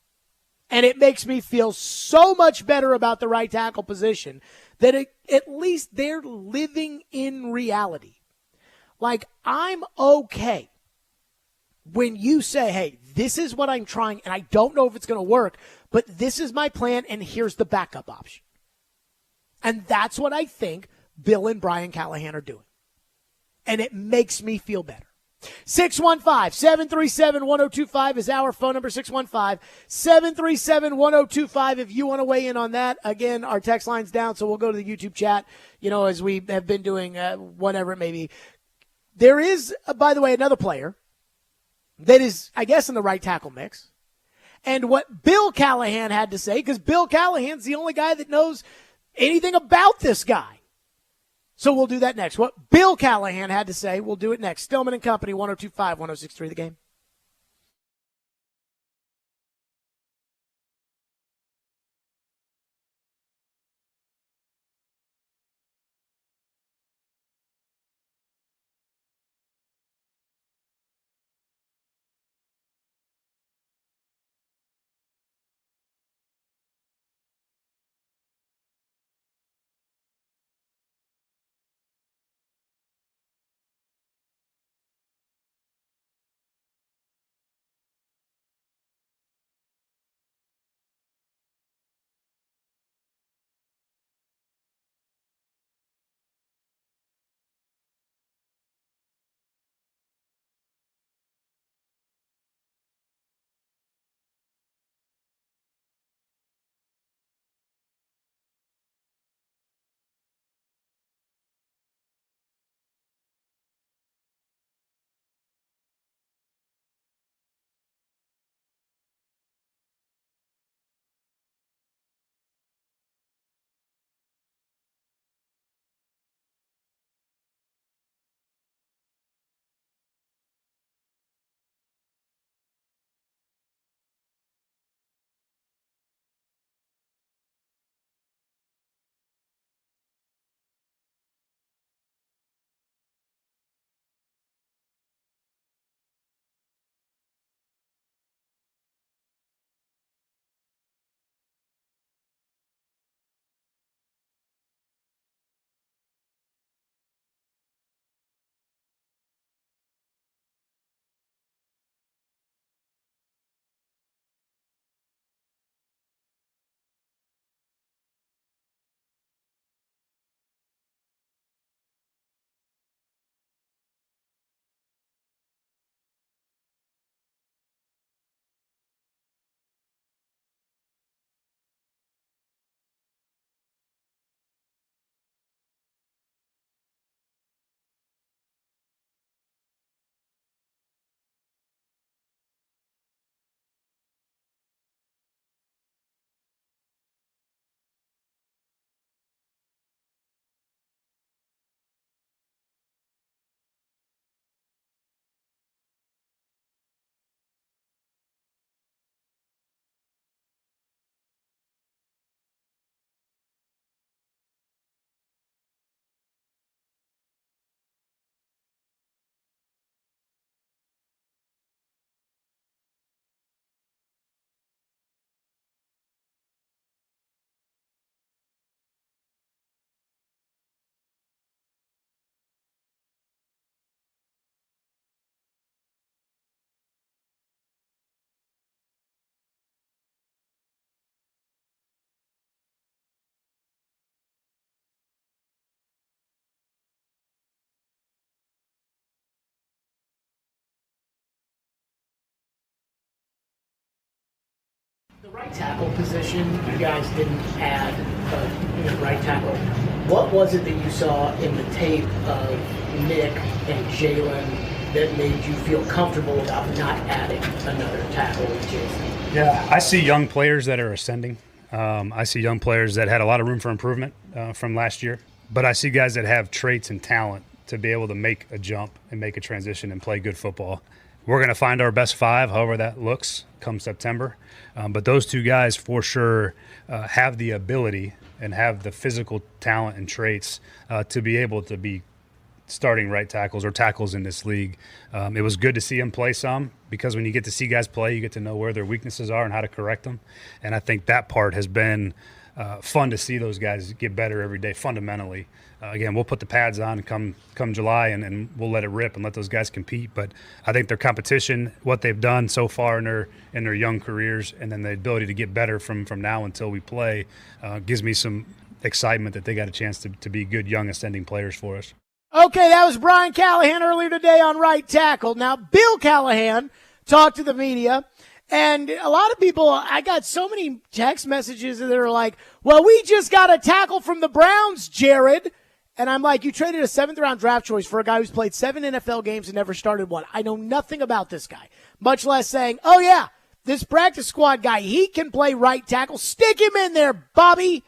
And it makes me feel so much better about the right tackle position that at least they're living in reality. Like, I'm okay when you say, hey, this is what I'm trying, and I don't know if it's going to work, but this is my plan, and here's the backup option. And that's what I think Bill and Brian Callahan are doing. And it makes me feel better. 615-737-1025 is our phone number, 615-737-1025 if you want to weigh in on that. Again, our text line's down, so we'll go to the YouTube chat, as we have been doing whatever it may be. There is, by the way, another player that is, I guess, in the right tackle mix. And what Bill Callahan had to say, because Bill Callahan's the only guy that knows anything about this guy. So we'll do that next. What Bill Callahan had to say, we'll do it next. Stillman and Company, 102.5, 106.3 The Game. The right tackle position, you guys didn't add right tackle. What was it that you saw in the tape of Nick and Jalen that made you feel comfortable about not adding another tackle with Jason? Yeah, I see young players that are ascending. I see young players that had a lot of room for improvement from last year. But I see guys that have traits and talent to be able to make a jump and make a transition and play good football. We're going to find our best five, however that looks, come September. But those two guys for sure have the ability and have the physical talent and traits to be able to be starting right tackles or tackles in this league. It was good to see them play some, because when you get to see guys play, you get to know where their weaknesses are and how to correct them. And I think that part has been fun to see those guys get better every day fundamentally. Again, we'll put the pads on come July and we'll let it rip and let those guys compete. But I think their competition, what they've done so far in their young careers, and then the ability to get better from now until we play, gives me some excitement that they got a chance to be good young ascending players for us. Okay, that was Brian Callahan earlier today on right tackle. Now, Bill Callahan talked to the media, and a lot of people, I got so many text messages that are like, well, we just got a tackle from the Browns, Jared. And I'm like, you traded a 7th-round draft choice for a guy who's played 7 NFL games and never started one. I know nothing about this guy, much less saying, oh, yeah, this practice squad guy, he can play right tackle. Stick him in there, Bobby.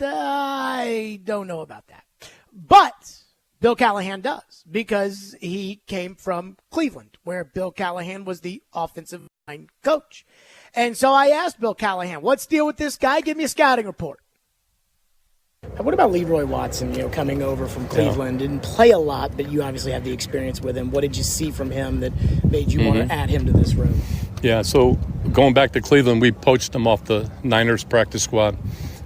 I don't know about that. But Bill Callahan does, because he came from Cleveland, where Bill Callahan was the offensive line coach. And so I asked Bill Callahan, what's the deal with this guy? Give me a scouting report. What about Leroy Watson, coming over from Cleveland? Didn't play a lot, but you obviously have the experience with him. What did you see from him that made you want to add him to this room? Yeah, so going back to Cleveland, we poached him off the Niners practice squad,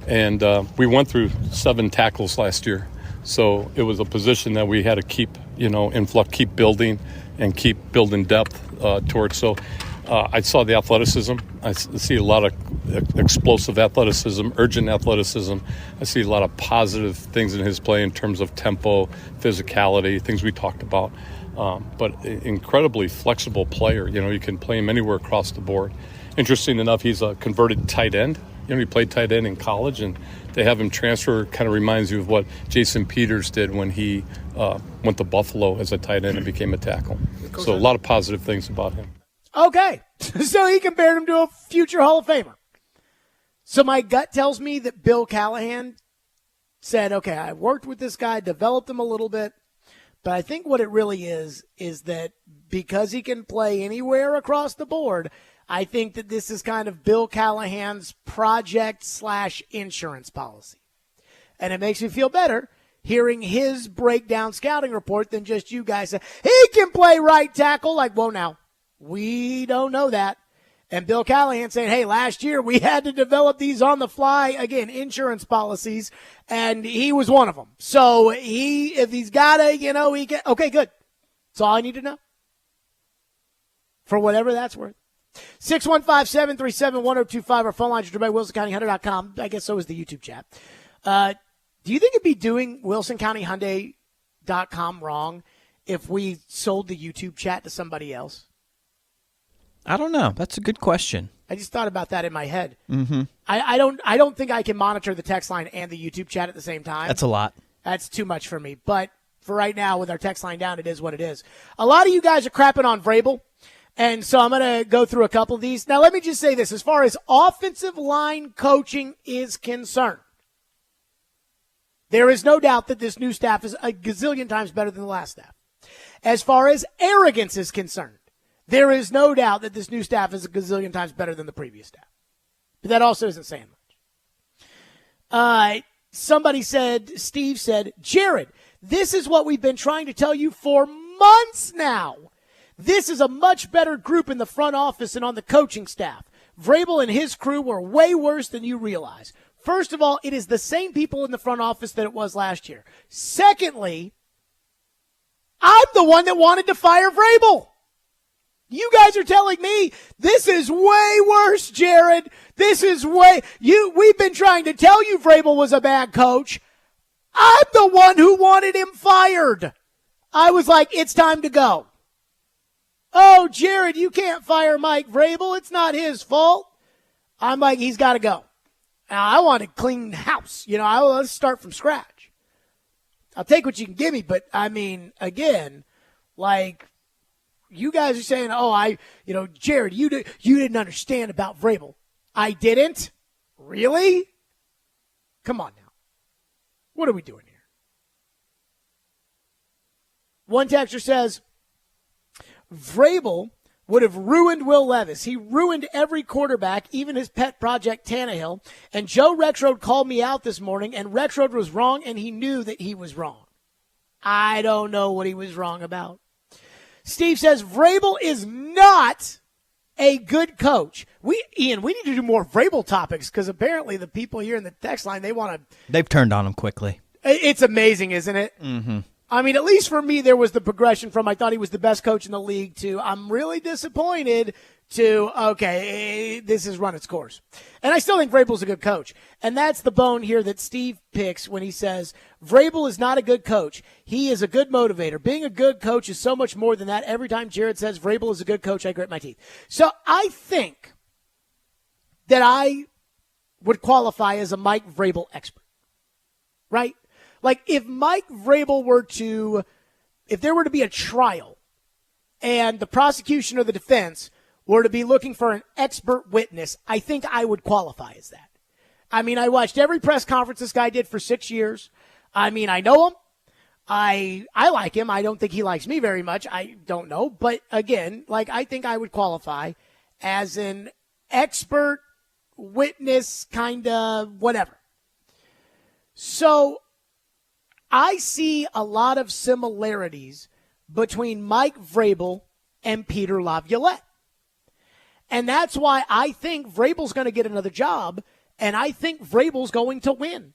and we went through 7 tackles last year. So it was a position that we had to keep, in flux, keep building and keep building depth towards. So I saw the athleticism. I see a lot of explosive athleticism, urgent athleticism. I see a lot of positive things in his play in terms of tempo, physicality, things we talked about. But incredibly flexible player. You can play him anywhere across the board. Interesting enough, he's a converted tight end. He played tight end in college, and to have him transfer kind of reminds you of what Jason Peters did when he went to Buffalo as a tight end and became a tackle. So a lot of positive things about him. Okay, so he compared him to a future Hall of Famer. So my gut tells me that Bill Callahan said, okay, I worked with this guy, developed him a little bit, but I think what it really is that because he can play anywhere across the board, I think that this is kind of Bill Callahan's project/insurance policy. And it makes me feel better hearing his breakdown scouting report than just you guys say, he can play right tackle. Like, whoa, now, we don't know that. And Bill Callahan saying, hey, last year we had to develop these on the fly, again, insurance policies, and he was one of them. So if he's got to, he can, okay, good. That's all I need to know. For whatever that's worth. 615-737-1025. Our phone lines are by WilsonCountyHunter.com. I guess so is the YouTube chat. Do you think it'd be doing WilsonCountyHunday.com wrong if we sold the YouTube chat to somebody else? I don't know. That's a good question. I just thought about that in my head. Mm-hmm. I don't think I can monitor the text line and the YouTube chat at the same time. That's a lot. That's too much for me. But for right now, with our text line down, it is what it is. A lot of you guys are crapping on Vrabel. And so I'm going to go through a couple of these. Now, let me just say this. As far as offensive line coaching is concerned, there is no doubt that this new staff is a gazillion times better than the last staff. As far as arrogance is concerned, there is no doubt that this new staff is a gazillion times better than the previous staff. But that also isn't saying much. Steve said, Jared, this is what we've been trying to tell you for months now. This is a much better group in the front office and on the coaching staff. Vrabel and his crew were way worse than you realize. First of all, it is the same people in the front office that it was last year. Secondly, I'm the one that wanted to fire Vrabel. You guys are telling me this is way worse, Jared. We've been trying to tell you Vrabel was a bad coach. I'm the one who wanted him fired. I was like, it's time to go. Oh, Jared, you can't fire Mike Vrabel. It's not his fault. I'm like, he's got to go. Now, I want to clean house. Let's start from scratch. I'll take what you can give me, but, again, you guys are saying, Jared, you didn't understand about Vrabel. I didn't? Really? Come on now. What are we doing here? One texter says, Vrabel would have ruined Will Levis. He ruined every quarterback, even his pet project Tannehill. And Joe Rexrode called me out this morning, and Rexrode was wrong, and he knew that he was wrong. I don't know what he was wrong about. Steve says, Vrabel is not a good coach. Ian, we need to do more Vrabel topics because apparently the people here in the text line, they've turned on him quickly. It's amazing, isn't it? Mm-hmm. At least for me, there was the progression from I thought he was the best coach in the league to I'm really disappointed to, okay, this has run its course. And I still think Vrabel's a good coach. And that's the bone here that Steve picks when he says, Vrabel is not a good coach. He is a good motivator. Being a good coach is so much more than that. Every time Jared says Vrabel is a good coach, I grit my teeth. So I think that I would qualify as a Mike Vrabel expert, right? If Mike Vrabel if there were to be a trial and the prosecution or the defense were to be looking for an expert witness, I think I would qualify as that. I watched every press conference this guy did for 6 years. I know him. I like him. I don't think he likes me very much. I don't know. But again, I think I would qualify as an expert witness, kind of whatever. So I see a lot of similarities between Mike Vrabel and Peter Laviolette. And that's why I think Vrabel's going to get another job, and I think Vrabel's going to win.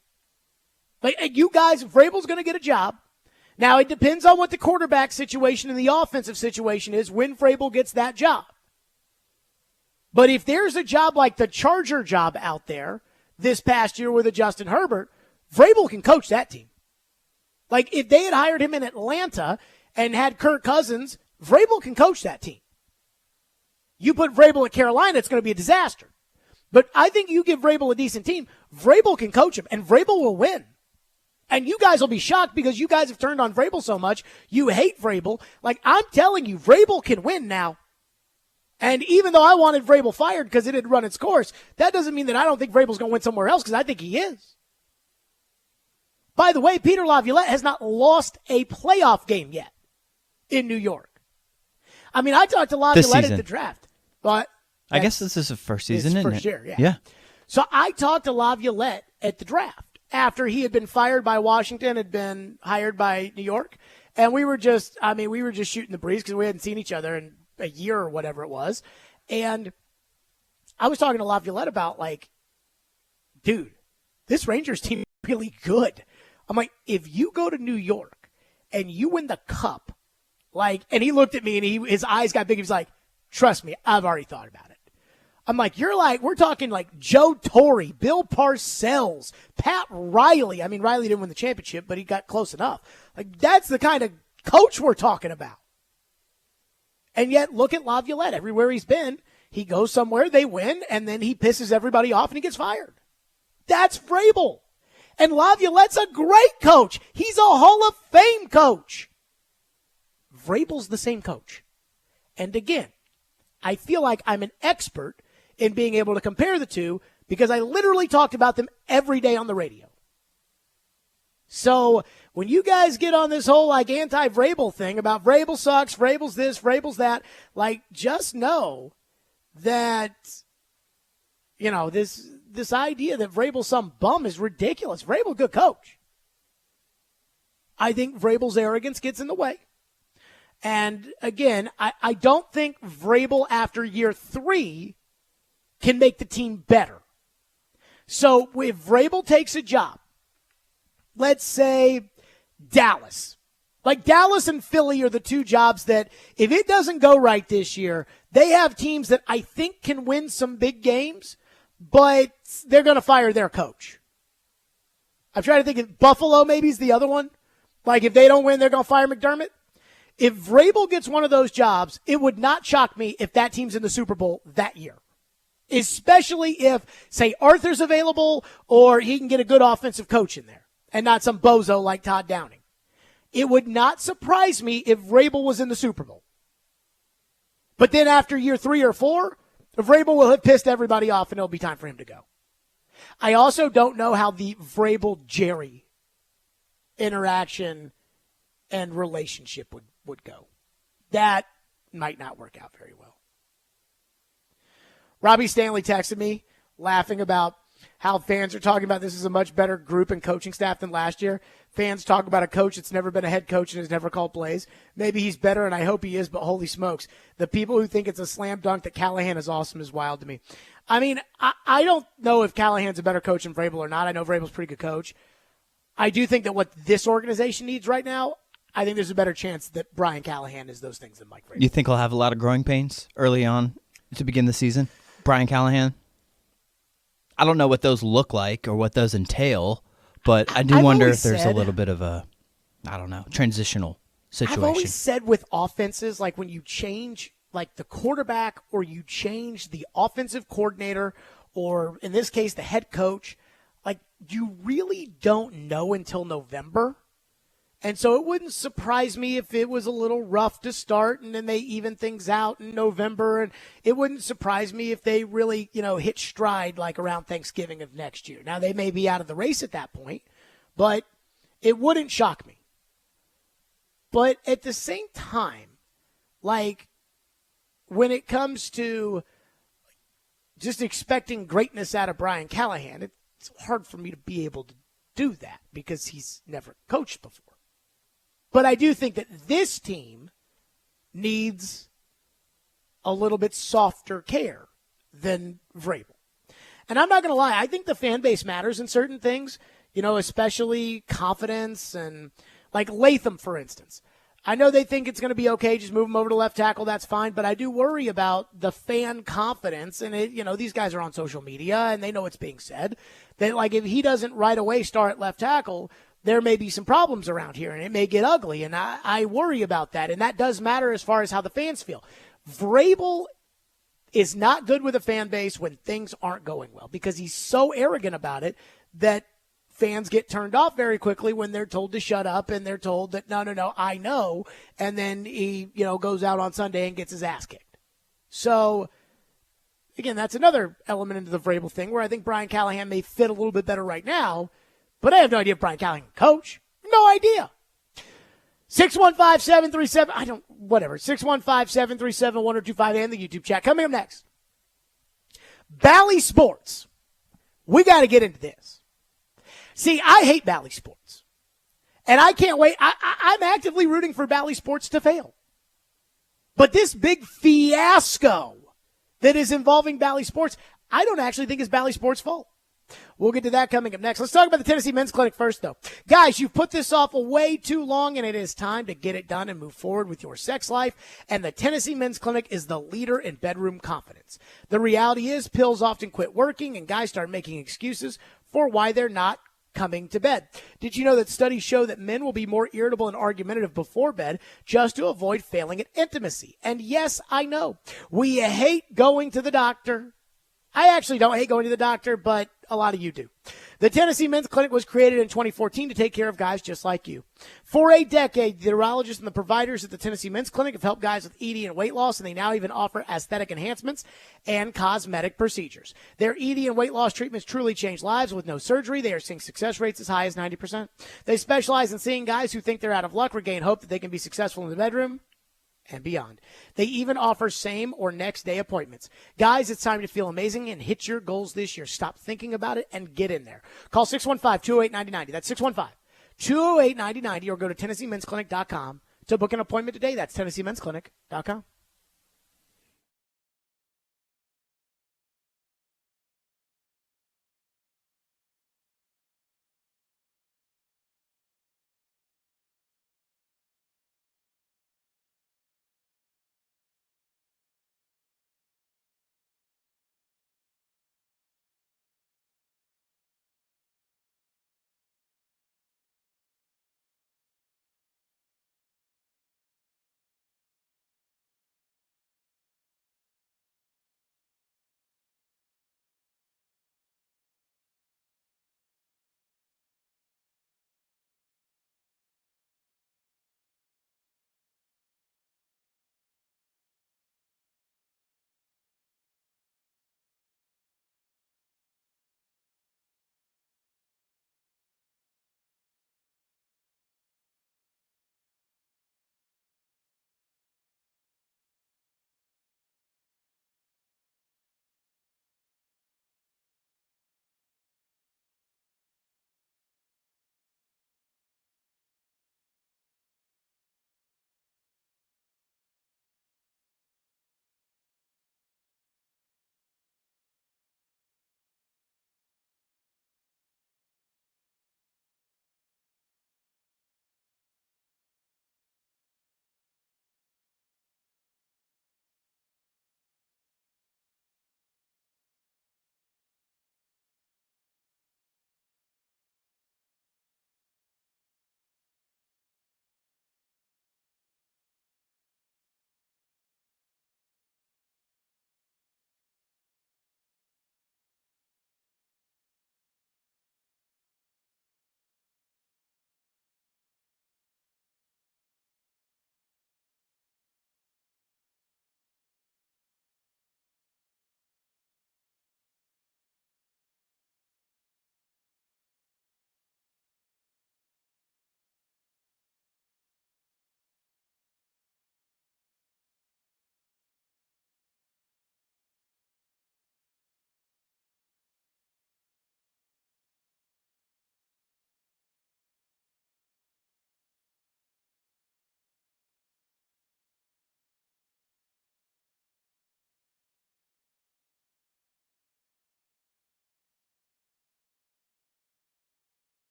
You guys, Vrabel's going to get a job. Now, it depends on what the quarterback situation and the offensive situation is when Vrabel gets that job. But if there's a job like the Charger job out there this past year with a Justin Herbert, Vrabel can coach that team. If they had hired him in Atlanta and had Kirk Cousins, Vrabel can coach that team. You put Vrabel at Carolina, it's going to be a disaster. But I think you give Vrabel a decent team, Vrabel can coach him, and Vrabel will win. And you guys will be shocked because you guys have turned on Vrabel so much. You hate Vrabel. I'm telling you, Vrabel can win now. And even though I wanted Vrabel fired because it had run its course, that doesn't mean that I don't think Vrabel's going to win somewhere else because I think he is. By the way, Peter Laviolette has not lost a playoff game yet in New York. I talked to Laviolette at the draft. But I guess this is the first season, isn't it? First year, yeah. So I talked to Laviolette at the draft after he had been fired by Washington, had been hired by New York. And we were just shooting the breeze because we hadn't seen each other in a year or whatever it was. And I was talking to Laviolette about dude, this Rangers team is really good. I'm like, if you go to New York and you win the cup, and he looked at me and his eyes got big. He was like, trust me, I've already thought about it. I'm like, we're talking Joe Torre, Bill Parcells, Pat Riley. Riley didn't win the championship, but he got close enough. That's the kind of coach we're talking about. And yet, look at Laviolette. Everywhere he's been, he goes somewhere, they win, and then he pisses everybody off and he gets fired. That's Vrabel. And Laviolette's a great coach. He's a Hall of Fame coach. Vrabel's the same coach. And again, I feel like I'm an expert in being able to compare the two because I literally talked about them every day on the radio. So when you guys get on this whole anti-Vrabel thing about Vrabel sucks, Vrabel's this, Vrabel's that, just know that, this idea that Vrabel's some bum is ridiculous. Vrabel's a good coach. I think Vrabel's arrogance gets in the way. And again, I don't think Vrabel after year 3 can make the team better. So if Vrabel takes a job, let's say Dallas. Dallas and Philly are the two jobs that if it doesn't go right this year, they have teams that I think can win some big games, but they're going to fire their coach. I'm trying to think of Buffalo maybe is the other one. If they don't win, they're going to fire McDermott. If Vrabel gets one of those jobs, it would not shock me if that team's in the Super Bowl that year. especially if, say, Arthur's available or he can get a good offensive coach in there and not some bozo like Todd Downing. It would not surprise me if Vrabel was in the Super Bowl. But then after year 3 or 4, Vrabel will have pissed everybody off and it'll be time for him to go. I also don't know how the Vrabel-Jerry interaction and relationship would go. That might not work out very well. Robbie Stanley texted me laughing about how fans are talking about this is a much better group and coaching staff than last year. Fans talk about a coach that's never been a head coach and has never called plays. Maybe he's better, and I hope he is, but holy smokes. The people who think it's a slam dunk that Callahan is awesome is wild to me. I mean, I don't know if Callahan's a better coach than Vrabel or not. I know Vrabel's a pretty good coach. I do think that what this organization needs right now, I think there's a better chance that Brian Callahan is those things than Mike Vrabel. You think he'll have a lot of growing pains early on to begin the season? Brian Callahan? I don't know what those look like or what those entail, but I do wonder if there's a little bit of a, I don't know, transitional situation. I've always said with offenses, like when you change like the quarterback or you change the offensive coordinator or in this case the head coach, like you really don't know until November. And so it wouldn't surprise me if it was a little rough to start and then they even things out in November. And it wouldn't surprise me if they really, hit stride like around Thanksgiving of next year. Now, they may be out of the race at that point, but it wouldn't shock me. But at the same time, like when it comes to just expecting greatness out of Brian Callahan, it's hard for me to be able to do that because he's never coached before. But I do think that this team needs a little bit softer care than Vrabel. And I'm not going to lie, I think the fan base matters in certain things, especially confidence and like Latham, for instance. I know they think it's going to be okay, just move him over to left tackle, that's fine, but I do worry about the fan confidence. And, these guys are on social media and they know what's being said. That, like, if he doesn't right away start at left tackle, there may be some problems around here, and it may get ugly, and I worry about that, and that does matter as far as how the fans feel. Vrabel is not good with a fan base when things aren't going well because he's so arrogant about it that fans get turned off very quickly when they're told to shut up and they're told that, no, I know, and then he, goes out on Sunday and gets his ass kicked. So, again, that's another element into the Vrabel thing where I think Brian Callahan may fit a little bit better right now, but I have no idea if Brian Callahan can coach. No idea. 615-737, 615-737-1025 and the YouTube chat. Coming up next, Bally Sports. We got to get into this. See, I hate Bally Sports. And I can't wait. I'm actively rooting for Bally Sports to fail. But this big fiasco that is involving Bally Sports, I don't actually think is Bally Sports' fault. We'll get to that coming up next. Let's talk about the Tennessee Men's Clinic first, though. Guys, you've put this off way too long, and it is time to get it done and move forward with your sex life. And the Tennessee Men's Clinic is the leader in bedroom confidence. The reality is pills often quit working, and guys start making excuses for why they're not coming to bed. Did you know that studies show that men will be more irritable and argumentative before bed just to avoid failing at intimacy? And yes, I know, we hate going to the doctor. I actually don't hate going to the doctor, but a lot of you do. The Tennessee Men's Clinic was created in 2014 to take care of guys just like you. For a decade, the urologists and the providers at the Tennessee Men's Clinic have helped guys with ED and weight loss, and they now even offer aesthetic enhancements and cosmetic procedures. Their ED and weight loss treatments truly change lives with no surgery. They are seeing success rates as high as 90%. They specialize in seeing guys who think they're out of luck regain hope that they can be successful in the bedroom and beyond. They even offer same or next day appointments. Guys, it's time to feel amazing and hit your goals this year. Stop thinking about it and get in there. Call 615-208-9090. That's 615-208-9090 or go to TennesseeMen'sClinic.com to book an appointment today. That's TennesseeMen'sClinic.com.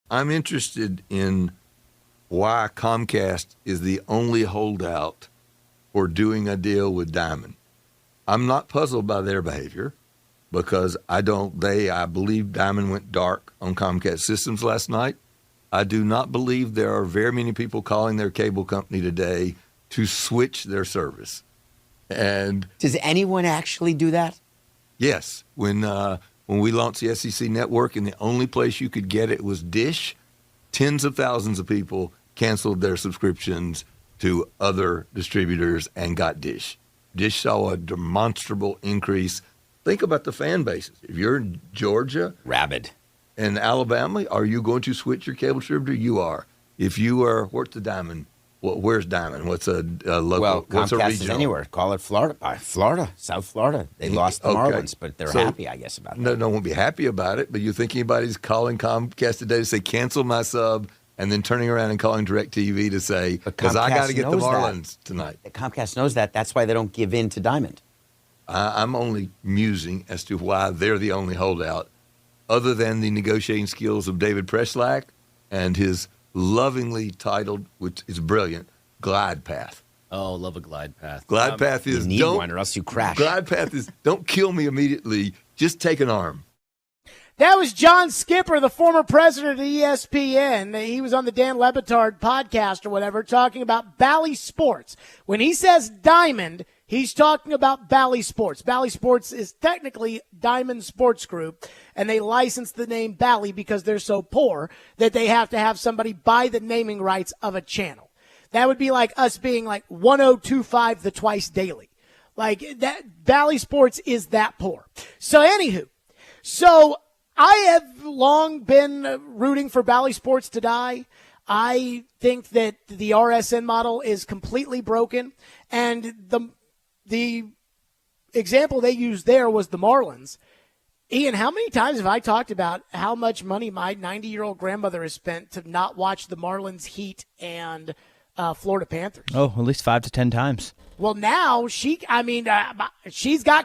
I'm interested in why Comcast is the only holdout for doing a deal with Diamond. I'm not puzzled by their behavior because I believe Diamond went dark on Comcast systems last night. I do not believe there are very many people calling their cable company today to switch their service. And does anyone actually do that? Yes. When we launched the SEC network and the only place you could get it was Dish, tens of thousands of people canceled their subscriptions to other distributors and got Dish. Dish saw a demonstrable increase. Think about the fan bases. If you're in Georgia, rabid, and Alabama, are you going to switch your cable distributor? You are. If you are, where's the Diamond? Well, where's Diamond? What's a local? Well, what's a Comcast regional? is anywhere. Call it Florida, South Florida. They lost the Marlins, but they're happy, I guess, about that. No, won't be happy about it. But you think anybody's calling Comcast today to say cancel my sub, and then turning around and calling DirecTV to say because I got to get the Marlins tonight. Comcast knows that. That's why they don't give in to Diamond. I'm only musing as to why they're the only holdout, other than the negotiating skills of David Preslack and his lovingly titled, which is brilliant, Glide Path. Oh, love a glide path. Glide path is you need one or else you crash. Glide path is don't kill me immediately. Just take an arm. That was John Skipper, the former president of ESPN. He was on the Dan Le Batard podcast or whatever, talking about Bally Sports. When he says Diamond, he's talking about Bally Sports. Bally Sports is technically Diamond Sports Group, and they license the name Bally because they're so poor that they have to have somebody buy the naming rights of a channel. That would be like us being like 1025 the Twice Daily. Like that, Bally Sports is that poor. So anywho, I have long been rooting for Bally Sports to die. I think that the RSN model is completely broken, and the example they used there was the Marlins. Ian, how many times have I talked about how much money my 90-year-old grandmother has spent to not watch the Marlins, Heat, and Florida Panthers? Oh, at least 5 to 10 times. Well, now she's got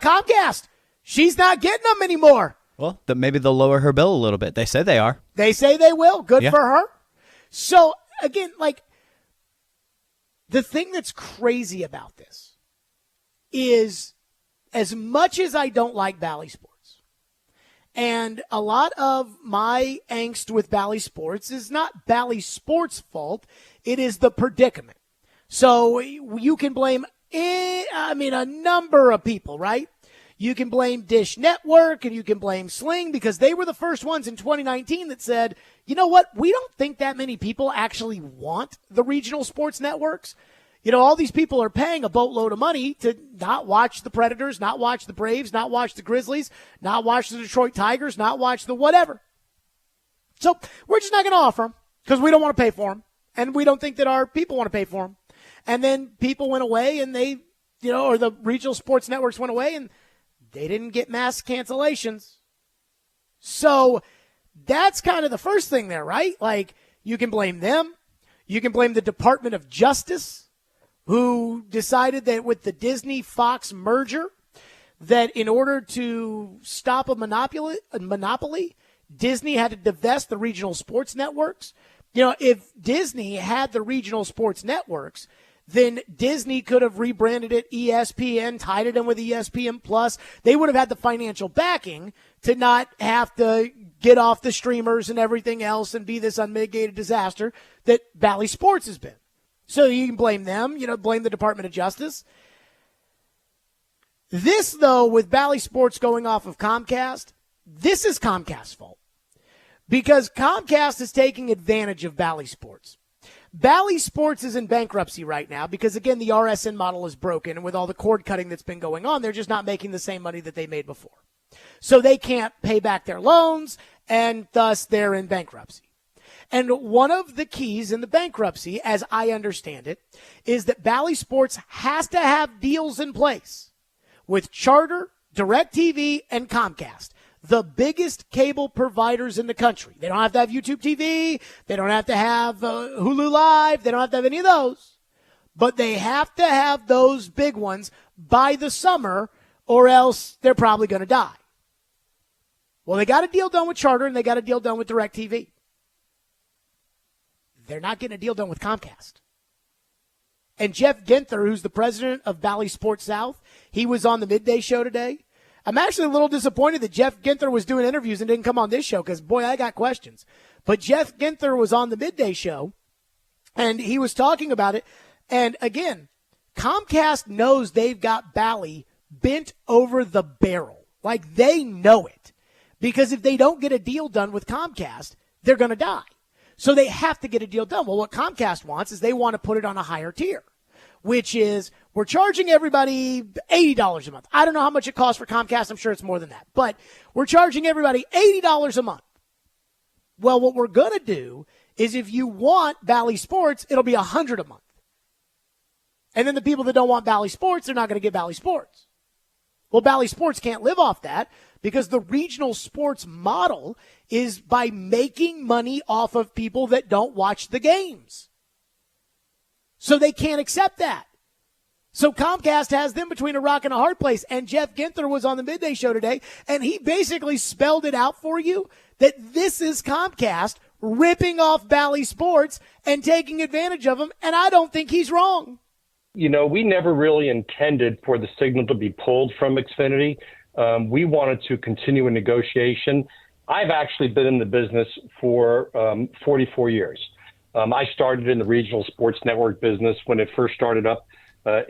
Comcast. She's not getting them anymore. Well, maybe they'll lower her bill a little bit. They say they are. They say they will. Good for her. So, again, the thing that's crazy about this is as much as I don't like Bally Sports, and a lot of my angst with Bally Sports is not Bally Sports' fault, it is the predicament. So you can blame, a number of people, right? You can blame Dish Network and you can blame Sling because they were the first ones in 2019 that said, you know what, we don't think that many people actually want the regional sports networks. All these people are paying a boatload of money to not watch the Predators, not watch the Braves, not watch the Grizzlies, not watch the Detroit Tigers, not watch the whatever. So we're just not going to offer them because we don't want to pay for them, and we don't think that our people want to pay for them. And then people went away and they, or the regional sports networks went away and they didn't get mass cancellations. So that's kind of the first thing there, right? Like, you can blame them. You can blame the Department of Justice, who decided that with the Disney-Fox merger, that in order to stop a monopoly, Disney had to divest the regional sports networks. If Disney had the regional sports networks, then Disney could have rebranded it ESPN, tied it in with ESPN Plus. They would have had the financial backing to not have to get off the streamers and everything else and be this unmitigated disaster that Bally Sports has been. So you can blame them, blame the Department of Justice. This, though, with Bally Sports going off of Comcast, this is Comcast's fault because Comcast is taking advantage of Bally Sports. Bally Sports is in bankruptcy right now because, again, the RSN model is broken, and with all the cord cutting that's been going on, they're just not making the same money that they made before. So they can't pay back their loans, and thus they're in bankruptcy. And one of the keys in the bankruptcy, as I understand it, is that Bally Sports has to have deals in place with Charter, DirecTV, and Comcast, the biggest cable providers in the country. They don't have to have YouTube TV. They don't have to have Hulu Live. They don't have to have any of those. But they have to have those big ones by the summer, or else they're probably going to die. Well, they got a deal done with Charter, and they got a deal done with DirecTV. they're not getting a deal done with Comcast. And Jeff Ginther, who's the president of Bally Sports South, he was on the midday show today. I'm actually a little disappointed that Jeff Ginther was doing interviews and didn't come on this show because, boy, I got questions. But Jeff Ginther was on the midday show, and he was talking about it. And, again, Comcast knows they've got Bally bent over the barrel. Like, they know it. Because if they don't get a deal done with Comcast, they're going to die. So they have to get a deal done. Well, what Comcast wants is they want to put it on a higher tier, which is we're charging everybody $80 a month. I don't know how much it costs for Comcast. I'm sure it's more than that. But we're charging everybody $80 a month. Well, what we're going to do is if you want Bally Sports, it'll be $100 a month. And then the people that don't want Bally Sports, they're not going to get Bally Sports. Well, Bally Sports can't live off that because the regional sports model is by making money off of people that don't watch the games. So they can't accept that. So Comcast has them between a rock and a hard place. And Jeff Ginther was on the midday show today, and he basically spelled it out for you that this is Comcast ripping off Bally Sports and taking advantage of them, and I don't think he's wrong. You know, we never really intended for the signal to be pulled from Xfinity. We wanted to continue a negotiation. I've actually been in the business for 44 years. I started in the regional sports network business when it first started up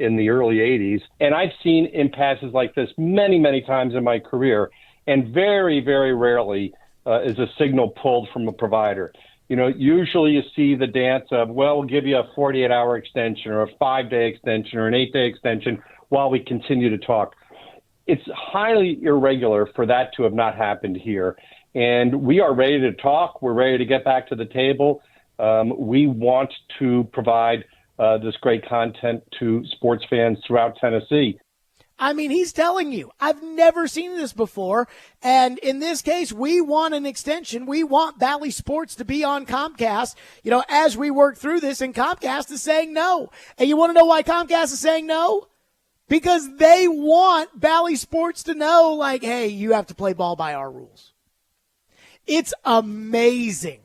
in the early 80s. And I've seen impasses like this many, many times in my career. And very, very rarely is a signal pulled from a provider. You know, usually you see the dance of, well, we'll give you a 48-hour extension or a 5-day extension or an 8-day extension while we continue to talk. It's highly irregular for that to have not happened here. And we are ready to talk. We're ready to get back to the table. We want to provide this great content to sports fans throughout Tennessee. I mean, he's telling you, I've never seen this before. And in this case, we want an extension. We want Bally Sports to be on Comcast, you know, as we work through this. And Comcast is saying no. And you want to know why Comcast is saying no? Because they want Bally Sports to know, like, hey, you have to play ball by our rules. It's amazing.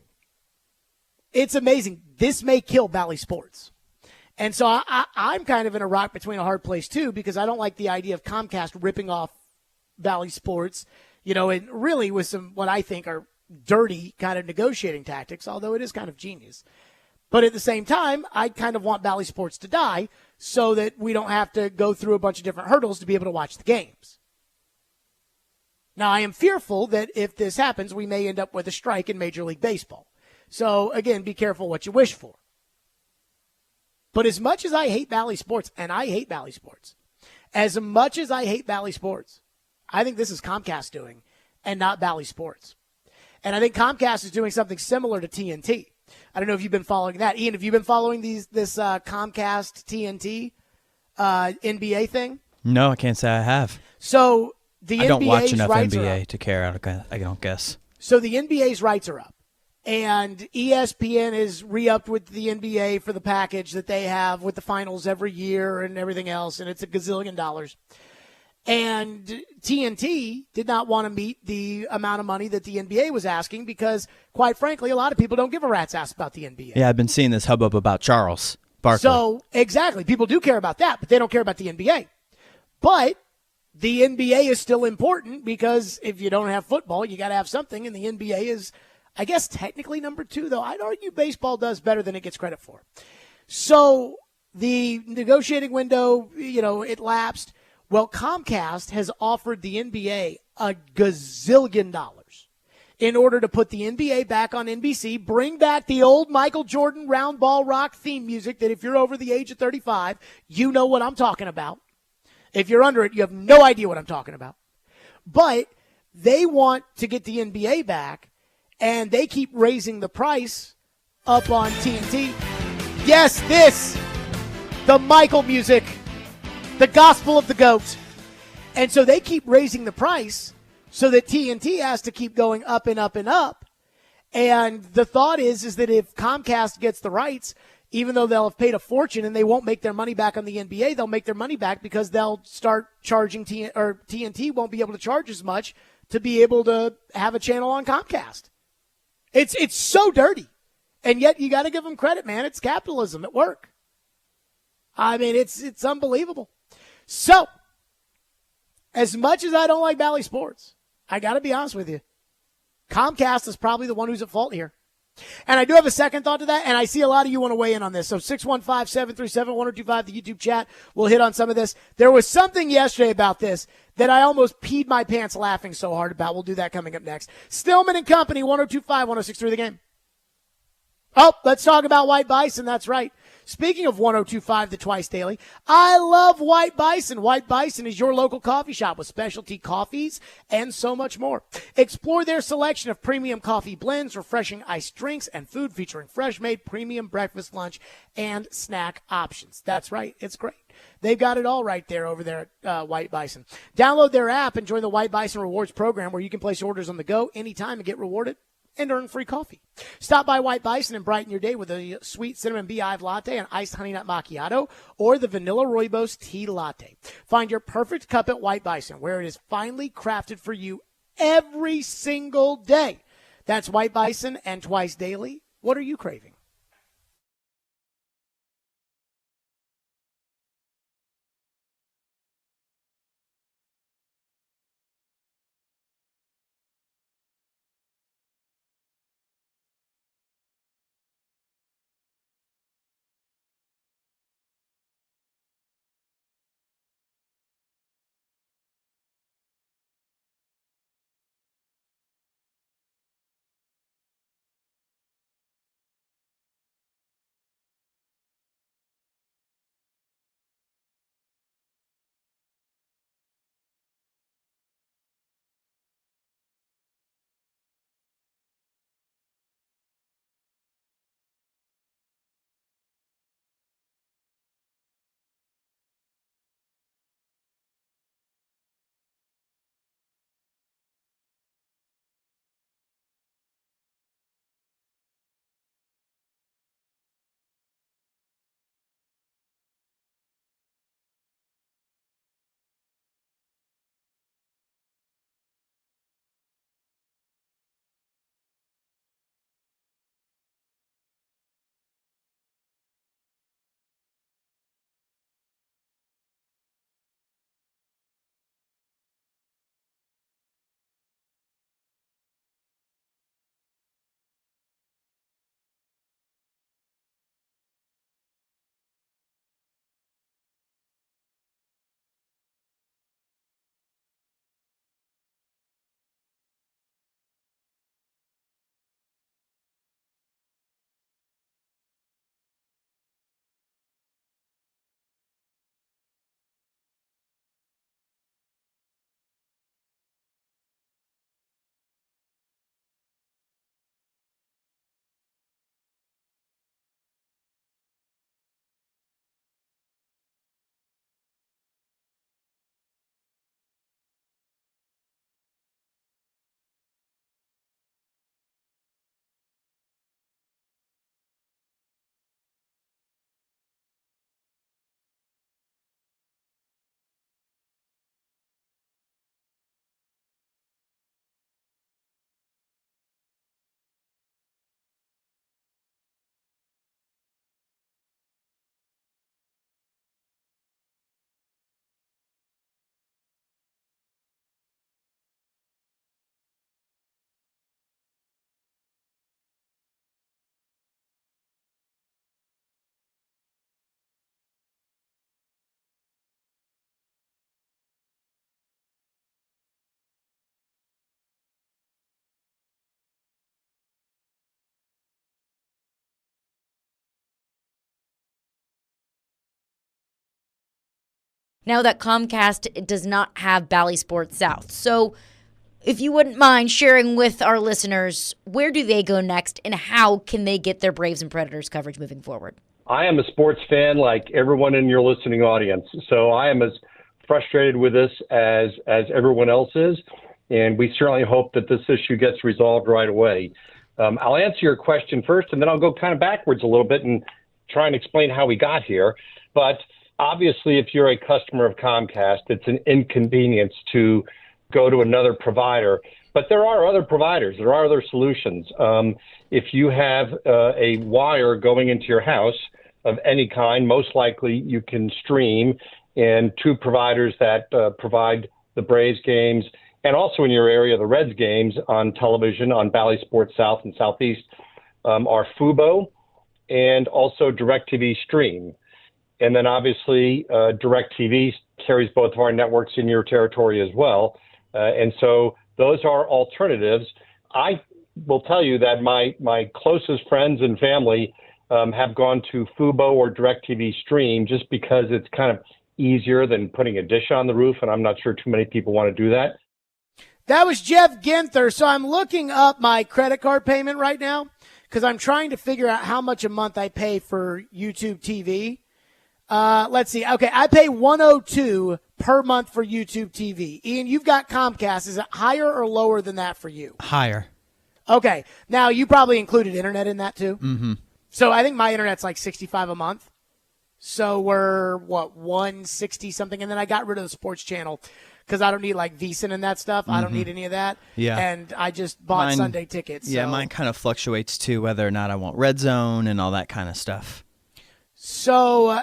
It's amazing. This may kill Bally Sports. And so I'm kind of in a rock between a hard place, too, because I don't like the idea of Comcast ripping off Bally Sports, you know, and really with some what I think are dirty kind of negotiating tactics, although it is kind of genius. But at the same time, I kind of want Bally Sports to die so that we don't have to go through a bunch of different hurdles to be able to watch the games. Now, I am fearful that if this happens, we may end up with a strike in Major League Baseball. So, again, be careful what you wish for. But as much as I hate Bally Sports, and I hate Bally Sports, as much as I hate Bally Sports, I think this is Comcast doing and not Bally Sports. And I think Comcast is doing something similar to TNT. I don't know if you've been following that. Ian, have you been following this Comcast TNT NBA thing? No, I can't say I have. So the I don't NBA's watch enough rights NBA to care, I don't guess. So the NBA's rights are up. And ESPN is re-upped with the NBA for the package that they have with the finals every year and everything else, and it's $1 gazillion. And TNT did not want to meet the amount of money that the NBA was asking because, quite frankly, a lot of people don't give a rat's ass about the NBA. Yeah, I've been seeing this hubbub about Charles Barkley. So, exactly. People do care about that, but they don't care about the NBA. But the NBA is still important because if you don't have football, you got to have something, and the NBA is, I guess, technically number 2, though. I'd argue baseball does better than it gets credit for. So the negotiating window, you know, it lapsed. Well, Comcast has offered the NBA $1 gazillion in order to put the NBA back on NBC, bring back the old Michael Jordan round ball rock theme music that if you're over the age of 35, you know what I'm talking about. If you're under it, you have no idea what I'm talking about. But they want to get the NBA back, and they keep raising the price up on TNT. Yes, the Michael music, the gospel of the GOAT. And so they keep raising the price so that TNT has to keep going up and up and up. And the thought is that if Comcast gets the rights, even though they'll have paid a fortune and they won't make their money back on the NBA, they'll make their money back because they'll start charging TNT won't be able to charge as much to be able to have a channel on Comcast. It's so dirty. And yet you got to give them credit, man. It's capitalism at work. I mean, it's unbelievable. So, as much as I don't like Bally Sports, I got to be honest with you. Comcast is probably the one who's at fault here. And I do have a second thought to that, and I see a lot of you want to weigh in on this. So 615-737-1025, the YouTube chat, we'll hit on some of this. There was something yesterday about this that I almost peed my pants laughing so hard about. We'll do that coming up next. Stillman and Company, 102.5, 106.3 The Game. Oh, let's talk about White Bison. That's right. Speaking of 102.5 The Twice Daily, I love White Bison. White Bison is your local coffee shop with specialty coffees and so much more. Explore their selection of premium coffee blends, refreshing iced drinks, and food featuring fresh-made premium breakfast, lunch, and snack options. That's right. It's great. They've got it all right there over there at White Bison. Download their app and join the White Bison Rewards program where you can place orders on the go anytime and get rewarded and earn free coffee. Stop by White Bison and brighten your day with a sweet cinnamon beehive latte, an iced honey nut macchiato, or the vanilla rooibos tea latte. Find your perfect cup at White Bison, where it is finely crafted for you every single day. That's White Bison and Twice Daily. What are you craving? Now that Comcast does not have Bally Sports South. So if you wouldn't mind sharing with our listeners, where do they go next and how can they get their Braves and Predators coverage moving forward? I am a sports fan like everyone in your listening audience. So I am as frustrated with this as everyone else is. And we certainly hope that this issue gets resolved right away. I'll answer your question first, and then I'll go kind of backwards a little bit and try and explain how we got here. But obviously, if you're a customer of Comcast, it's an inconvenience to go to another provider. But there are other providers. There are other solutions. If you have a wire going into your house of any kind, most likely you can stream, and two providers that provide the Braves games and also in your area the Reds games on television on Bally Sports South and Southeast are Fubo and also DirecTV Stream. And then obviously DirecTV carries both of our networks in your territory as well. And so those are alternatives. I will tell you that my closest friends and family have gone to Fubo or DirecTV Stream just because it's kind of easier than putting a dish on the roof, and I'm not sure too many people want to do that. That was Jeff Ginther. So I'm looking up my credit card payment right now because I'm trying to figure out how much a month I pay for YouTube TV. Let's see. Okay, I pay $102 per month for YouTube TV. Ian, you've got Comcast. Is it higher or lower than that for you? Higher. Okay. Now, you probably included internet in that too? Mm-hmm. So I think my internet's like $65 a month. So we're, $160 something? And then I got rid of the sports channel because I don't need like VSiN and that stuff. I don't need any of that. Yeah. And I just bought Sunday tickets. Yeah, so. mine kind of fluctuates too, whether or not I want Red Zone and all that kind of stuff. So,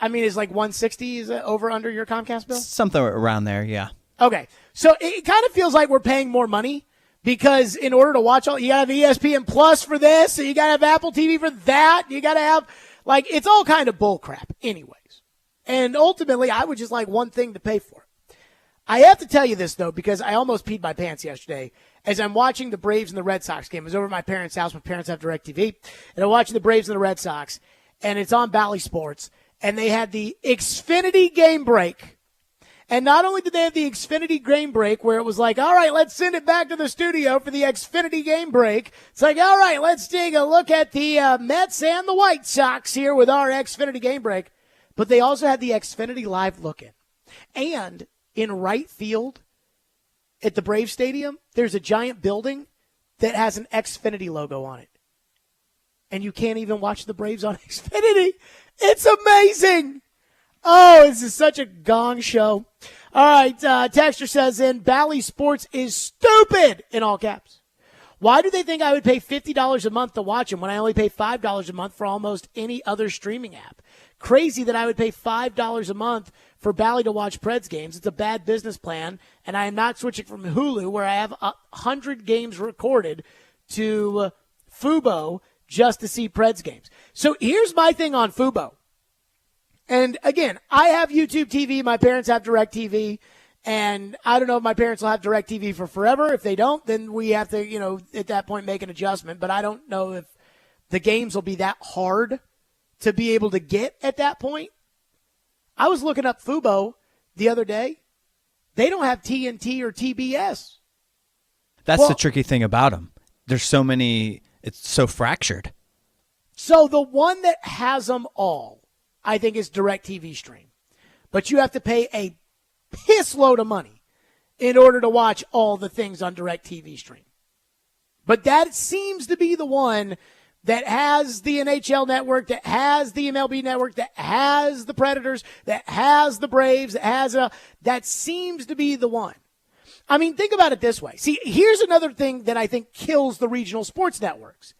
is like 160 is it over under your Comcast bill? Something around there, yeah. Okay. So it kind of feels like we're paying more money because in order to watch you got to have ESPN Plus for this, so you got to have Apple TV for that. You got to have, it's all kind of bull crap anyways. And ultimately, I would just like one thing to pay for. I have to tell you this, though, because I almost peed my pants yesterday as I'm watching the Braves and the Red Sox game. I was over at my parents' house. My parents have DirecTV. And I'm watching the Braves and the Red Sox, and it's on Bally Sports. And they had the Xfinity game break. And not only did they have the Xfinity game break where it was like, all right, let's send it back to the studio for the Xfinity game break. It's like, all right, let's take a look at the Mets and the White Sox here with our Xfinity game break. But they also had the Xfinity Live look-in. And in right field at the Brave Stadium, there's a giant building that has an Xfinity logo on it. And you can't even watch the Braves on Xfinity. It's amazing. Oh, this is such a gong show. All right, Texter says in, Bally Sports is stupid, in all caps. Why do they think I would pay $50 a month to watch them when I only pay $5 a month for almost any other streaming app? Crazy that I would pay $5 a month for Bally to watch Preds games. It's a bad business plan, and I am not switching from Hulu, where I have 100 games recorded, to Fubo just to see Preds games. So here's my thing on Fubo. And again, I have YouTube TV. My parents have DirecTV. And I don't know if my parents will have DirecTV for forever. If they don't, then we have to, at that point make an adjustment. But I don't know if the games will be that hard to be able to get at that point. I was looking up Fubo the other day. They don't have TNT or TBS. That's the tricky thing about them. There's so many, it's so fractured. So the one that has them all, I think, is DirecTV Stream. But you have to pay a piss load of money in order to watch all the things on DirecTV Stream. But that seems to be the one that has the NHL network, that has the MLB network, that has the Predators, that has the Braves, that seems to be the one. I mean, think about it this way. See, here's another thing that I think kills the regional sports networks.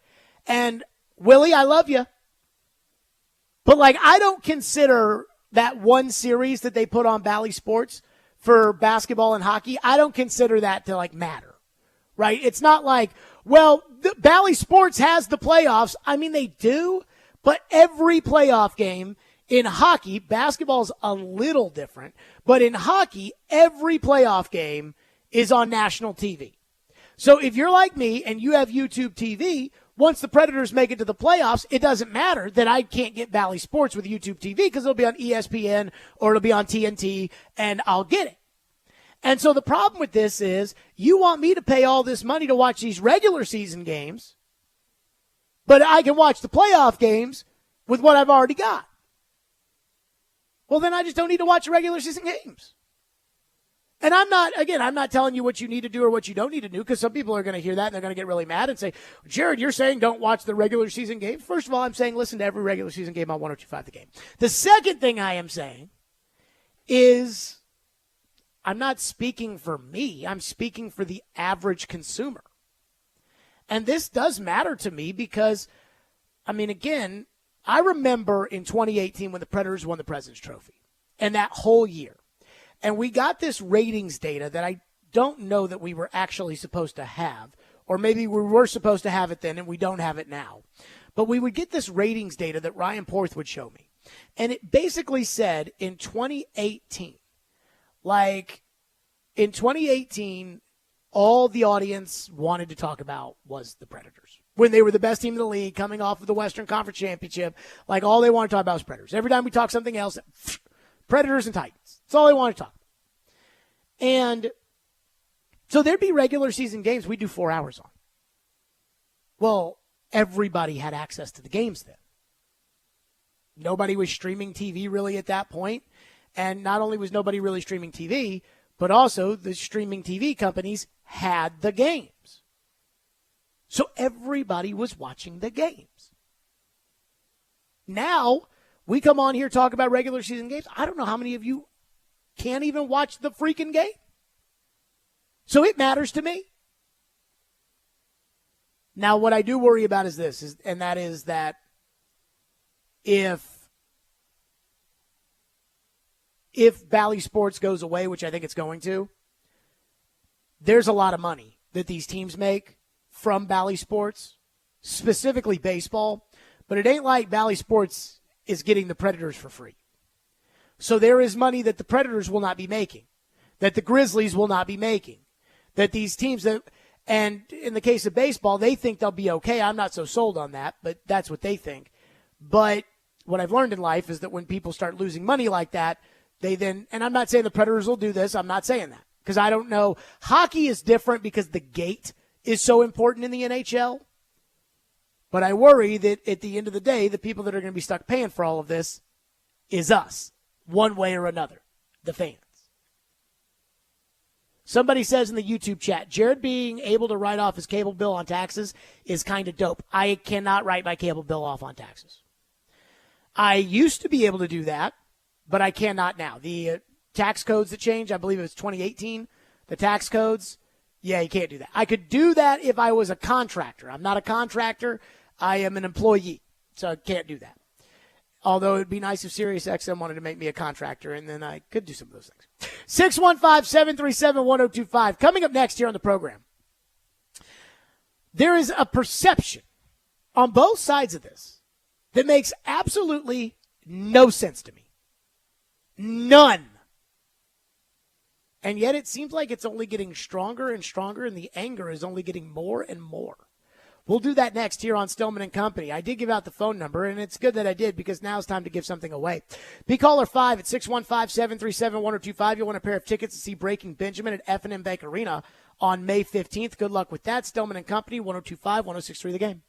And Willie, I love you. But I don't consider that one series that they put on Bally Sports for basketball and hockey, I don't consider that to matter, right? It's not like, well, Bally Sports has the playoffs. I mean, they do, but every playoff game in hockey, basketball's a little different, but in hockey, every playoff game is on national TV. So if you're like me and you have YouTube TV, once the Predators make it to the playoffs, it doesn't matter that I can't get Bally Sports with YouTube TV because it'll be on ESPN or it'll be on TNT and I'll get it. And so the problem with this is you want me to pay all this money to watch these regular season games, but I can watch the playoff games with what I've already got. Well, then I just don't need to watch the regular season games. And I'm not telling you what you need to do or what you don't need to do, because some people are going to hear that and they're going to get really mad and say, Jared, you're saying don't watch the regular season games. First of all, I'm saying listen to every regular season game on 102.5 The Game. The second thing I am saying is I'm not speaking for me. I'm speaking for the average consumer. And this does matter to me because, I mean, again, I remember in 2018 when the Predators won the President's Trophy and that whole year. And we got this ratings data that I don't know that we were actually supposed to have, or maybe we were supposed to have it then and we don't have it now. But we would get this ratings data that Ryan Porth would show me. And it basically said in 2018, all the audience wanted to talk about was the Predators. When they were the best team in the league, coming off of the Western Conference Championship, like all they wanted to talk about was Predators. Every time we talk something else, Predators and Titans. That's all they wanted to talk about. And so there'd be regular season games we'd do 4 hours on. Well, everybody had access to the games then. Nobody was streaming TV really at that point. And not only was nobody really streaming TV, but also the streaming TV companies had the games. So everybody was watching the games. Now, we come on here talk about regular season games. I don't know how many of you can't even watch the freaking game. So it matters to me. Now, what I do worry about is this, and that is that if Bally Sports goes away, which I think it's going to, there's a lot of money that these teams make from Bally Sports, specifically baseball, but it ain't like Bally Sports is getting the Predators for free. So there is money that the Predators will not be making, that the Grizzlies will not be making, that these teams that, and in the case of baseball, they think they'll be okay. I'm not so sold on that, but that's what they think. But what I've learned in life is that when people start losing money like that, they then, and I'm not saying the Predators will do this. I'm not saying that because I don't know. Hockey is different because the gate is so important in the NHL. But I worry that at the end of the day, the people that are going to be stuck paying for all of this is us, one way or another, the fans. Somebody says in the YouTube chat, Jared being able to write off his cable bill on taxes is kind of dope. I cannot write my cable bill off on taxes. I used to be able to do that, but I cannot now. The tax codes that changed, I believe it was 2018, the tax codes, yeah, you can't do that. I could do that if I was a contractor. I'm not a contractor. I am an employee, so I can't do that. Although it would be nice if SiriusXM wanted to make me a contractor, and then I could do some of those things. 615-737-1025. Coming up next here on the program, there is a perception on both sides of this that makes absolutely no sense to me. None. And yet it seems like it's only getting stronger and stronger, and the anger is only getting more and more. We'll do that next here on Stillman and Company. I did give out the phone number, and it's good that I did because now it's time to give something away. Be caller 5 at 615-737-1025. You'll want a pair of tickets to see Breaking Benjamin at F&M Bank Arena on May 15th. Good luck with that. Stillman and Company, 102.5, 106.3 The Game.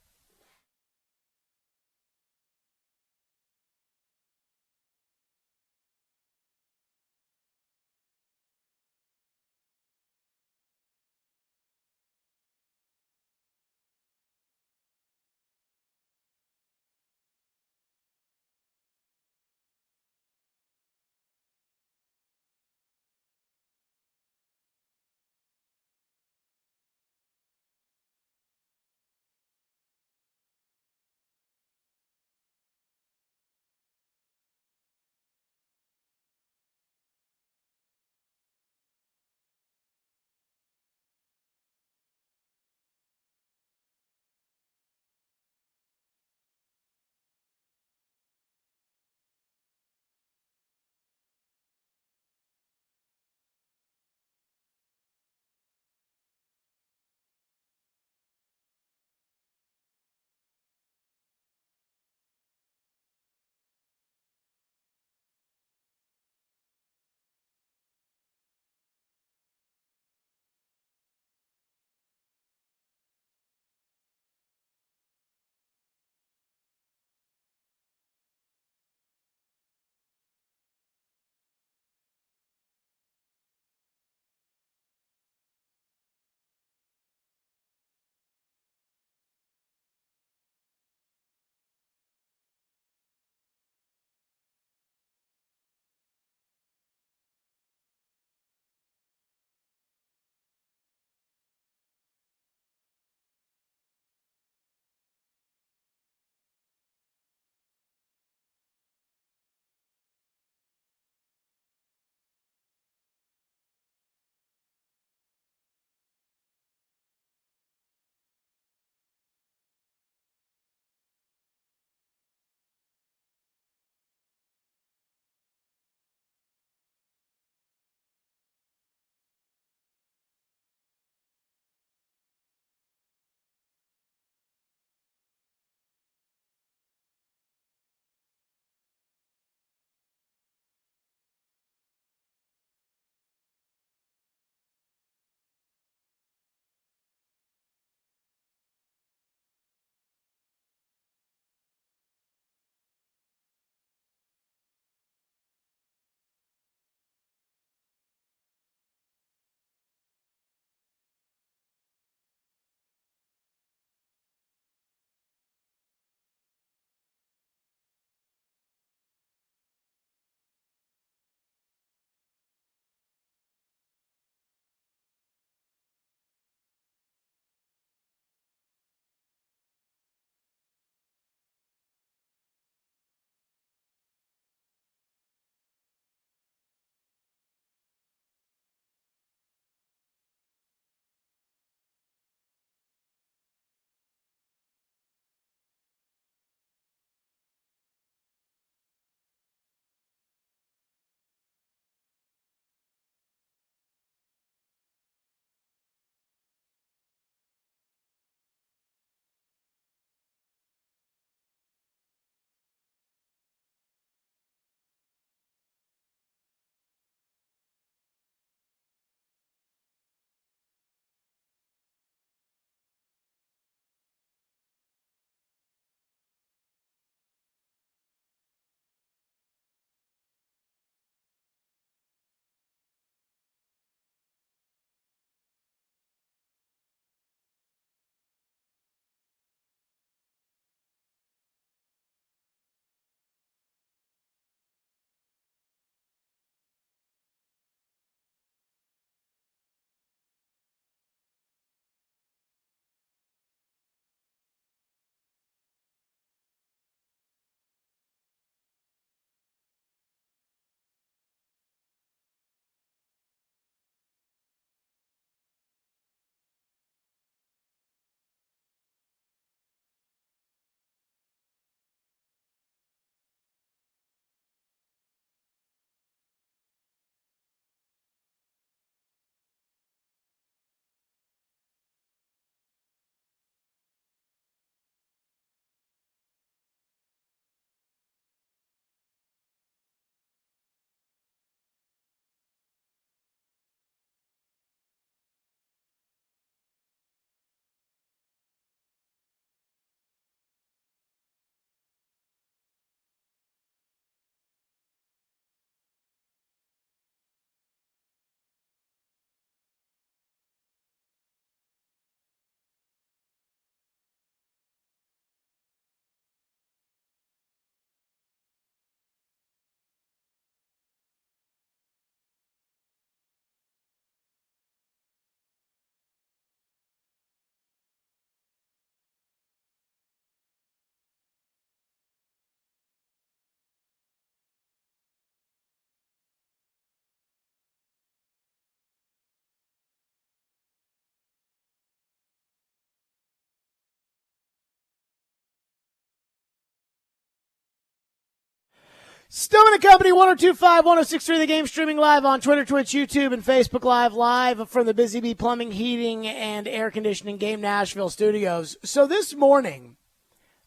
Stillman and Company, 102.5, 106.3 The Game, streaming live on Twitter, Twitch, YouTube, and Facebook live from the Busy Bee Plumbing, Heating, and Air Conditioning Game Nashville studios. So this morning,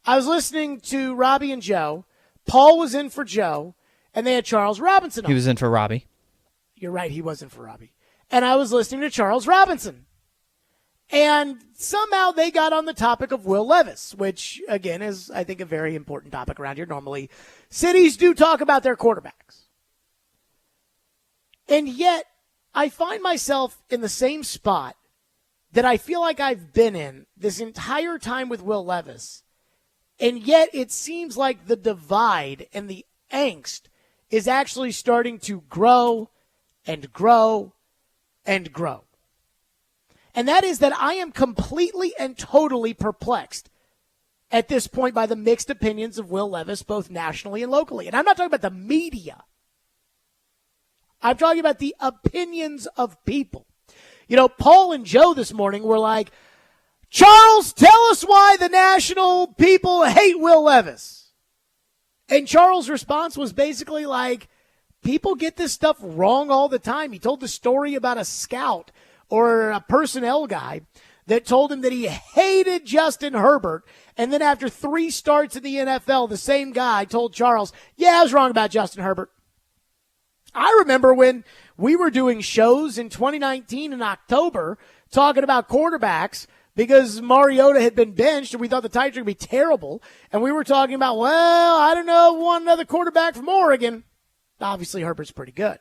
I was listening to Robbie and Joe. Paul was in for Joe, and they had Charles Robinson on. He was in for Robbie. You're right, he wasn't for Robbie. And I was listening to Charles Robinson. And somehow they got on the topic of Will Levis, which, again, is, I think, a very important topic around here. Normally, cities do talk about their quarterbacks. And yet, I find myself in the same spot that I feel like I've been in this entire time with Will Levis. And yet, it seems like the divide and the angst is actually starting to grow and grow and grow. And that is that I am completely and totally perplexed at this point by the mixed opinions of Will Levis, both nationally and locally. And I'm not talking about the media. I'm talking about the opinions of people. You know, Paul and Joe this morning were like, Charles, tell us why the national people hate Will Levis. And Charles' response was basically like, people get this stuff wrong all the time. He told the story about a scout or a personnel guy that told him that he hated Justin Herbert. And then after 3 starts in the NFL, the same guy told Charles, yeah, I was wrong about Justin Herbert. I remember when we were doing shows in 2019 in October talking about quarterbacks because Mariota had been benched and we thought the Titans were going to be terrible. And we were talking about, well, I don't know, want another quarterback from Oregon. Obviously, Herbert's pretty good.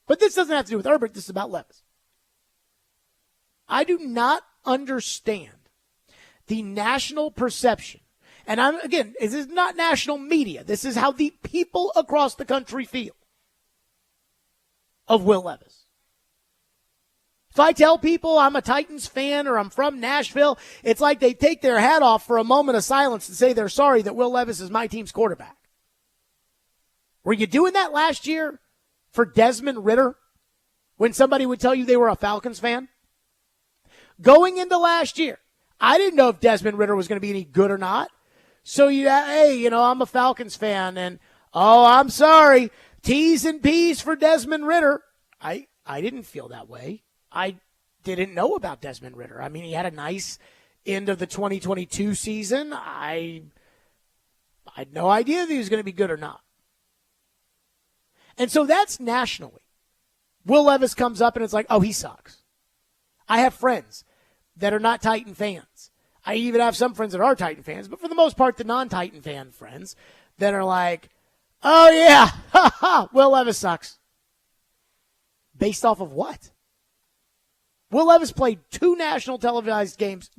But this doesn't have to do with Herbert. This is about Levis. I do not understand the national perception. And this is not national media. This is how the people across the country feel of Will Levis. If I tell people I'm a Titans fan or I'm from Nashville, it's like they take their hat off for a moment of silence and say they're sorry that Will Levis is my team's quarterback. Were you doing that last year for Desmond Ridder when somebody would tell you they were a Falcons fan? Going into last year, I didn't know if Desmond Ridder was going to be any good or not. So, I'm a Falcons fan, and, I'm sorry, T's and P's for Desmond Ridder. I didn't feel that way. I didn't know about Desmond Ridder. I mean, he had a nice end of the 2022 season. I had no idea if he was going to be good or not. And so that's nationally. Will Levis comes up, and it's like, oh, he sucks. I have friends that are not Titan fans. I even have some friends that are Titan fans, but for the most part, the non-Titan fan friends that are like, oh, yeah, Will Levis sucks. Based off of what? Will Levis played 2 nationally televised games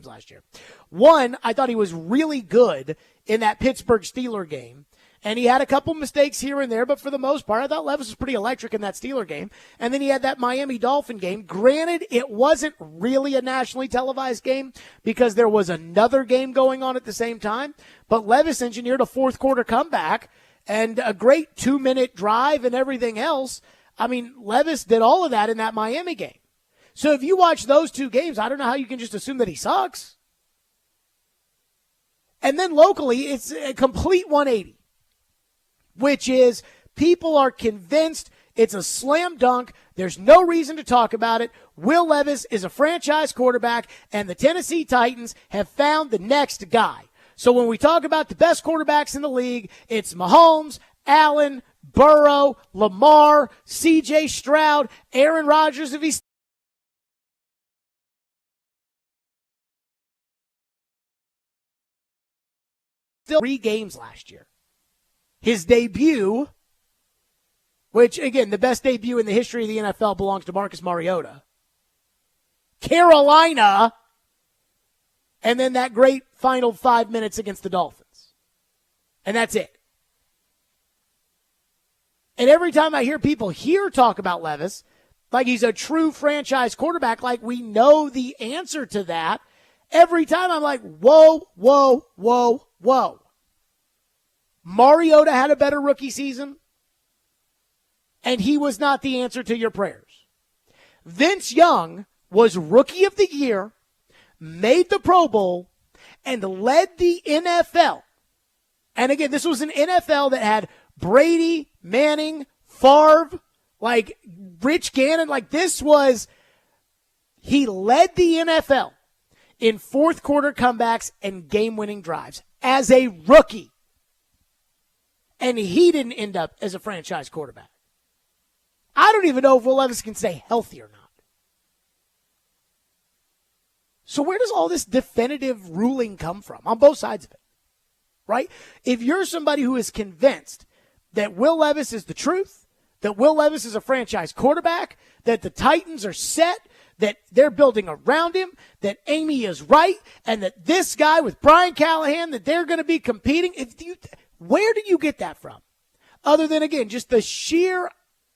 last year. One, I thought he was really good in that Pittsburgh Steeler game. And he had a couple mistakes here and there, but for the most part, I thought Levis was pretty electric in that Steeler game. And then he had that Miami Dolphin game. Granted, it wasn't really a nationally televised game because there was another game going on at the same time. But Levis engineered a fourth quarter comeback and a great 2-minute drive and everything else. I mean, Levis did all of that in that Miami game. So if you watch those 2 games, I don't know how you can just assume that he sucks. And then locally, it's a complete 180. Which is people are convinced it's a slam dunk. There's no reason to talk about it. Will Levis is a franchise quarterback, and the Tennessee Titans have found the next guy. So when we talk about the best quarterbacks in the league, it's Mahomes, Allen, Burrow, Lamar, C.J. Stroud, Aaron Rodgers if he's still 3 games last year. His debut, which, again, the best debut in the history of the NFL belongs to Marcus Mariota. Carolina, and then that great final 5 minutes against the Dolphins. And that's it. And every time I hear people here talk about Levis, like he's a true franchise quarterback, like we know the answer to that, every time I'm like, whoa, whoa, whoa, whoa. Mariota had a better rookie season, and he was not the answer to your prayers. Vince Young was Rookie of the Year, made the Pro Bowl, and led the NFL And again, this was an NFL that had Brady, Manning, Favre, like Rich Gannon. Like he led the NFL in fourth quarter comebacks and game-winning drives as a rookie. And he didn't end up as a franchise quarterback. I don't even know if Will Levis can stay healthy or not. So where does all this definitive ruling come from on both sides of it? Right? If you're somebody who is convinced that Will Levis is the truth, that Will Levis is a franchise quarterback, that the Titans are set, that they're building around him, that Amy is right, and that this guy with Brian Callahan, that they're going to be competing, where do you get that from? Other than, again, just the sheer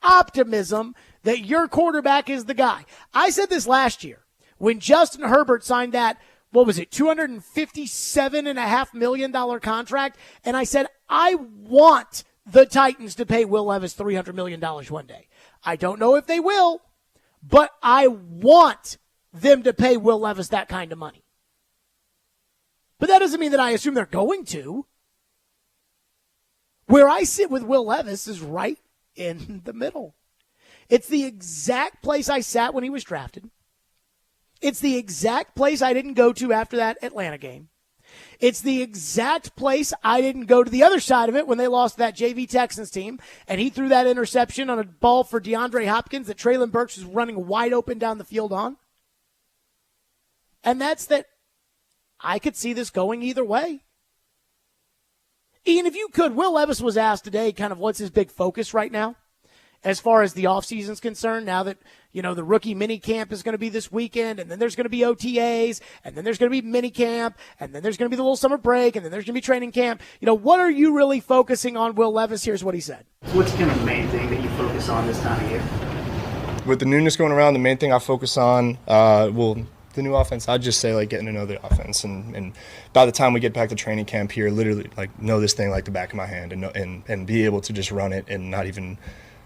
optimism that your quarterback is the guy. I said this last year when Justin Herbert signed that, $257.5 million contract. And I said, I want the Titans to pay Will Levis $300 million one day. I don't know if they will, but I want them to pay Will Levis that kind of money. But that doesn't mean that I assume they're going to. Where I sit with Will Levis is right in the middle. It's the exact place I sat when he was drafted. It's the exact place I didn't go to after that Atlanta game. It's the exact place I didn't go to the other side of it when they lost that JV Texans team, and he threw that interception on a ball for DeAndre Hopkins that Treylon Burks was running wide open down the field on. And that's that I could see this going either way. Ian, if you could, Will Levis was asked today kind of what's his big focus right now as far as the offseason's concerned, now that, the rookie mini camp is going to be this weekend, and then there's going to be OTAs, and then there's going to be mini camp, and then there's going to be the little summer break, and then there's going to be training camp. What are you really focusing on, Will Levis? Here's what he said. What's kind of the main thing that you focus on this time of year? With the newness going around, the main thing I focus on, the new offense, I'd just say, getting to know the offense. And by the time we get back to training camp here, literally, know this thing like the back of my hand and be able to just run it and not even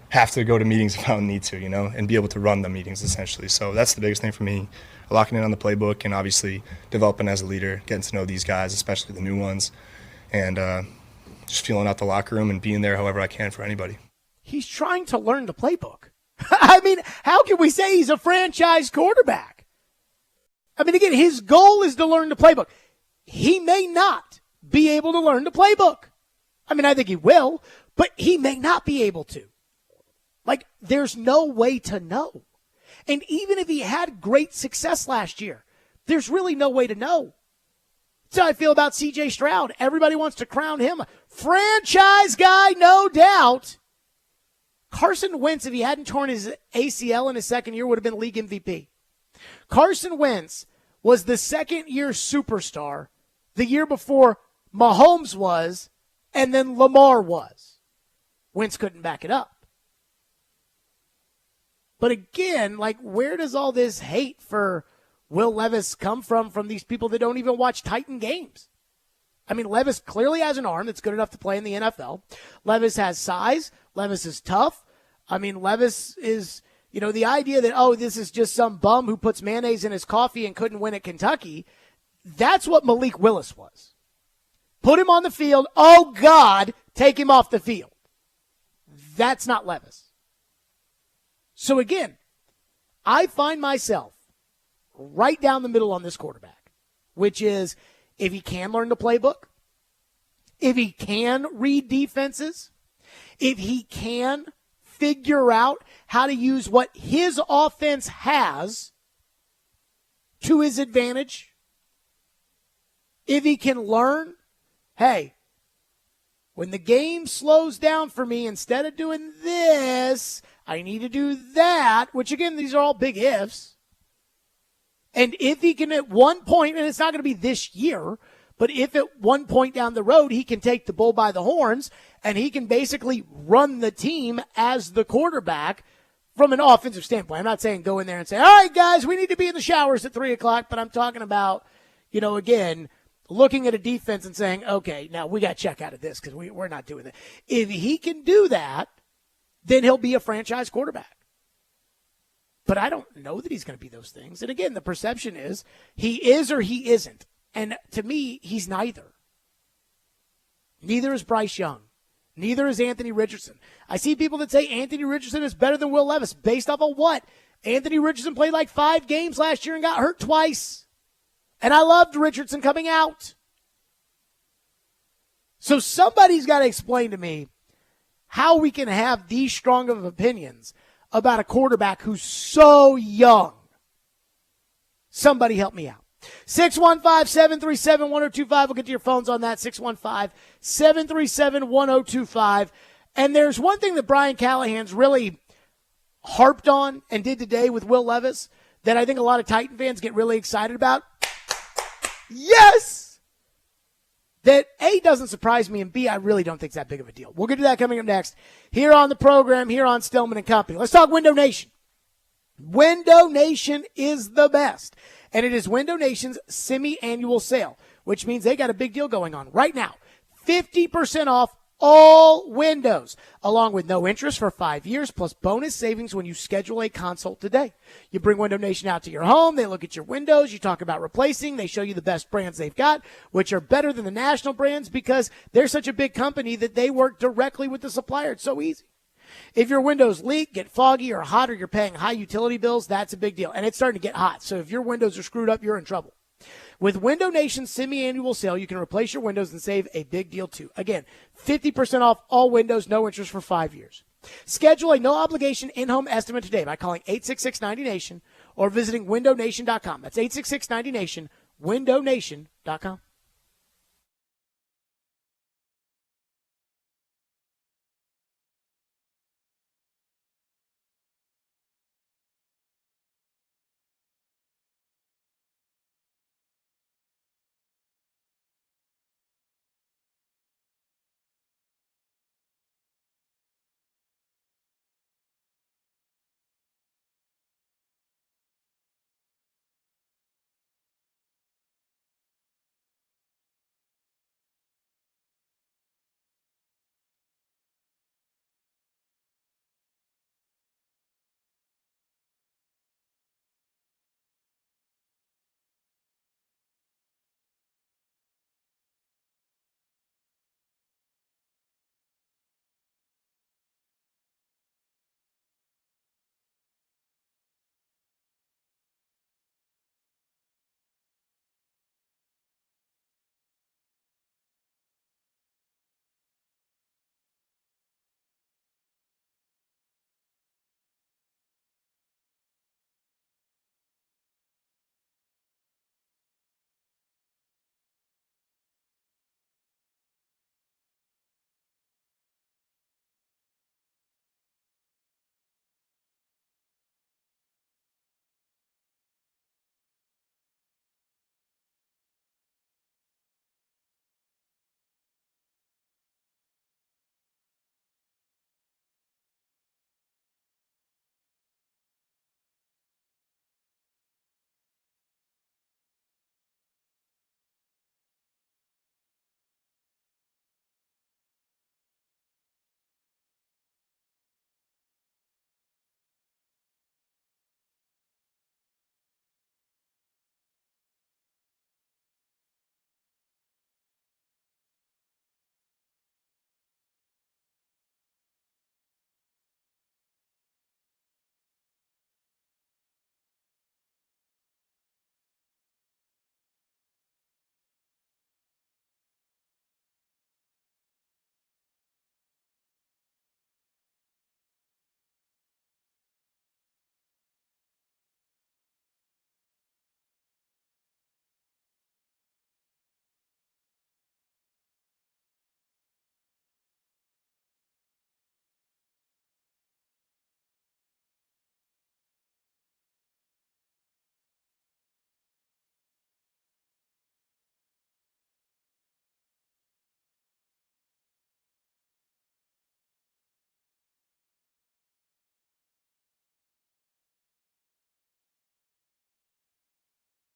have to go to meetings if I don't need to, and be able to run the meetings essentially. So that's the biggest thing for me, locking in on the playbook and obviously developing as a leader, getting to know these guys, especially the new ones, and just feeling out the locker room and being there however I can for anybody. He's trying to learn the playbook. I mean, how can we say he's a franchise quarterback? I mean, again, his goal is to learn the playbook. He may not be able to learn the playbook. I mean, I think he will, but he may not be able to. There's no way to know. And even if he had great success last year, there's really no way to know. That's how I feel about C.J. Stroud. Everybody wants to crown him a franchise guy, no doubt. Carson Wentz, if he hadn't torn his ACL in his second year, would have been league MVP. Carson Wentz was the second-year superstar the year before Mahomes was and then Lamar was. Wentz couldn't back it up. But again, where does all this hate for Will Levis come from these people that don't even watch Titan games? I mean, Levis clearly has an arm that's good enough to play in the NFL. Levis has size. Levis is tough. I mean, Levis is, the idea that, this is just some bum who puts mayonnaise in his coffee and couldn't win at Kentucky, that's what Malik Willis was. Put him on the field. Oh, God, take him off the field. That's not Levis. So again, I find myself right down the middle on this quarterback, which is if he can learn the playbook, if he can read defenses, if he can figure out how to use what his offense has to his advantage, if he can learn, hey, when the game slows down for me, instead of doing this, I need to do that, which, again, these are all big ifs. And if he can at one point, and it's not going to be this year, but if at one point down the road he can take the bull by the horns and he can basically run the team as the quarterback from an offensive standpoint. I'm not saying go in there and say, all right, guys, we need to be in the showers at 3 o'clock, but I'm talking about, again, looking at a defense and saying, okay, now we got to check out of this because we're not doing that. If he can do that, then he'll be a franchise quarterback. But I don't know that he's going to be those things. And again, the perception is he is or he isn't. And to me, he's neither. Neither is Bryce Young. Neither is Anthony Richardson. I see people that say Anthony Richardson is better than Will Levis. Based off of what? Anthony Richardson played like 5 games last year and got hurt twice. And I loved Richardson coming out. So somebody's got to explain to me how we can have these strong of opinions about a quarterback who's so young. Somebody help me out. 615-737-1025. We'll get to your phones on that. 615-737-1025. And there's one thing that Brian Callahan's really harped on and did today with Will Levis that I think a lot of Titan fans get really excited about. Yes! That A, doesn't surprise me, and B, I really don't think it's that big of a deal. We'll get to that coming up next here on the program, here on Stillman and Company. Let's talk Window Nation. Window Nation is the best. And it is Window Nation's semi-annual sale, which means they got a big deal going on right now. 50% off all windows, along with no interest for 5 years, plus bonus savings when you schedule a consult today. You bring Window Nation out to your home. They look at your windows. You talk about replacing. They show you the best brands they've got, which are better than the national brands because they're such a big company that they work directly with the supplier. It's so easy. If your windows leak, get foggy or hot, or you're paying high utility bills, that's a big deal. And it's starting to get hot. So if your windows are screwed up, you're in trouble. With Window Nation's semi-annual sale, you can replace your windows and save a big deal too. Again, 50% off all windows, no interest for 5 years. Schedule a no-obligation in-home estimate today by calling 866-90NATION or visiting windownation.com. That's 866-90NATION, windownation.com.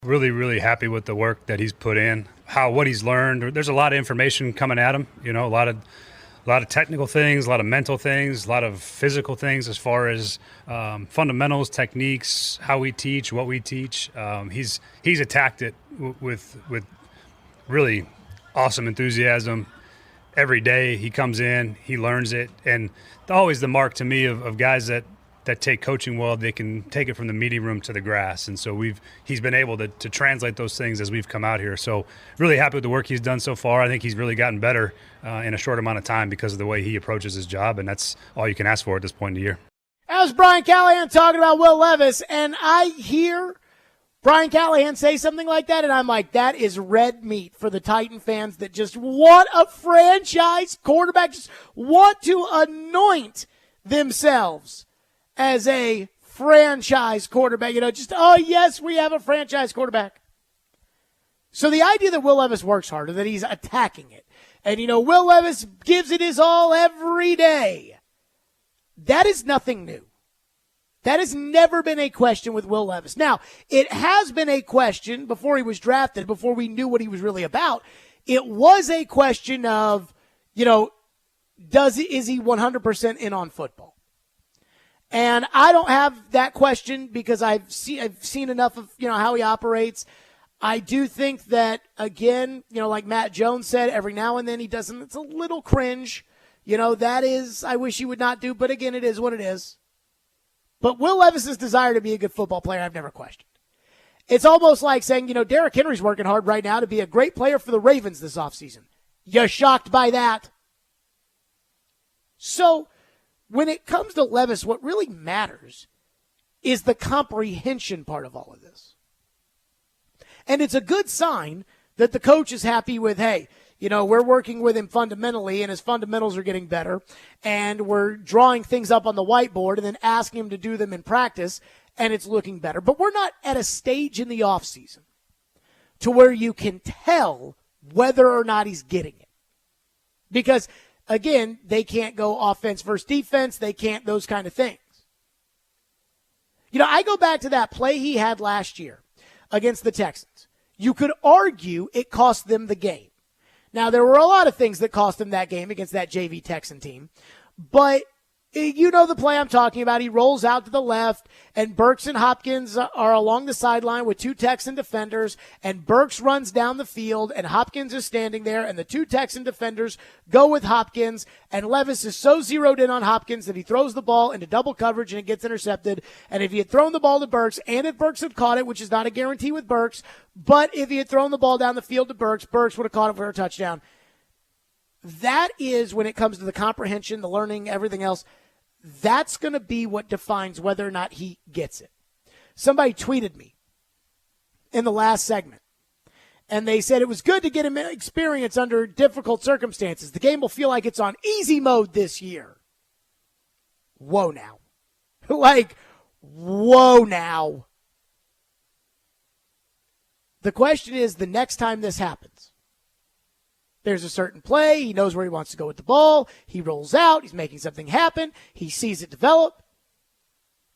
Really, really happy with the work that he's put in, what he's learned. There's a lot of information coming at him, a lot of technical things, a lot of mental things, a lot of physical things as far as fundamentals, techniques, how we teach, what we teach. He's attacked it with really awesome enthusiasm, every day he comes in, he learns it. And always the mark to me of guys that take coaching well, they can take it from the meeting room to the grass. And so he's been able to translate those things as we've come out here. So really happy with the work he's done so far. I think he's really gotten better in a short amount of time because of the way he approaches his job, and that's all you can ask for at this point in the year. That was Brian Callahan talking about Will Levis, and I hear Brian Callahan say something like that, and I'm like, that is red meat for the Titan fans that just want a franchise quarterback, just want to anoint themselves as a franchise quarterback. Just, oh, yes, we have a franchise quarterback. So the idea that Will Levis works harder, that he's attacking it, and, Will Levis gives it his all every day, that is nothing new. That has never been a question with Will Levis. Now, it has been a question before he was drafted, before we knew what he was really about. It was a question of, is he 100% in on football? And I don't have that question because I've seen enough of, how he operates. I do think that, again, like Matt Jones said, every now and then he doesn't. It's a little cringe. That is, I wish he would not do, but again, it is what it is. But Will Levis's desire to be a good football player, I've never questioned. It's almost like saying, Derrick Henry's working hard right now to be a great player for the Ravens this offseason. You shocked by that? So, when it comes to Levis, what really matters is the comprehension part of all of this. And it's a good sign that the coach is happy with, hey, we're working with him fundamentally, and his fundamentals are getting better, and we're drawing things up on the whiteboard and then asking him to do them in practice, and it's looking better. But we're not at a stage in the offseason to where you can tell whether or not he's getting it. Because, again, they can't go offense versus defense. They can't those kind of things. I go back to that play he had last year against the Texans. You could argue it cost them the game. Now, there were a lot of things that cost him that game against that JV Texan team, but you know the play I'm talking about. He rolls out to the left, and Burks and Hopkins are along the sideline with two Texan defenders, and Burks runs down the field, and Hopkins is standing there, and the two Texan defenders go with Hopkins, and Levis is so zeroed in on Hopkins that he throws the ball into double coverage, and it gets intercepted. And if he had thrown the ball to Burks, and if Burks had caught it, which is not a guarantee with Burks, but if he had thrown the ball down the field to Burks, Burks would have caught it for a touchdown. That is, when it comes to the comprehension, the learning, everything else, that's going to be what defines whether or not he gets it. Somebody tweeted me in the last segment, and they said it was good to get him experience under difficult circumstances. The game will feel like it's on easy mode this year. Whoa now. Whoa now. The question is, the next time this happens, there's a certain play. He knows where he wants to go with the ball. He rolls out. He's making something happen. He sees it develop.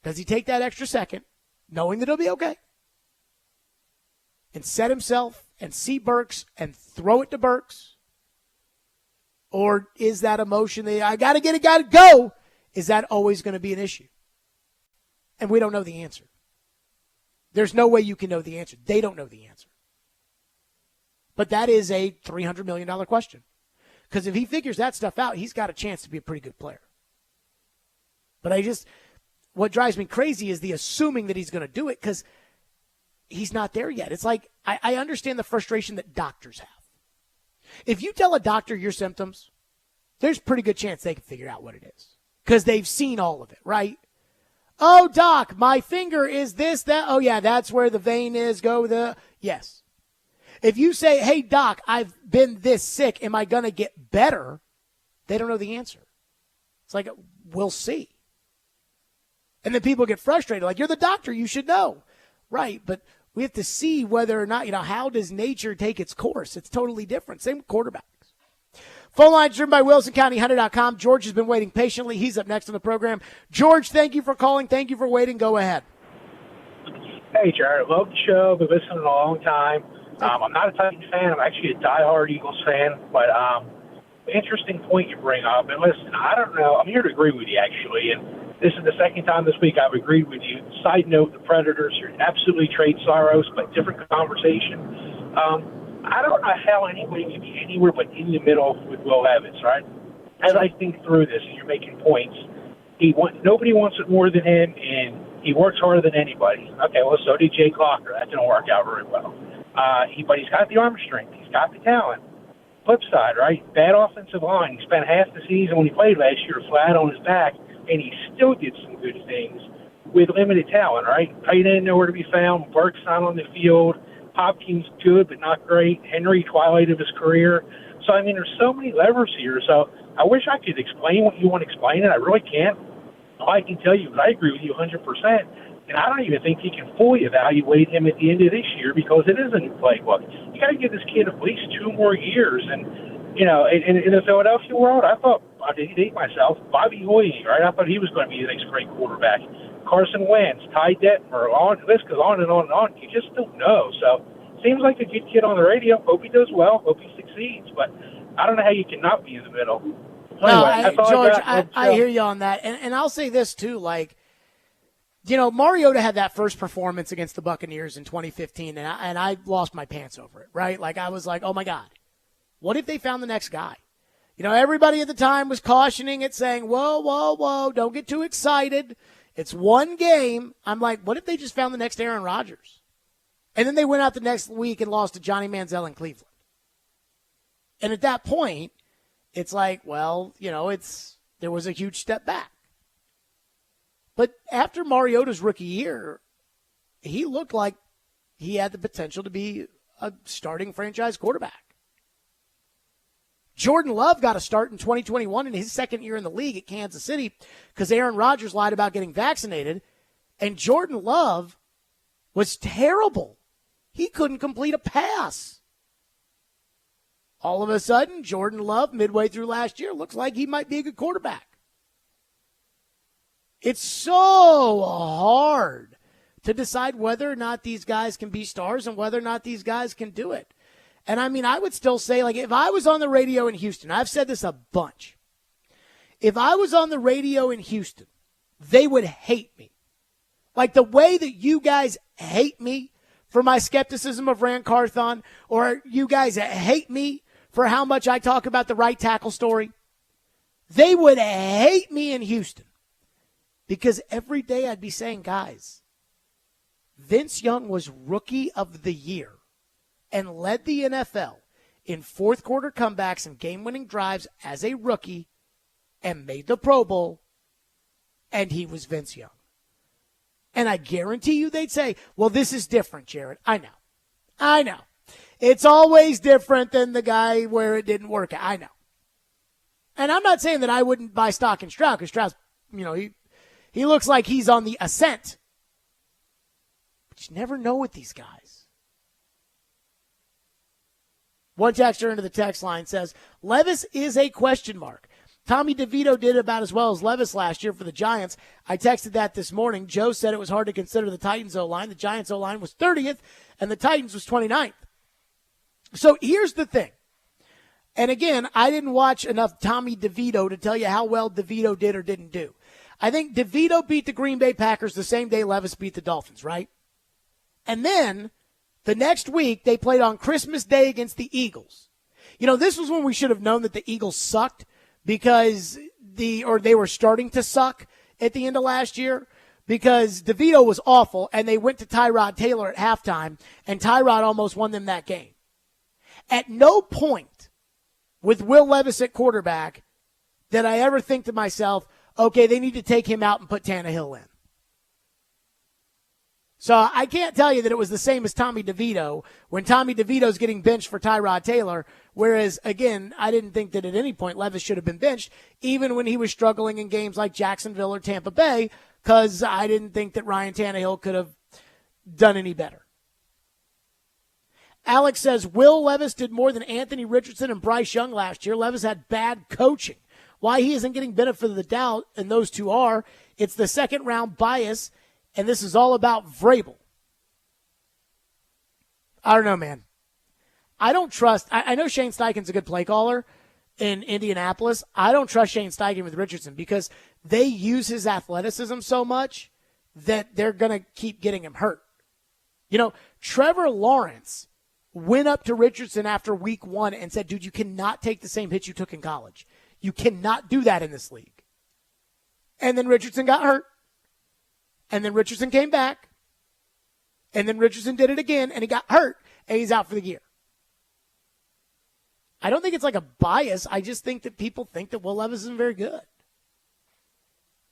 Does he take that extra second, knowing that it'll be okay, and set himself and see Burks and throw it to Burks? Or is that emotion that I got to get it, got to go? Is that always going to be an issue? And we don't know the answer. There's no way you can know the answer. They don't know the answer. But that is a $300 million question. Because if he figures that stuff out, he's got a chance to be a pretty good player. But what drives me crazy is the assuming that he's going to do it, because he's not there yet. It's like, I understand the frustration that doctors have. If you tell a doctor your symptoms, there's a pretty good chance they can figure out what it is, because they've seen all of it, right? Oh, doc, my finger is this, that. Oh, yeah, that's where the vein is. Yes. If you say, hey, doc, I've been this sick, am I going to get better? They don't know the answer. It's like, we'll see. And then people get frustrated, like, you're the doctor, you should know. Right, but we have to see whether or not, how does nature take its course? It's totally different. Same with quarterbacks. Phone line driven by WilsonCountyHunter.com. George has been waiting patiently. He's up next on the program. George, thank you for calling. Thank you for waiting. Go ahead. Hey, Jared. Love the show. Been listening a long time. I'm not a Titans fan. I'm actually a diehard Eagles fan. But interesting point you bring up. And listen, I don't know. I'm here to agree with you, actually. And this is the second time this week I've agreed with you. Side note, the Predators are absolutely trade Soros, but different conversation. I don't know how anybody can be anywhere but in the middle with Will Levis, right? As I think through this, and you're making points, nobody wants it more than him, and he works harder than anybody. Okay, well, so did Jay Clocker. That didn't work out very well. But he's got the arm strength. He's got the talent. Flip side, right? Bad offensive line. He spent half the season when he played last year flat on his back, and he still did some good things with limited talent, right? Tight end nowhere to be found. Burks not on the field. Hopkins good, but not great. Henry, twilight of his career. So, I mean, there's so many levers here. So I wish I could explain what you want to explain, and I really can't. All I can tell you is I agree with you 100%, and I don't even think you can fully evaluate him at the end of this year because it is a new playbook. You got to give this kid at least 2 more years. And, you know, in the Philadelphia world, I thought, I didn't date myself, Bobby Hoye, right? I thought he was going to be the next great quarterback. Carson Wentz, Ty Detmer, the list goes on and on and on. You just don't know. So, seems like a good kid on the radio. Hope he does well. Hope he succeeds. But I don't know how you cannot be in the middle. Anyway, George, I hear you on that. And I'll say this, too. Like, you know, Mariota had that first performance against the Buccaneers in 2015, and I lost my pants over it, right? Like, I was like, oh, my God, what if they found the next guy? You know, everybody at the time was cautioning it, saying, whoa, whoa, whoa, don't get too excited. It's one game. I'm like, what if they just found the next Aaron Rodgers? And then they went out the next week and lost to Johnny Manziel in Cleveland. And at that point, it's like, well, you know, there was a huge step back. But after Mariota's rookie year, he looked like he had the potential to be a starting franchise quarterback. Jordan Love got a start in 2021 in his second year in the league at Kansas City because Aaron Rodgers lied about getting vaccinated, and Jordan Love was terrible. He couldn't complete a pass. All of a sudden, Jordan Love, midway through last year, looks like he might be a good quarterback. It's so hard to decide whether or not these guys can be stars and whether or not these guys can do it. And, I mean, I would still say, like, if I was on the radio in Houston, I've said this a bunch. If I was on the radio in Houston, they would hate me. Like the way that you guys hate me for my skepticism of Rand Carthon, or you guys hate me for how much I talk about the right tackle story, they would hate me in Houston. Because every day I'd be saying, guys, Vince Young was Rookie of the Year and led the NFL in fourth quarter comebacks and game-winning drives as a rookie and made the Pro Bowl, and he was Vince Young. And I guarantee you they'd say, well, this is different, Jared. I know. It's always different than the guy where it didn't work. I know. And I'm not saying that I wouldn't buy stock in Stroud, because Stroud, you know, he looks like he's on the ascent. But you never know with these guys. One texter into the text line says, Levis is a question mark. Tommy DeVito did about as well as Levis last year for the Giants. I texted that this morning. Joe said it was hard to consider the Titans O-line. The Giants O-line was 30th, and the Titans was 29th. So here's the thing. And again, I didn't watch enough Tommy DeVito to tell you how well DeVito did or didn't do. I think DeVito beat the Green Bay Packers the same day Levis beat the Dolphins, right? And then the next week, they played on Christmas Day against the Eagles. You know, this was when we should have known that the Eagles sucked because they were starting to suck at the end of last year because DeVito was awful, and they went to Tyrod Taylor at halftime, and Tyrod almost won them that game. At no point with Will Levis at quarterback did I ever think to myself, okay, they need to take him out and put Tannehill in. So I can't tell you that it was the same as Tommy DeVito when Tommy DeVito's getting benched for Tyrod Taylor, whereas, again, I didn't think that at any point Levis should have been benched, even when he was struggling in games like Jacksonville or Tampa Bay, because I didn't think that Ryan Tannehill could have done any better. Alex says, Will Levis did more than Anthony Richardson and Bryce Young last year. Levis had bad coaching. Why he isn't getting benefit of the doubt, and those two are, it's the second-round bias, and this is all about Vrabel. I don't know, man. I don't trust. I know Shane Steichen's a good play caller in Indianapolis. I don't trust Shane Steichen with Richardson because they use his athleticism so much that they're going to keep getting him hurt. You know, Trevor Lawrence went up to Richardson after week 1 and said, dude, you cannot take the same hits you took in college. You cannot do that in this league. And then Richardson got hurt. And then Richardson came back. And then Richardson did it again, and he got hurt, and he's out for the year. I don't think it's like a bias. I just think that people think that Will Levis isn't very good.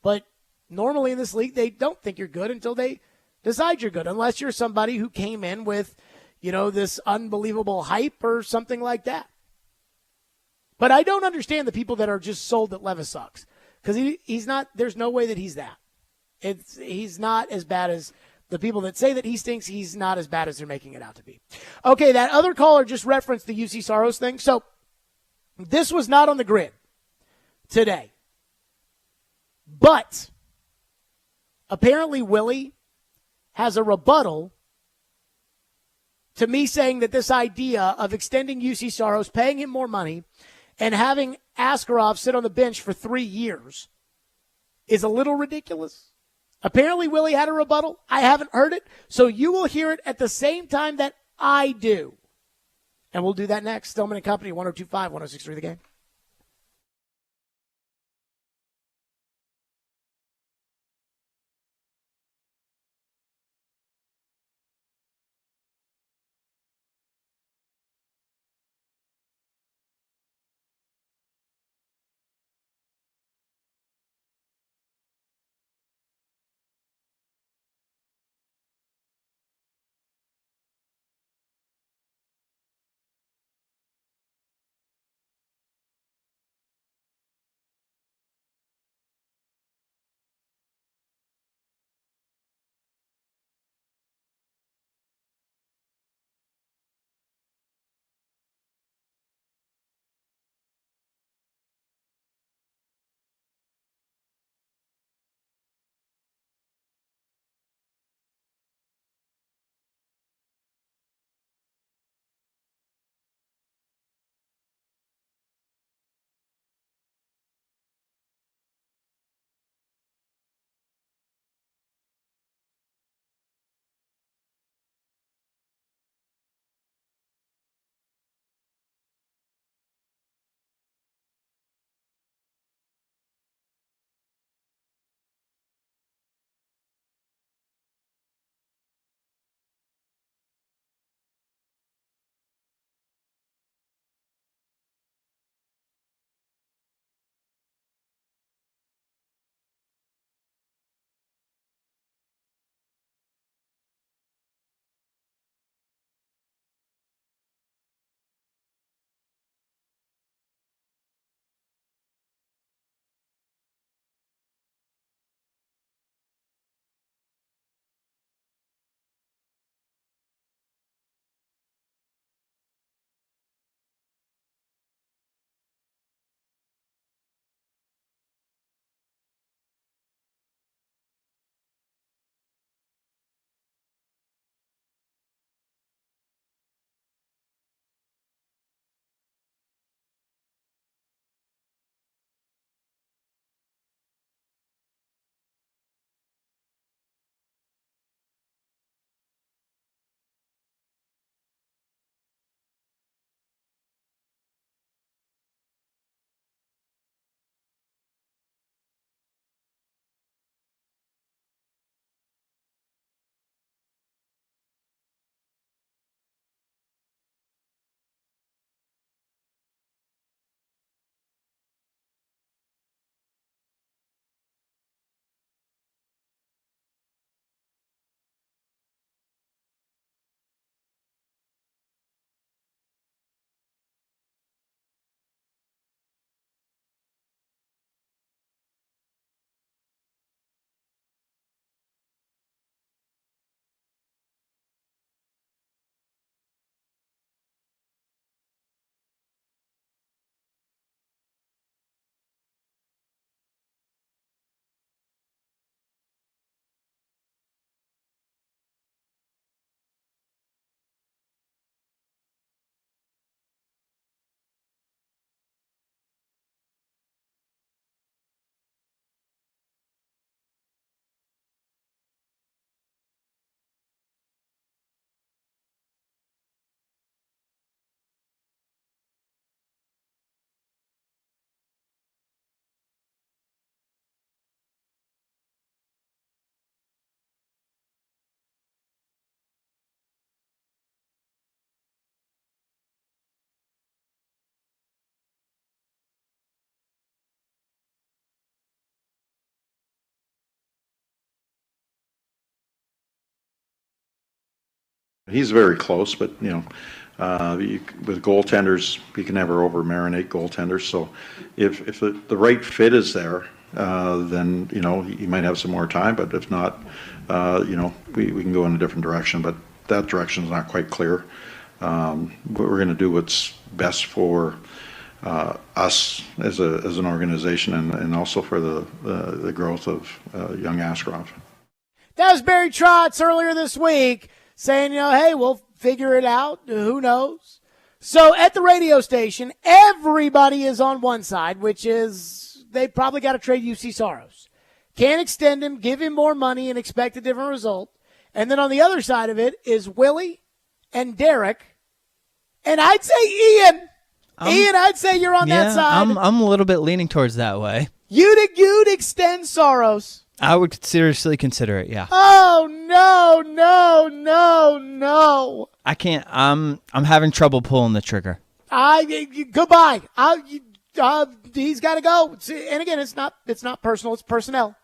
But normally in this league, they don't think you're good until they decide you're good, unless you're somebody who came in with, this unbelievable hype or something like that. But I don't understand the people that are just sold that Levis sucks, because he's not. There's no way that he's that. He's not as bad as the people that say that he stinks. He's not as bad as they're making it out to be. Okay, that other caller just referenced the UC Soros thing. So this was not on the grid today. But apparently Willie has a rebuttal to me saying that this idea of extending UC Soros, paying him more money, and having Askarov sit on the bench for 3 years is a little ridiculous. Apparently, Willie had a rebuttal. I haven't heard it, so you will hear it at the same time that I do. And we'll do that next. Stillman and Company, 102.5, 106.3 The Game. He's very close, but with goaltenders, you can never over marinate goaltenders. So if the right fit is there, then he might have some more time. But if not, we can go in a different direction. But that direction is not quite clear. We're going to do what's best for us as an organization and also for the growth of young Askarov. That was Barry Trotz earlier this week saying, hey, we'll figure it out. Who knows? So at the radio station, everybody is on one side, which is they probably got to trade UC Soros. Can't extend him, give him more money, and expect a different result. And then on the other side of it is Willie and Derek. And I'd say Ian. Ian, I'd say you're on that side. I'm a little bit leaning towards that way. You'd extend Soros. I would seriously consider it, yeah. Oh, no. I can't. I'm having trouble pulling the trigger. Goodbye. He's got to go. And again, it's not personal. It's personnel.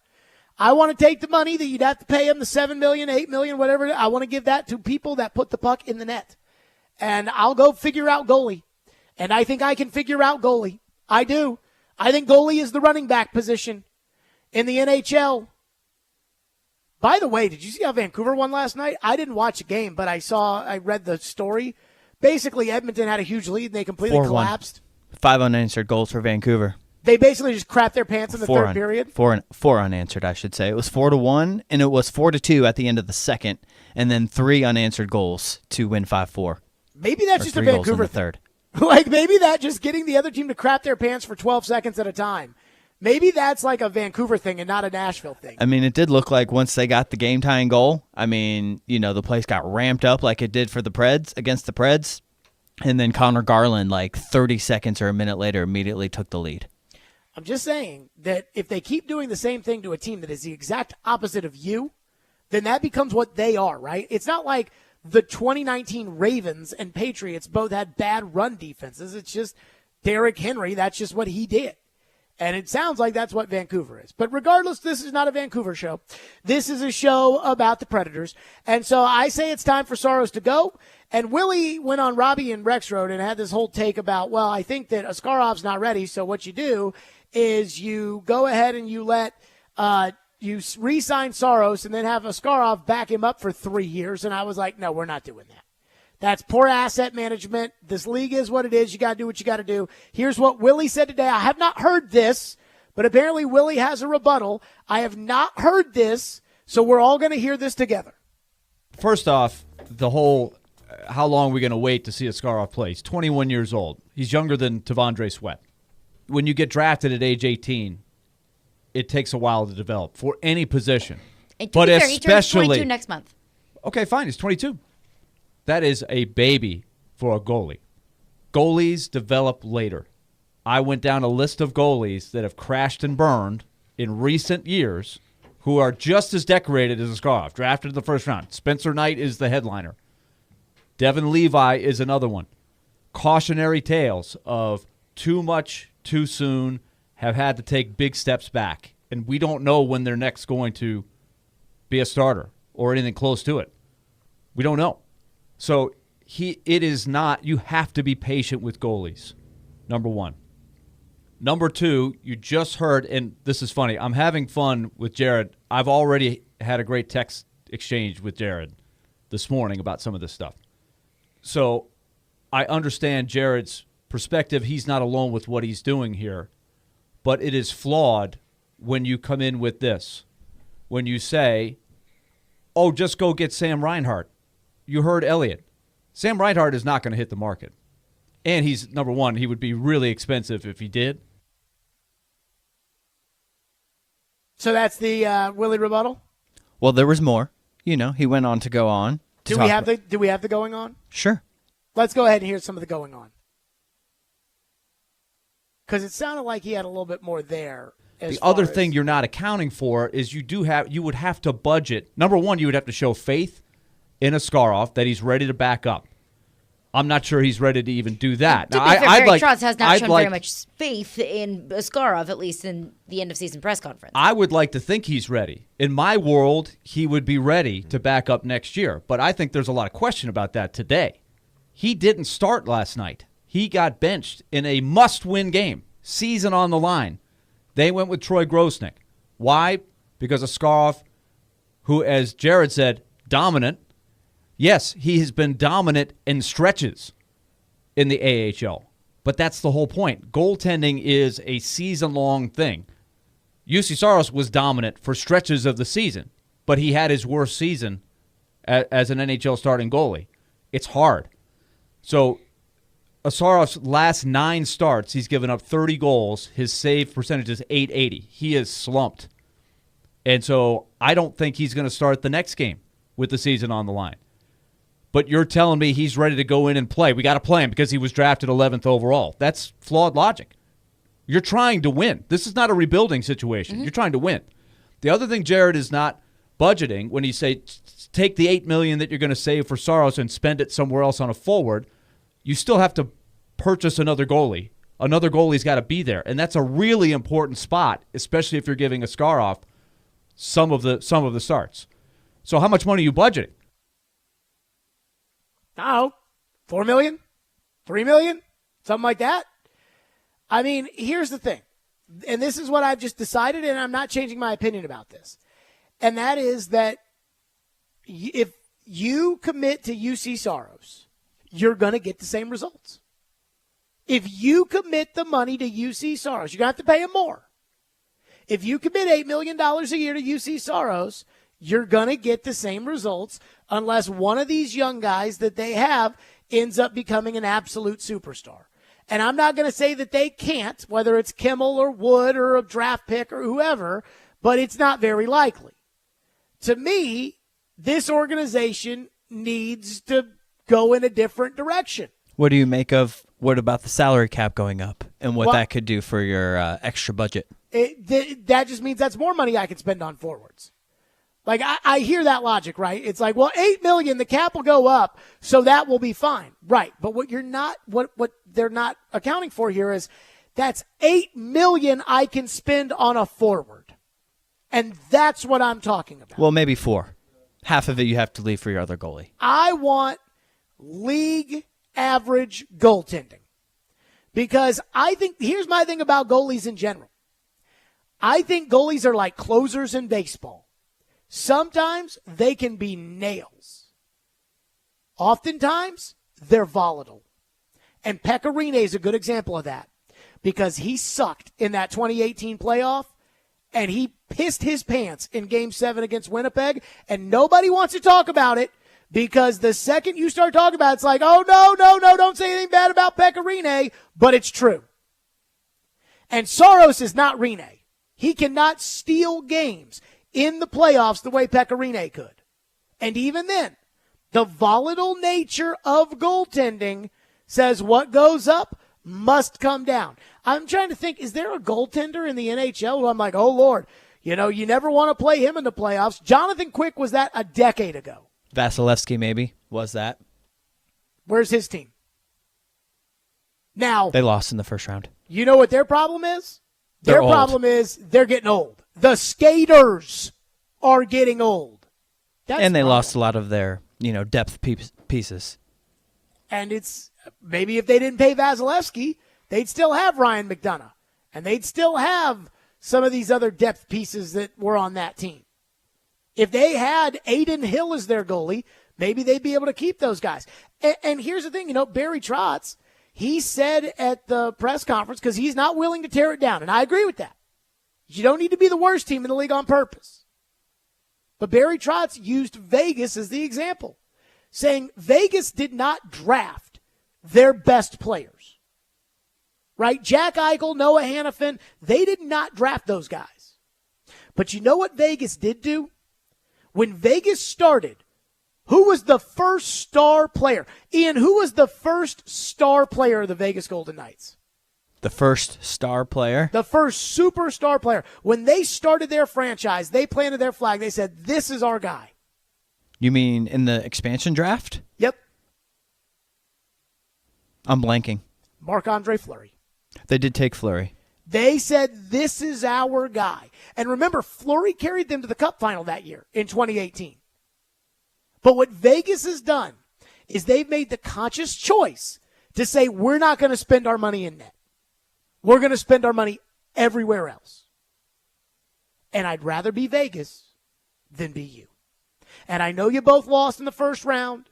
I want to take the money that you'd have to pay him, the $7 million, $8 million, whatever. I want to give that to people that put the puck in the net. And I'll go figure out goalie. And I think I can figure out goalie. I do. I think goalie is the running back position in the NHL. By the way, did you see how Vancouver won last night? I didn't watch a game, but I read the story. Basically, Edmonton had a huge lead, and they completely 4-1. collapsed. 5 unanswered goals for Vancouver. They basically just crapped their pants in the third period. Four unanswered, I should say. It was 4-1, and it was 4-2 at the end of the second, and then 3 unanswered goals to win 5-4. Maybe that's just a Vancouver third. Like maybe that just getting the other team to crap their pants for 12 seconds at a time. Maybe that's like a Vancouver thing and not a Nashville thing. I mean, it did look like once they got the game-tying goal, the place got ramped up like it did for the Preds against the Preds, and then Connor Garland, 30 seconds or a minute later, immediately took the lead. I'm just saying that if they keep doing the same thing to a team that is the exact opposite of you, then that becomes what they are, right? It's not like the 2019 Ravens and Patriots both had bad run defenses. It's just Derrick Henry. That's just what he did. And it sounds like that's what Vancouver is. But regardless, this is not a Vancouver show. This is a show about the Predators. And so I say it's time for Soros to go. And Willie went on Robbie and Rexroad and had this whole take about, well, I think that Askarov's not ready. So what you do is you go ahead and you let you re-sign Soros and then have Askarov back him up for 3 years. And I was like, no, we're not doing that. That's poor asset management. This league is what it is. You got to do what you got to do. Here's what Willie said today. I have not heard this, but apparently Willie has a rebuttal. I have not heard this, so we're all going to hear this together. First off, the whole how long are we going to wait to see Askarov play? He's 21 years old. He's younger than Tavondre Sweat. When you get drafted at age 18, it takes a while to develop for any position. And to be fair, he turns 22 next month. Okay, fine. He's 22. That is a baby for a goalie. Goalies develop later. I went down a list of goalies that have crashed and burned in recent years who are just as decorated as Askarov, drafted in the first round. Spencer Knight is the headliner. Devin Levi is another one. Cautionary tales of too much, too soon, have had to take big steps back. And we don't know when they're next going to be a starter or anything close to it. We don't know. So it is not, you have to be patient with goalies, number one. Number two, you just heard, and this is funny, I'm having fun with Jared. I've already had a great text exchange with Jared this morning about some of this stuff. So I understand Jared's perspective. He's not alone with what he's doing here. But it is flawed when you come in with this. When you say, oh, just go get Sam Reinhart. You heard Elliott. Sam Reinhart is not going to hit the market. And he's, number one, he would be really expensive if he did. So that's the Willie rebuttal? Well, there was more. He went on to go on. Do we have the going on? Sure. Let's go ahead and hear some of the going on. Because it sounded like he had a little bit more there. The other thing you're not accounting for is you would have to budget. Number one, you would have to show faith in Askarov that he's ready to back up. I'm not sure he's ready to even do that. To Now, be fair, I'd Barry like, Trotz has not I'd shown like, very much faith in Askarov, at least in the end-of-season press conference. I would like to think he's ready. In my world, he would be ready to back up next year. But I think there's a lot of question about that today. He didn't start last night. He got benched in a must-win game, season on the line. They went with Troy Grosnick. Why? Because Askarov, who, as Jared said, dominant. Yes, he has been dominant in stretches in the AHL. But that's the whole point. Goaltending is a season-long thing. UC Soros was dominant for stretches of the season, but he had his worst season as an NHL starting goalie. It's hard. So Asarov's last 9 starts, he's given up 30 goals. His save percentage is .880. He is slumped. And so I don't think he's going to start the next game with the season on the line. But you're telling me he's ready to go in and play. We got to play him because he was drafted 11th overall. That's flawed logic. You're trying to win. This is not a rebuilding situation. You're trying to win. The other thing Jared is not budgeting when you say take the $8 million that you're going to save for Soros and spend it somewhere else on a forward, you still have to purchase another goalie. Another goalie's got to be there, and that's a really important spot, especially if you're giving Askarov some of the starts. So how much money are you budgeting? Oh, $4 million, $3 million, something like that. I mean, here's the thing, and this is what I've just decided, and I'm not changing my opinion about this, and that is that if you commit to UC Soros, you're going to get the same results. If you commit the money to UC Soros, you're going to have to pay him more. If you commit $8 million a year to UC Soros, you're going to get the same results unless one of these young guys that they have ends up becoming an absolute superstar. And I'm not going to say that they can't, whether it's Kimmel or Wood or a draft pick or whoever, but it's not very likely. To me, this organization needs to go in a different direction. What do you make of what about the salary cap going up and what Well, that could do for your extra budget? That just means that's more money I could spend on forwards. Like, I hear that logic, right? It's like, well, $8 million, the cap will go up, so that will be fine. Right. But what they're not accounting for here is that's $8 million I can spend on a forward. And that's what I'm talking about. Well, maybe 4. Half of it you have to leave for your other goalie. I want league average goaltending. Because I think, here's my thing about goalies in general. I think goalies are like closers in baseball. Sometimes they can be nails. Oftentimes, they're volatile. And Pekka Rinne is a good example of that because he sucked in that 2018 playoff, and he pissed his pants in Game 7 against Winnipeg, and nobody wants to talk about it because the second you start talking about it, it's like, oh, no, don't say anything bad about Pekka Rinne, but it's true. And Soros is not Rinne. He cannot steal games in the playoffs the way Pekka Rinne could. And even then, the volatile nature of goaltending says what goes up must come down. I'm trying to think, is there a goaltender in the NHL who I'm like, oh, Lord, you never want to play him in the playoffs? Jonathan Quick was that a decade ago. Vasilevsky maybe was that. Where's his team? Now, they lost in the first round. You know what their problem is? Their problem is they're getting old. The skaters are getting old. And they lost a lot of their, depth pieces. And it's maybe if they didn't pay Vasilevsky, they'd still have Ryan McDonough. And they'd still have some of these other depth pieces that were on that team. If they had Aiden Hill as their goalie, maybe they'd be able to keep those guys. And here's the thing, Barry Trotz, he said at the press conference, because he's not willing to tear it down, and I agree with that. You don't need to be the worst team in the league on purpose. But Barry Trotz used Vegas as the example, saying Vegas did not draft their best players. Right? Jack Eichel, Noah Hannafin, they did not draft those guys. But you know what Vegas did do? When Vegas started, who was the first star player? Ian, who was the first star player of the Vegas Golden Knights? The first star player? The first superstar player. When they started their franchise, they planted their flag. They said, this is our guy. You mean in the expansion draft? Yep. I'm blanking. Marc-Andre Fleury. They did take Fleury. They said, this is our guy. And remember, Fleury carried them to the Cup final that year in 2018. But what Vegas has done is they've made the conscious choice to say, we're not going to spend our money in net. We're going to spend our money everywhere else. And I'd rather be Vegas than be you. And I know you both lost in the first round,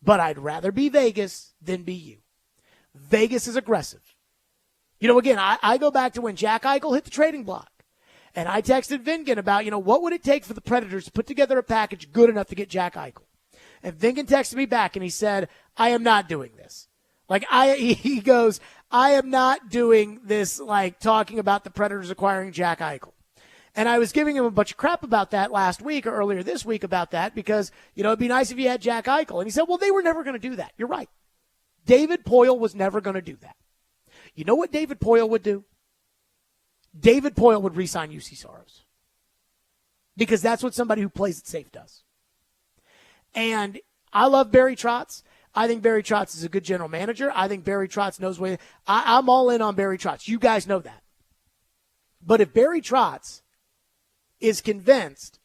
but I'd rather be Vegas than be you. Vegas is aggressive. You know, again, I go back to when Jack Eichel hit the trading block. And I texted Vingan about, what would it take for the Predators to put together a package good enough to get Jack Eichel? And Vingan texted me back and he said, I am not doing this. He goes, I am not doing this, talking about the Predators acquiring Jack Eichel. And I was giving him a bunch of crap about that last week or earlier this week about that because, it'd be nice if you had Jack Eichel. And he said, well, they were never going to do that. You're right. David Poile was never going to do that. You know what David Poile would do? David Poile would re-sign UC Soros. Because that's what somebody who plays it safe does. And I love Barry Trotz. I think Barry Trotz is a good general manager. I think Barry Trotz knows what I'm all in on Barry Trotz. You guys know that. But if Barry Trotz is convinced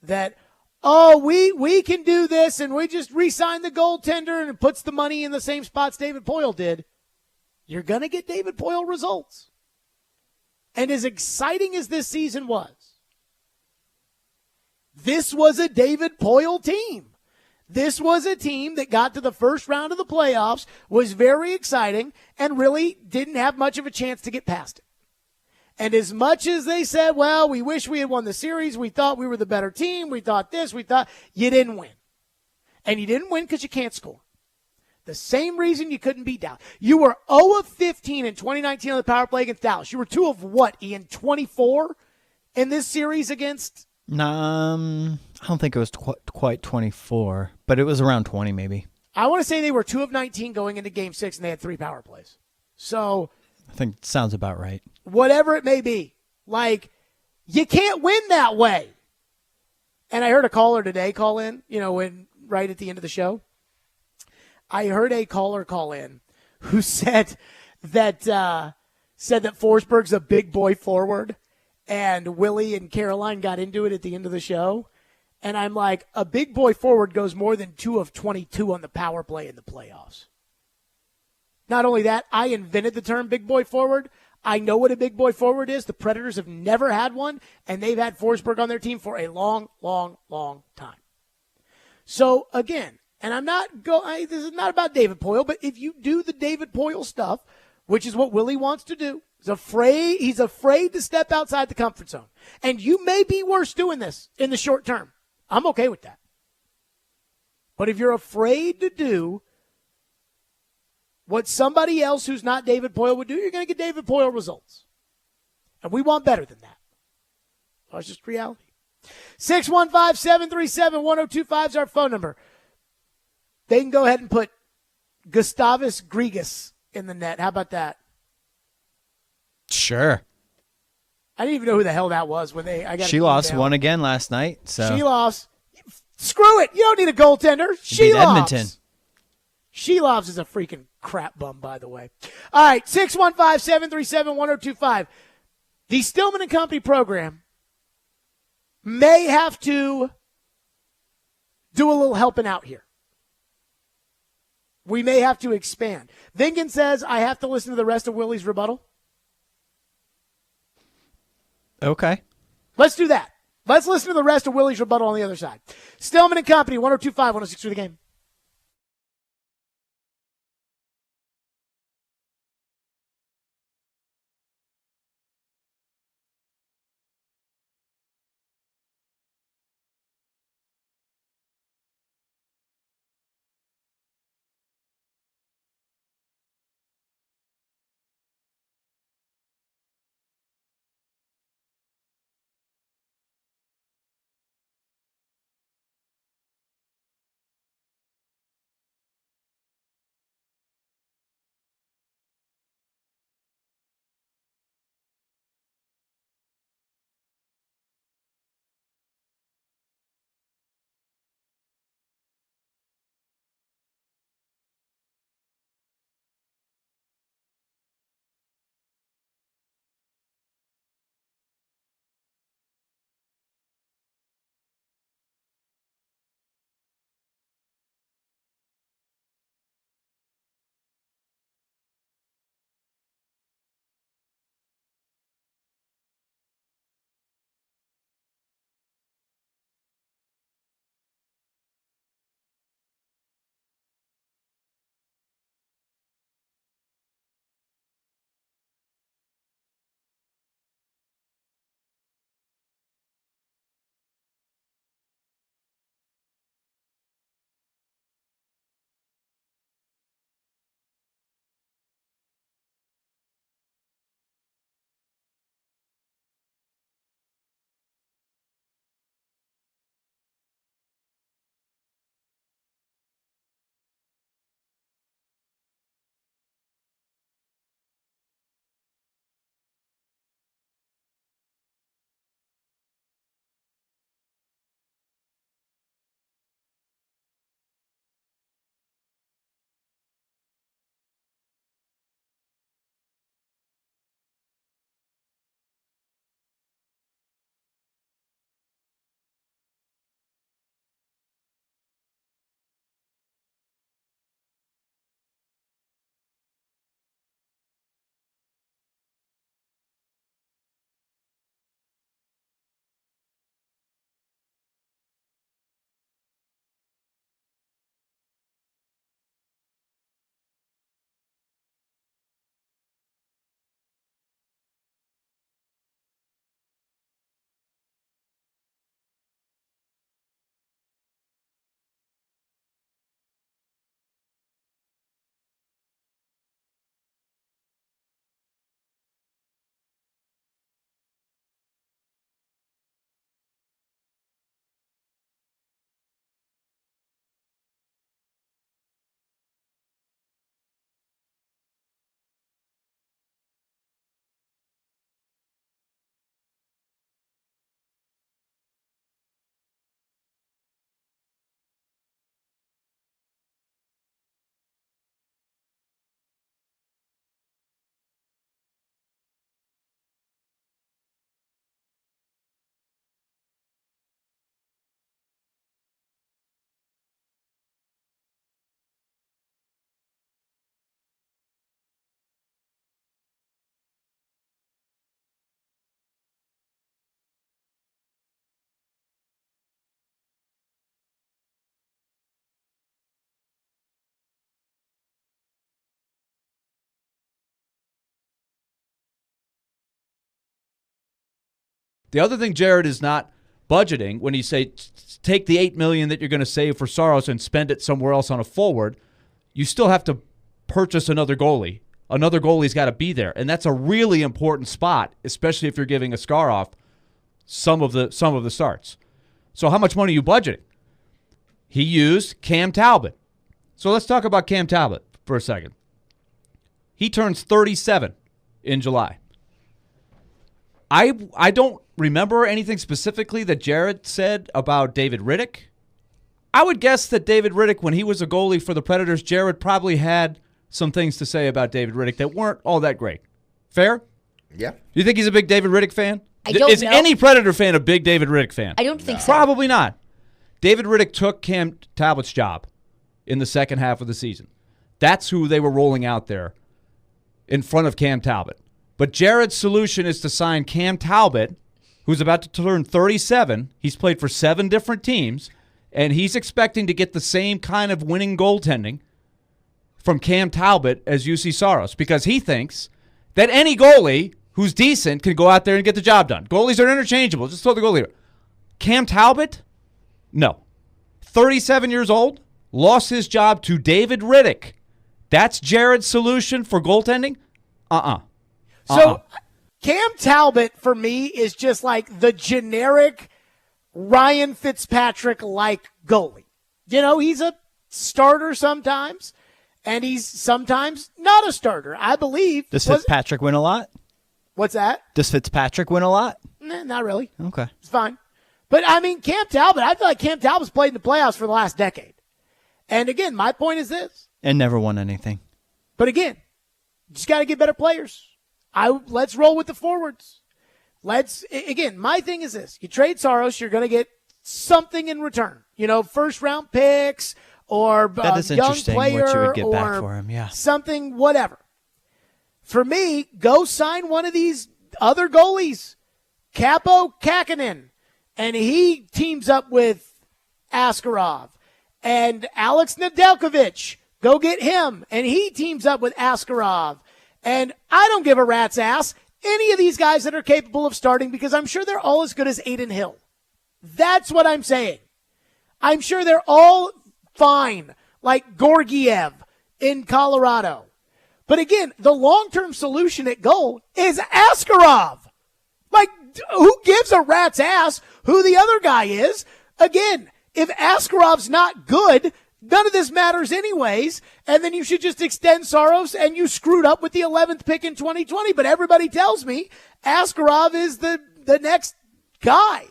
that, we can do this and we just re-sign the goaltender and it puts the money in the same spots David Poile did, you're going to get David Poile results. And as exciting as this season was, this was a David Poile team. This was a team that got to the first round of the playoffs, was very exciting, and really didn't have much of a chance to get past it. And as much as they said, well, we wish we had won the series, we thought we were the better team, we thought this, we thought, you didn't win. And you didn't win because you can't score. The same reason you couldn't beat Dallas. You were 0 of 15 in 2019 on the power play against Dallas. You were 2 of what, Ian? 24 in this series against? I don't think it was quite 24, but it was around 20 maybe. I want to say they were 2 of 19 going into Game 6, and they had 3 power plays. So I think it sounds about right. Whatever it may be, you can't win that way. And I heard a caller today call in, right at the end of the show. I heard a caller call in who said that Forsberg's a big boy forward, and Willie and Caroline got into it at the end of the show. And I'm like, a big boy forward goes more than 2 of 22 on the power play in the playoffs. Not only that, I invented the term big boy forward. I know what a big boy forward is. The Predators have never had one, and they've had Forsberg on their team for a long, long, long time. So, again, and this is not about David Poile, but if you do the David Poile stuff, which is what Willie wants to do, he's afraid to step outside the comfort zone. And you may be worse doing this in the short term. I'm okay with that. But if you're afraid to do what somebody else who's not David Poile would do, you're going to get David Poile results. And we want better than that. That's just reality. 615-737-1025 is our phone number. They can go ahead and put Gustavus Grigas in the net. How about that? Sure. I didn't even know who the hell that was when Sheloff's won again last night. So Sheloff's. Screw it. You don't need a goaltender. Beat Edmonton. Sheloff's is a freaking crap bum, by the way. All right, 615-737-1025. The Stillman and Company program may have to do a little helping out here. We may have to expand. Vingan says I have to listen to the rest of Willie's rebuttal. Okay. Let's do that. Let's listen to the rest of Willie's rebuttal on the other side. Stillman and Company, 102.5, 106 through the game. The other thing Jared is not budgeting when you say take the $8 million that you're going to save for Soros and spend it somewhere else on a forward, you still have to purchase another goalie. Another goalie's got to be there, and that's a really important spot, especially if you're giving Askarov some of the starts. So how much money are you budgeting? He used Cam Talbot. So let's talk about Cam Talbot for a second. He turns 37 in July. I don't remember anything specifically that Jared said about David Riddick. I would guess that David Riddick, when he was a goalie for the Predators, Jared probably had some things to say about David Riddick that weren't all that great. Fair? Yeah. Do you think he's a big David Riddick fan? I don't Is know. any Predator fan a big David Riddick fan? I don't think so. Probably not. David Riddick took Cam Talbot's job in the second half of the season. That's who they were rolling out there in front of Cam Talbot. But Jared's solution is to sign Cam Talbot, who's about to turn 37. He's played for 7 different teams, and he's expecting to get the same kind of winning goaltending from Cam Talbot as UC Soros, because he thinks that any goalie who's decent can go out there and get the job done. Goalies are interchangeable. Just throw the goalie. Cam Talbot? No. 37 years old, lost his job to David Riddick. That's Jared's solution for goaltending? So Cam Talbot, for me, is just like the generic Ryan Fitzpatrick-like goalie. You know, he's a starter sometimes, and he's sometimes not a starter. I believe. Does Fitzpatrick win a lot? What's that? Does Fitzpatrick win a lot? Nah, not really. Okay. It's fine. But, I mean, Cam Talbot, I feel like Cam Talbot's played in the playoffs for the last decade. And, again, my point is this. And never won anything. But, again, just got to get better players. Let's roll with the forwards. Again, my thing is this. You trade Soros, you're going to get something in return. You know, first-round picks or that is young interesting player what you would get or back for him, yeah. something, whatever. For me, go sign one of these other goalies, Capo Kakkonen, and he teams up with Askarov. And Alex Nedeljkovic, go get him, and he teams up with Askarov. And I don't give a rat's ass any of these guys that are capable of starting, because I'm sure they're all as good as Aiden Hill. That's what I'm saying. I'm sure they're all fine, like Gorgiev in Colorado. But again, the long-term solution at goal is Askarov. Like, who gives a rat's ass who the other guy is? Again, if Askarov's not good, none of this matters anyways, and then you should just extend Soros, and you screwed up with the 11th pick in 2020. But everybody tells me Askarov is the next guy.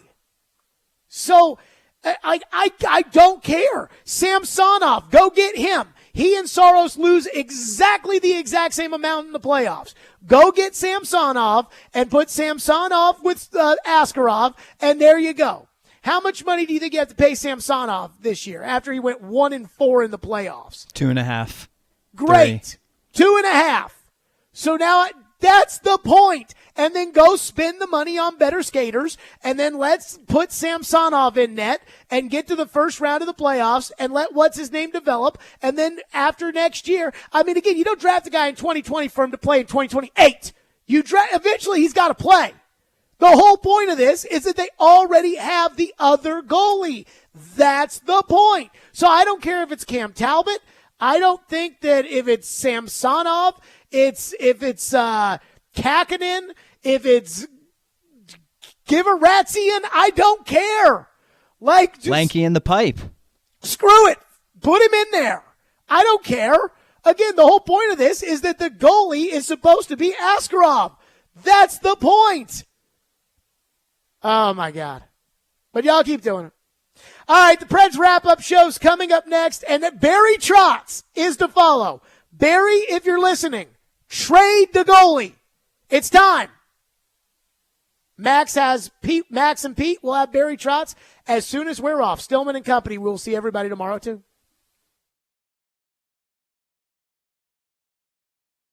So I don't care. Samsonov, go get him. He and Soros lose exactly the exact same amount in the playoffs. Go get Samsonov and put Samsonov with Askarov, and there you go. How much money do you think you have to pay Samsonov this year after he went 1-4 in the playoffs? 2.5. Great. 2.5. So now that's the point. And then go spend the money on better skaters, and then let's put Samsonov in net and get to the first round of the playoffs and let what's-his-name develop. And then after next year, I mean, again, you don't draft a guy in 2020 for him to play in 2028. Eventually he's got to play. The whole point of this is that they already have the other goalie. That's the point. So I don't care if it's Cam Talbot. I don't think that if it's Samsonov, if it's Kakkonen, if it's Giveratzian, I don't care. Like, just Lanky in the pipe. Screw it. Put him in there. I don't care. Again, the whole point of this is that the goalie is supposed to be Askarov. That's the point. Oh, my God. But y'all keep doing it. All right, the Preds wrap-up show's coming up next, and that Barry Trotz is to follow. Barry, if you're listening, trade the goalie. It's time. Max and Pete will have Barry Trotz as soon as we're off. Stillman and company. We'll see everybody tomorrow, too.